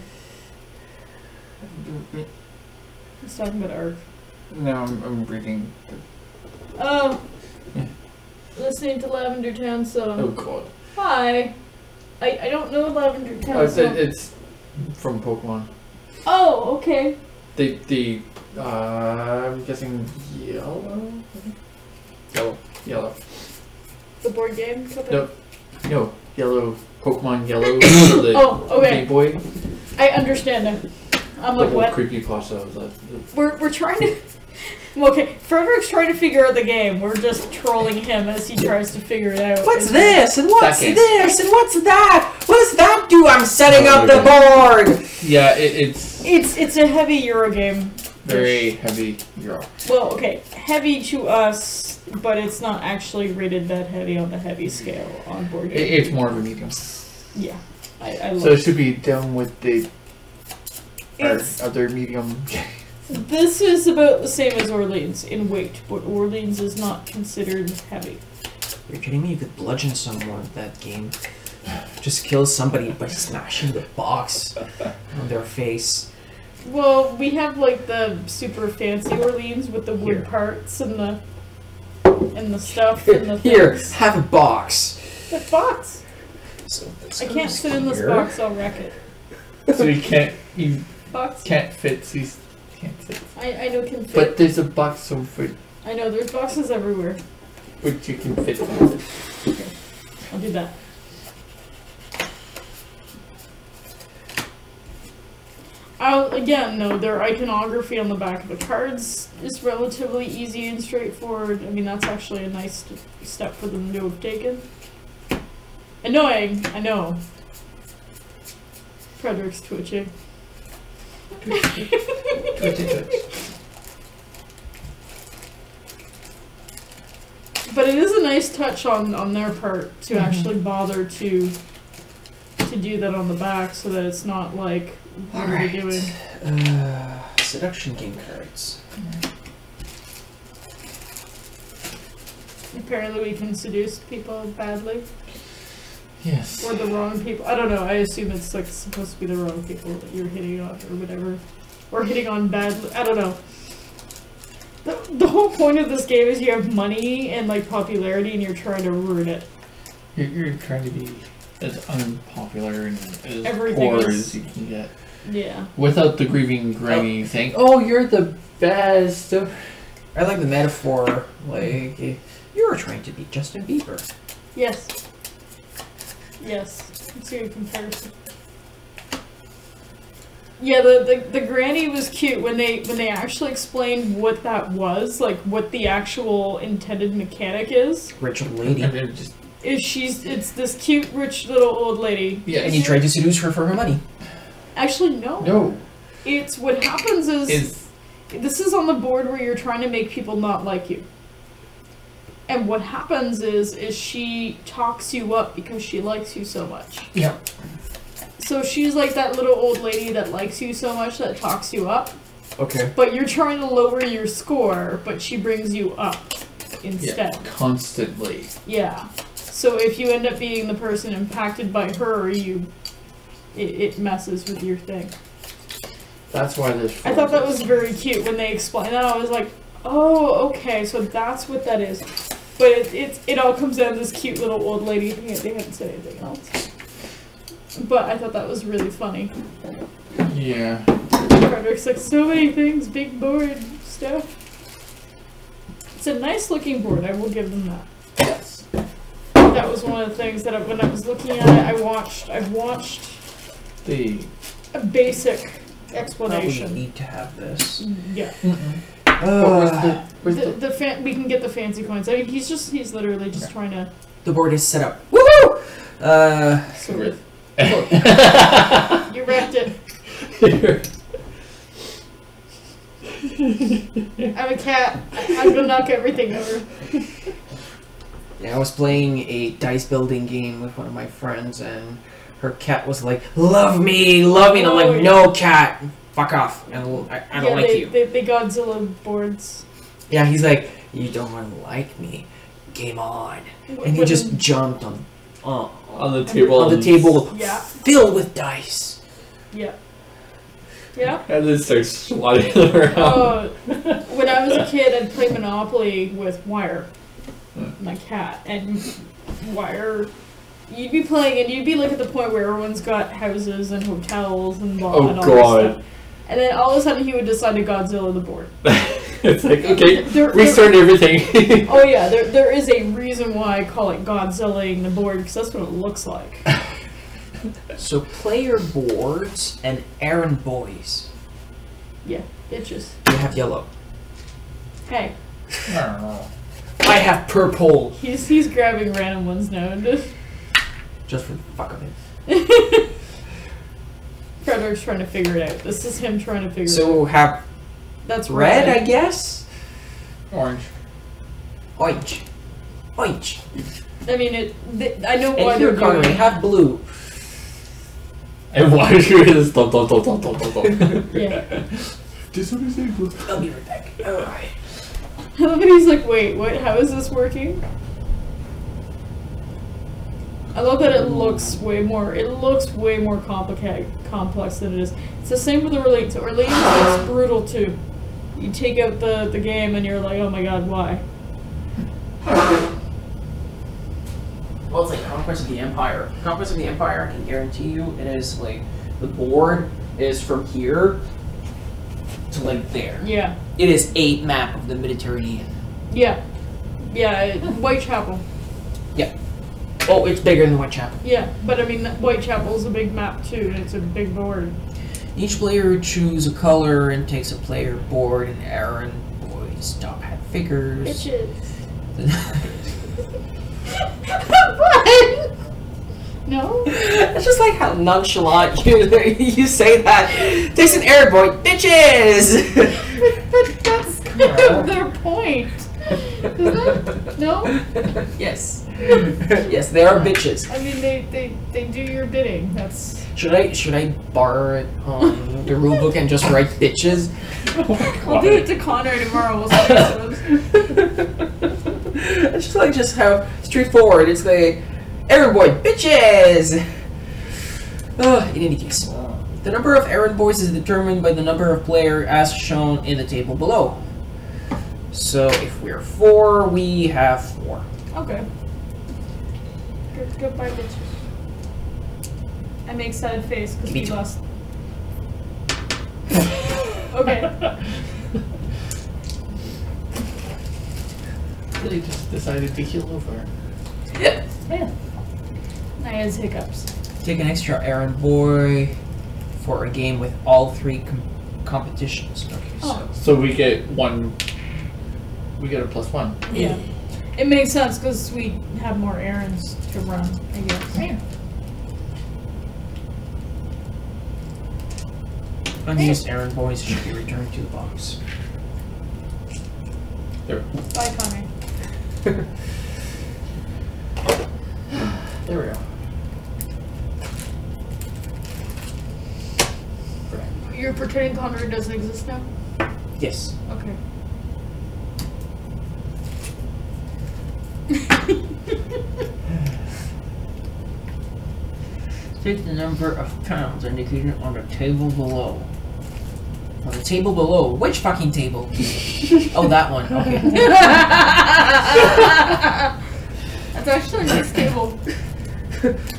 He's talking about Arc. No, I'm reading. Oh. Listening to Lavender Town song. Oh god. Hi. I don't know Lavender Town song. It's from Pokemon. Oh, okay. I'm guessing yellow? Yellow. The board game company? No, yellow. Pokemon Yellow. The Oh, okay. Game Boy. I understand now. I'm like, what? Creepypasta of that. We're trying to... Okay, Frederick's trying to figure out the game. We're just trolling him as he tries to figure it out. What's this? And what's That game. this? And what's that? What does that do? I'm setting up the board! Yeah, it's It's a heavy Euro game. very heavy Euro. Well, okay, heavy to us, but it's not actually rated that heavy on the heavy scale on board game. It's more of a medium. Yeah, I love So it should be down with the It's- other medium. This is about the same as Orleans in weight, but Orleans is not considered heavy. You're kidding me? You could bludgeon someone with that game. Just kill somebody by smashing the box on their face. Well, we have like the super fancy Orleans with the wood Here. parts and the stuff and the Here, things. have a box. The box. So this I can't goes sit in this here. box. I'll wreck it. So you can't Box. fit. So you can't fit. I know can fit. But there's a box over I know there's boxes everywhere. which you can fit. I'll do that. Again, no, their iconography on the back of the cards is relatively easy and straightforward. I mean, that's actually a nice step for them to have taken. Annoying, I know. Frederick's twitching. But it is a nice touch on their part to actually bother to do that on the back so that it's not like, what are they doing? Seduction game cards. Apparently we can seduce people badly. Yes. Or the wrong people. I don't know, I assume it's like supposed to be the wrong people that you're hitting on or whatever. Or hitting on badly. I don't know. The whole point of this game is you have money and like popularity and you're trying to ruin it. You're trying to be as unpopular and as Everything poor is- as you can get. Yeah. Without the grieving granny saying, "Oh, you're the best." I like the metaphor, like, you're trying to be Justin Bieber. Yes. Yes. Let's see a comparison. Yeah, the granny was cute when they actually explained what that was, like what the actual intended mechanic is. Rich old lady. And then just It's this cute rich little old lady. yes. And you tried to seduce her for her money. Actually, no. No. It's what happens is this is on the board where you're trying to make people not like you. And what happens is she talks you up because she likes you so much. Yeah. So she's like that little old lady that likes you so much that talks you up. Okay. But you're trying to lower your score, but she brings you up instead. Yeah. Constantly. Yeah. So if you end up being the person impacted by her, it messes with your thing. That's why this. I thought that was very cute when they explained that. I was like, oh, okay, so that's what that is. But it all comes down to this cute little old lady. They haven't said anything else. But I thought that was really funny. Yeah. Frederick's like, so many things, big board stuff. It's a nice looking board, I will give them that. Yes. That was one of the things that when I was looking at it, I've watched The. a basic Probably explanation. need to have this. Yeah. Where's the We can get the fancy coins. I mean, he's literally just trying to The board is set up. Woohoo! sort of. You wrecked it. I'm a cat. I'm gonna knock everything over. Yeah, I was playing a dice building game with one of my friends, and her cat was like, "Love me, love me," and I'm Oh, like, yeah. "No, cat, fuck off. I don't like you." They Godzilla boards. Yeah, he's like, you don't want to like me. Game on. And he just jumped on the table. On the table Yeah. filled with dice. Yeah. Yeah. And then starts swatting around. When I was a kid, I'd play Monopoly with Wire, my cat, and Wire. You'd be playing, and you'd be like at the point where everyone's got houses and hotels and blah and all this stuff. And then all of a sudden, he would decide to Godzilla the board. It's like, okay, There- restart everything. Oh yeah, there is a reason why I call it Godzillaing the board, because that's what it looks like. So player boards and errand boys. Yeah, bitches. You have yellow. Hey, I don't know. I have purple. he's grabbing random ones now. Just for the fuck of it. Frederick's trying to figure it out. This is him trying to figure it out. So have That's red, I guess? Orange. Orange. Orange. I mean, I know why And here, they're Connery, doing it. have blue. And why are you in stop. Yeah. Just what I say, bro. I'll be right back. Alright. I love that he's like, wait, what? How is this working? I love that it looks way more complex than it is. It's the same with the Orleans. So Orleans is brutal too. You take out the game and you're like, oh my god, why? Well, it's like Conquest of the Empire. Conquest of the Empire, I can guarantee you, it is like, the board is from here to like there. Yeah. It is a map of the Mediterranean. Yeah. Yeah, Whitechapel. Oh, it's bigger than Whitechapel. Yeah, but I mean, Whitechapel's a big map too, and it's a big board. Each player chooses a color and takes a player board and errand boys, top hat figures. Bitches. What? No? It's just like how nonchalant you say that. There's an errand boy, bitches! But that's kind of their point. Isn't it? No? Yes. Yes, they are bitches. I mean, they do your bidding. That's... Should I borrow it on the rulebook and just write bitches? I'll do it to Connor tomorrow. We'll see how it goes. It's just how straightforward. It's like, errand boy, bitches! In any case, the number of errand boys is determined by the number of players as shown in the table below. So if we're 4, we have 4. Okay. Goodbye, bitches. I make sad face because Me we too. lost. Okay. They just decided to heal over. Yeah. Yeah. I had hiccups. Take an extra errand boy for a game with all 3 competitions. Okay, Oh. So we get one. We get a +1. Yeah. It makes sense because we have more errands to run, I guess. Yeah. Unused errand boys should be returned to the box. There. Bye, Connor. There we go. You're pretending Connor doesn't exist now? Yes. Okay. Take the number of pounds indicated on the table below. On the table below? Which fucking table? Oh, that one. Okay. That's actually a nice table.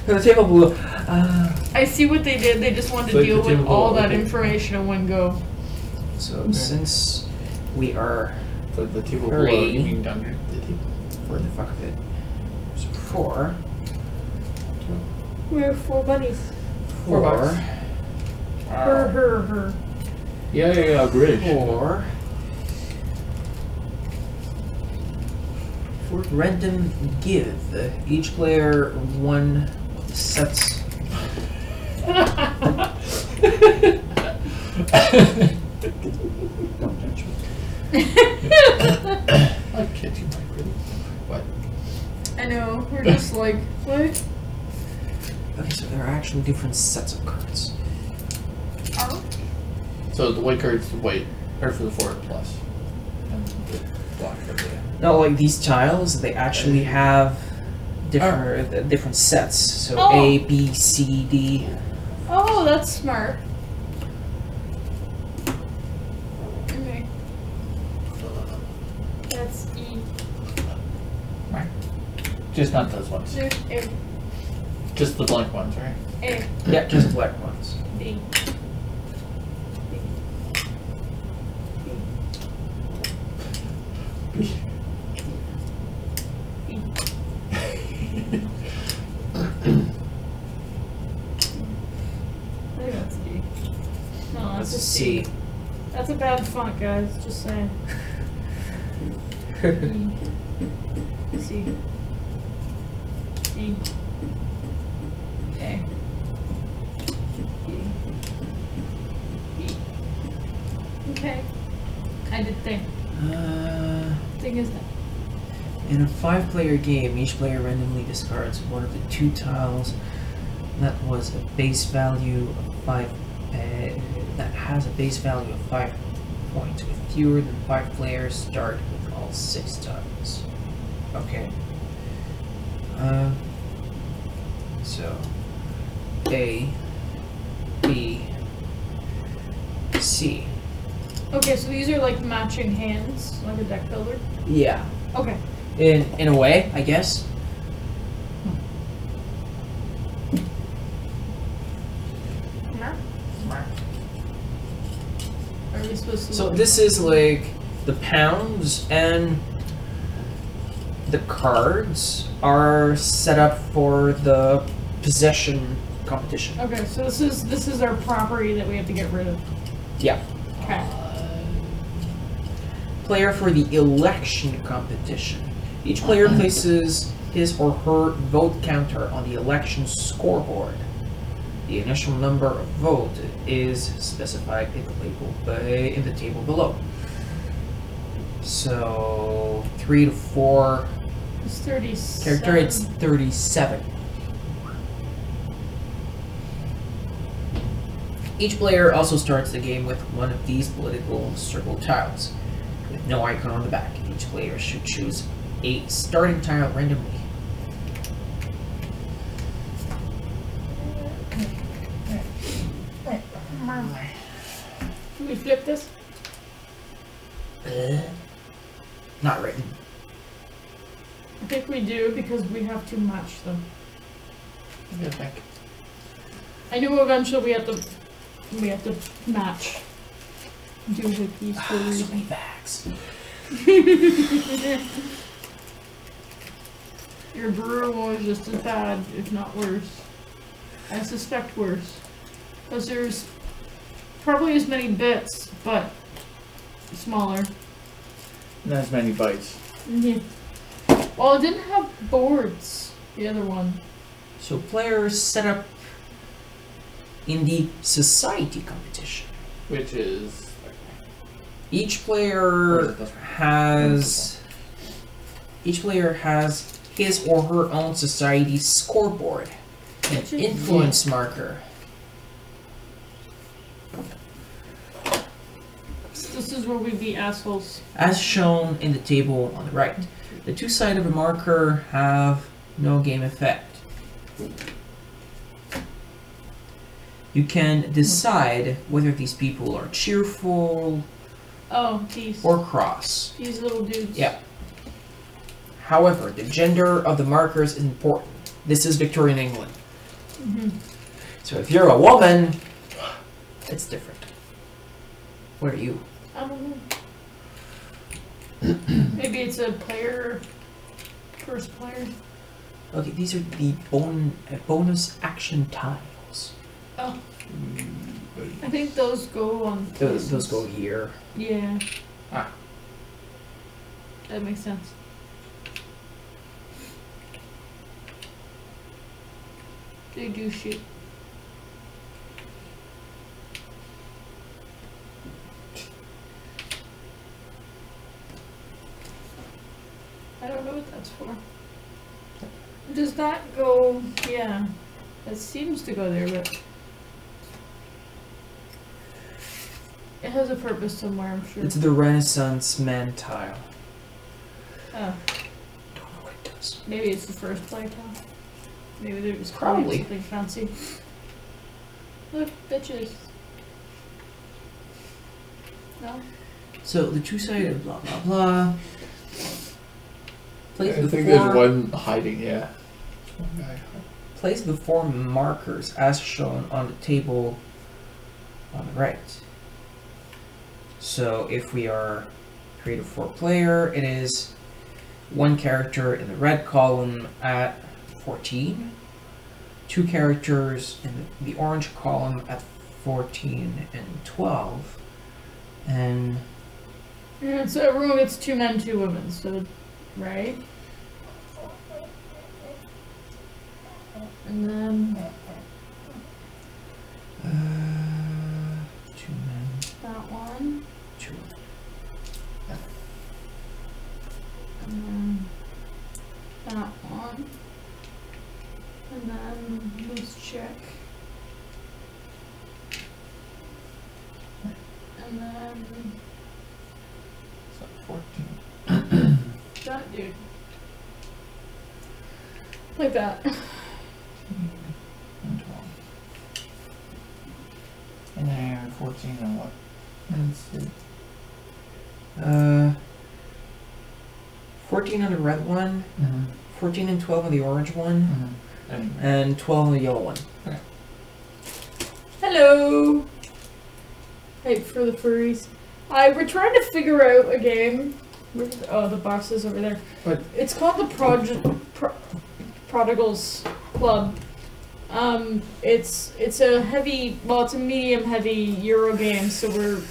The table below. I see what they did. They just wanted to Like deal the with table all below, that okay. information in one go. So since we are The table Furry. below, you mean under the table. for the fuck of it, so 4. We're 4 bunnies. 4. Her. Yeah, bridge. 4. For random give each player 1 sets. Don't judge me. I'll catch you, my pretty. What? I know. We're just like, what? Okay, so there are actually different sets of cards. Oh. So the white card's the white, or for the 4+. and black for the. No, like these tiles, they actually have different sets. So Oh. A, B, C, D. Oh, that's smart. Okay. That's E. Right. Just not those ones. There's A. Just the blank ones, right? A. Yeah, just black ones. B. B. I think that's D. No, that's a C. C. That's a bad font, guys. Just saying. E. C. E. A. E. E. Okay. I did think. Thing is that. In a 5-player game, each player randomly discards one of the 2 tiles that was a base value of 5. That has a base value of 5 points. With fewer than 5 players, start with all 6 tiles. Okay. So A, B, C. Okay, so these are like matching hands, like a deck builder. Yeah. Okay. In a way, I guess. Are we supposed to? So look- this is like the pounds and the cards are set up for the possession competition. Okay, so this is our property that we have to get rid of. Yeah. Okay. Player for the election competition. Each player places his or her vote counter on the election scoreboard. The initial number of votes is specified in the table below. So 3 to 4 It's 37. character, it's 37. Each player also starts the game with one of these political circle tiles, with no icon on the back. Each player should choose a starting tile randomly. Can we flip this? Not written. I think we do because we have to match them. Good think. I knew eventually we have to match. Do the piece for a So reason. many bags. Your brewer was just as bad, if not worse. I suspect worse. Because there's probably as many bits, but smaller. Not as many bites. Yeah. Well, it didn't have boards, the other one. So players set up in the society competition. Which is. Each player has his or her own society scoreboard, an Which is- influence marker. This is where we'd be assholes. As shown in the table on the right. The 2 sides of a marker have no game effect. You can decide whether these people are cheerful Oh, these or cross. little dudes. Yeah. However, the gender of the markers is important. This is Victorian England. Mm-hmm. So if you're a woman, it's different. What are you? I don't know. Maybe it's a player, first player. Okay, these are the bonus action tiles. Oh, I think those go on. Those go here. Yeah. Ah. That makes sense. They do shit. I don't know what that's for. Does that go? Yeah. It seems to go there, but It has a purpose somewhere, I'm sure. It's the Renaissance man tile. Oh, Don't know what it does. maybe it's the first play tile. Maybe they're just Probably. something fancy. Look, bitches. No? So the two-sided blah blah blah. I Place the think four, there's one hiding, yeah. One guy. place the 4 markers as shown on the table on the right. So if we are create a 4-player, it is 1 character in the red column at 14, 2 characters in the orange column at 14 and 12, and Yeah, so everyone gets 2 men, 2 women, so, right? And then 2 men, that one, 2 women. and then that one, and then this chick, and then So 14. that dude. Like that. And 12. And then 14 and what? Let's see. 14 on the red one, 14 and 12 on the orange one, and 12 on the yellow one. Hello! Hey, for the furries. We're trying to figure out a game. Oh, the box is over there. But It's called the Prodigals Club. It's a heavy, well, it's a medium heavy Euro game, so we're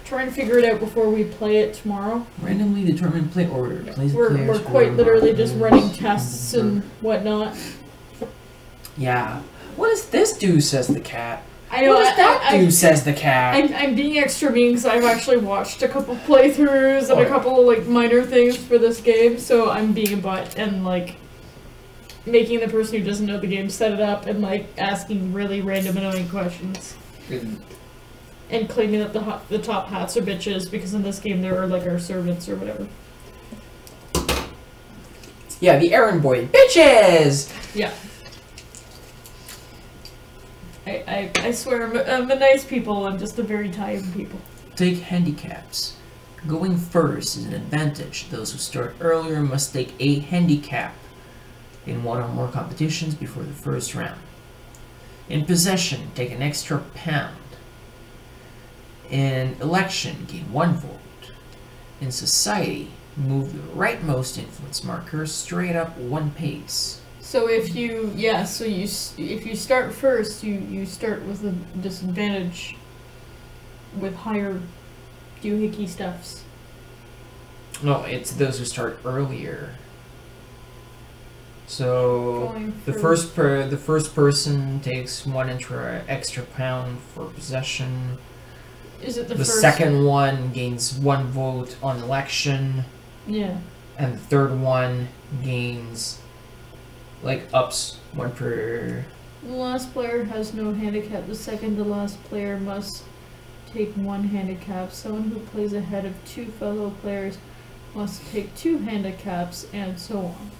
trying to figure it out before we play it tomorrow. Randomly determined play order. Place the We're players quite for- literally just running tests and whatnot. Yeah. What does this do, says the cat. I know. What does that I- do, says the cat. I'm being extra mean because I've actually watched a couple playthroughs and a couple like minor things for this game, so I'm being a butt and like making the person who doesn't know the game set it up and like asking really random annoying questions and claiming that the top hats are bitches because in this game there are like our servants or whatever. Yeah, the errand boy. Bitches! Yeah. I swear I'm a nice people. I'm just a very tired people. Take handicaps. Going first is an advantage. Those who start earlier must take a handicap in 1 or more competitions before the first round. In possession, take an extra pound. In election, gain 1 vote. In society, move the rightmost influence marker straight up 1 pace. So if you if you start first, you start with a disadvantage with higher doohickey stuffs. No, it's those who start earlier. So Going the first person takes 1 extra pound for possession. Is it the The first? second one gains 1 vote on election, Yeah. and the third one gains ups 1 per. The last player has no handicap. The second to last player must take 1 handicap. Someone who plays ahead of 2 fellow players must take 2 handicaps, and so on.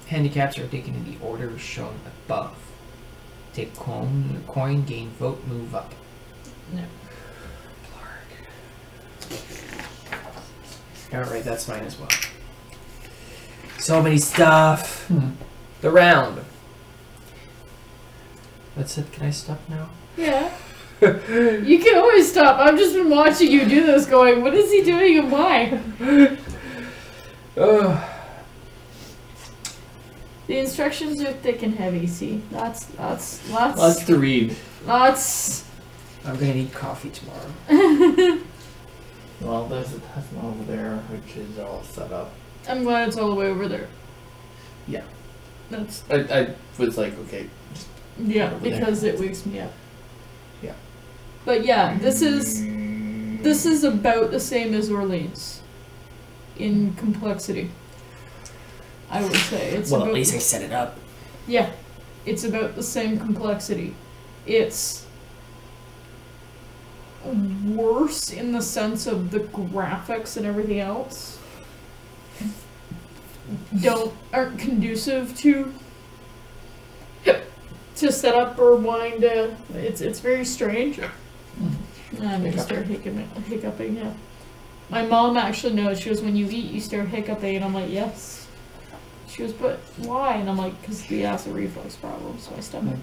Handicaps are taken in the order shown above. Take coin, gain vote, move up. No. Alright, that's mine as well. So many stuff. The round. That's it. Can I stop now? Yeah. You can always stop. I've just been watching you do this going, what is he doing and why? The instructions are thick and heavy, see? Lots to read. lots. I'm gonna need coffee tomorrow. Well, there's a test one over there, which is all set up. I'm glad it's all the way over there. Yeah. That's I was like, okay. yeah, Over there. because it wakes me up. Yeah. But yeah, this is about the same as Orleans in complexity. I would say it's Well, about at least I set it up. yeah, it's about the same complexity. It's worse in the sense of the graphics and everything else aren't conducive to set up or wanting to. It's very strange. I'm gonna start hiccuping. Yeah. My mom actually knows. She goes, when you eat, you start hiccuping, and I'm like, yes. She goes, but why? And I'm like, because the acid reflux problem, so my stomach.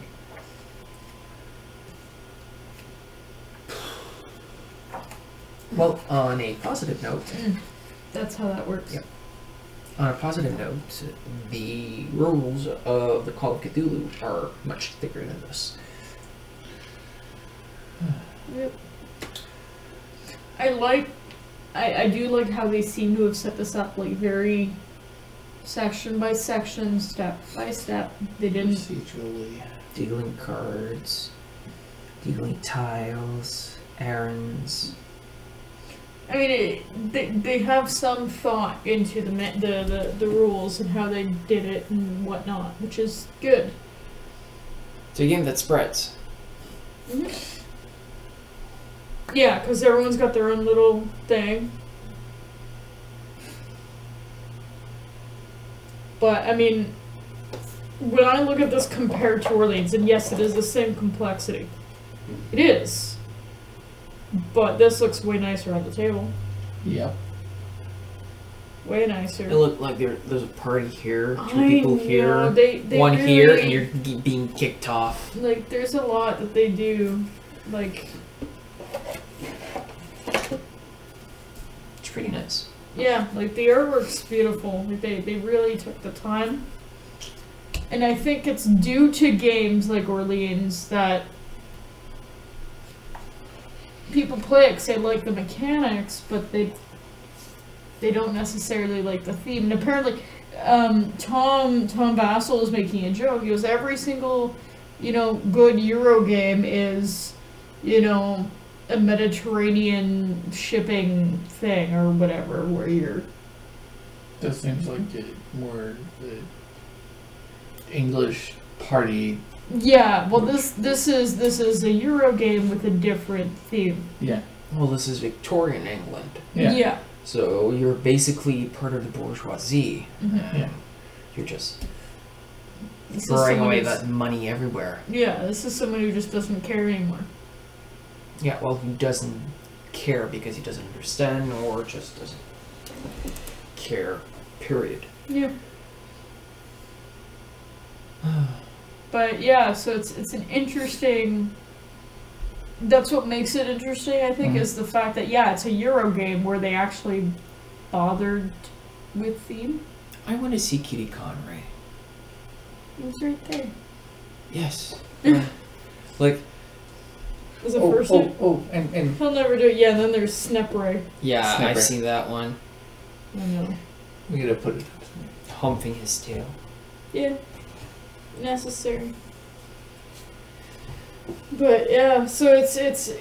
Well, on a positive note. That's how that works. Yep. On a positive note, the rules of the Call of Cthulhu are much thicker than this. Yep. I do like how they seem to have set this up like very section by section, step by step. They didn't procedurally dealing cards, dealing tiles, errands. I mean, they have some thought into the rules and how they did it and whatnot, which is good. It's a game that spreads. Mm-hmm. Yeah, because everyone's got their own little thing. But, I mean, when I look at this compared to Orleans, and yes, it is the same complexity. It is. But this looks way nicer on the table. Yep. Way nicer. It looked like there's a party here, two I people know, here, they one really, here, and you're being kicked off. Like, there's a lot that they do. Like, It's pretty nice. yeah, like the artwork's beautiful. Like they really took the time. And I think it's due to games like Orleans that people play it because they like the mechanics, but they don't necessarily like the theme. And apparently, Tom Vassell was making a joke. He goes, every single, good Euro game is, a Mediterranean shipping thing or whatever, where you're. That seems like more the English party. Yeah, well, this is a Euro game with a different theme. Yeah. Well, this is Victorian England. Yeah. So you're basically part of the bourgeoisie. Mm-hmm. Yeah. You're just This is throwing someone away who's- that money everywhere. Yeah, this is someone who just doesn't care anymore. Yeah, well, who doesn't care because he doesn't understand or just doesn't care, period. Yeah. But yeah, so it's an interesting. That's what makes it interesting, I think, is the fact that it's a Euro game where they actually bothered with theme. I want to see Kitty Conray. It's right there. Yes. Like, Was the first one? And He'll never do it. Yeah, and then there's Snepray. yeah, Snapper. I've seen that one. I know. we gotta put it. Humping his tail. Yeah. Necessary. But yeah, so it's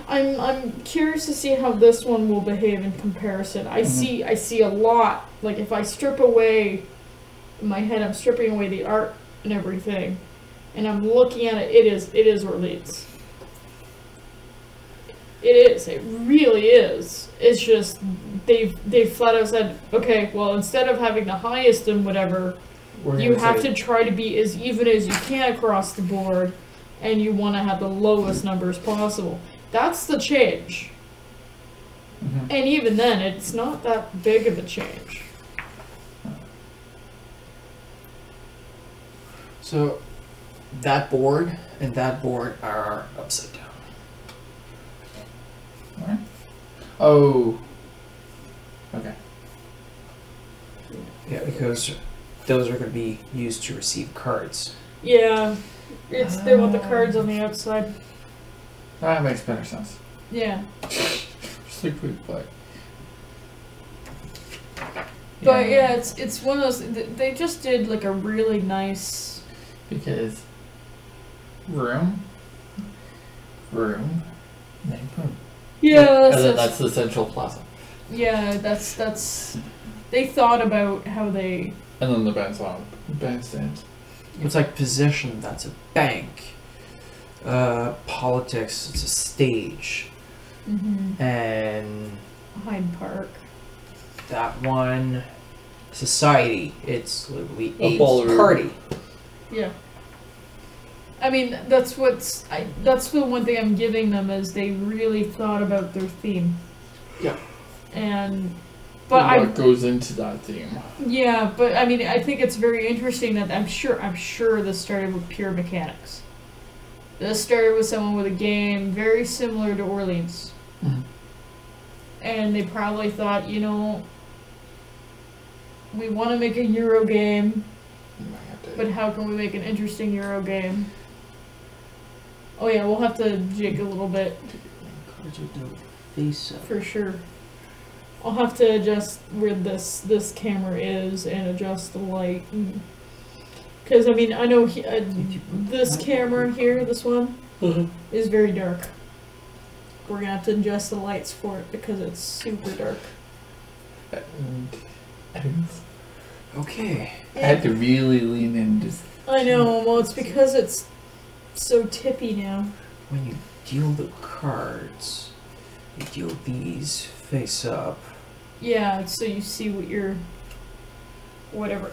I'm curious to see how this one will behave in comparison. I see a lot. Like if I strip away in my head, I'm stripping away the art and everything, and I'm looking at it. It is Orleans. It is. It really is. It's just they've flat out said, okay, well, instead of having the highest and whatever, you have to try to be as even as you can across the board, and you want to have the lowest numbers possible. That's the change. Mm-hmm. And even then, it's not that big of a change. So, that board and that board are upside down. Alright. Oh. Okay. Yeah, because those are going to be used to receive cards. Yeah, they want the cards on the outside. That makes better sense. Yeah. Super quick. But yeah, it's one of those. They just did like a really nice. Because room, name room. Yeah, And then that's the central plaza. yeah, that's. They thought about how they. And then the bandstand. It's like possession, that's a bank. Politics, it's a stage. And Hyde Park. that one, society. It's literally A a ballroom. party. Yeah. I mean, that's the one thing I'm giving them is they really thought about their theme. Yeah. And, but And what goes into that theme? yeah, but I mean, I think it's very interesting that I'm sure this started with pure mechanics. This started with someone with a game very similar to Orleans. Mhm. And they probably thought, you know, we want to make a Euro game, but how can we make an interesting Euro game? Oh yeah, we'll have to jig a little bit Cards are dealt face up. for sure. I'll have to adjust where this camera is and adjust the light. Because I mean, I know this camera here, this one, is very dark. We're gonna have to adjust the lights for it because it's super dark. Okay. I had to really lean in. Just I know. Well, it's because it's so tippy now. When you deal the cards, you deal these face up. Yeah, so you see what you're, whatever.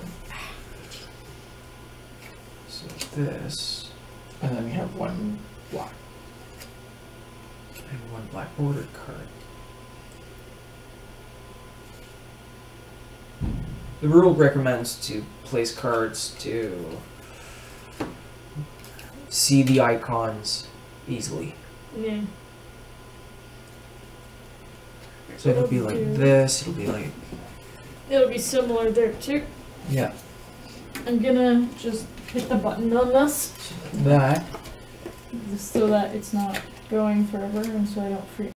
So this, and then you have one black. and one black bordered card. The rule recommends to place cards to see the icons easily. Yeah. So it'll be like this, it'll be like... It'll be similar there too. Yeah. I'm gonna just hit the button on this, That. just so that it's not going forever and so I don't freak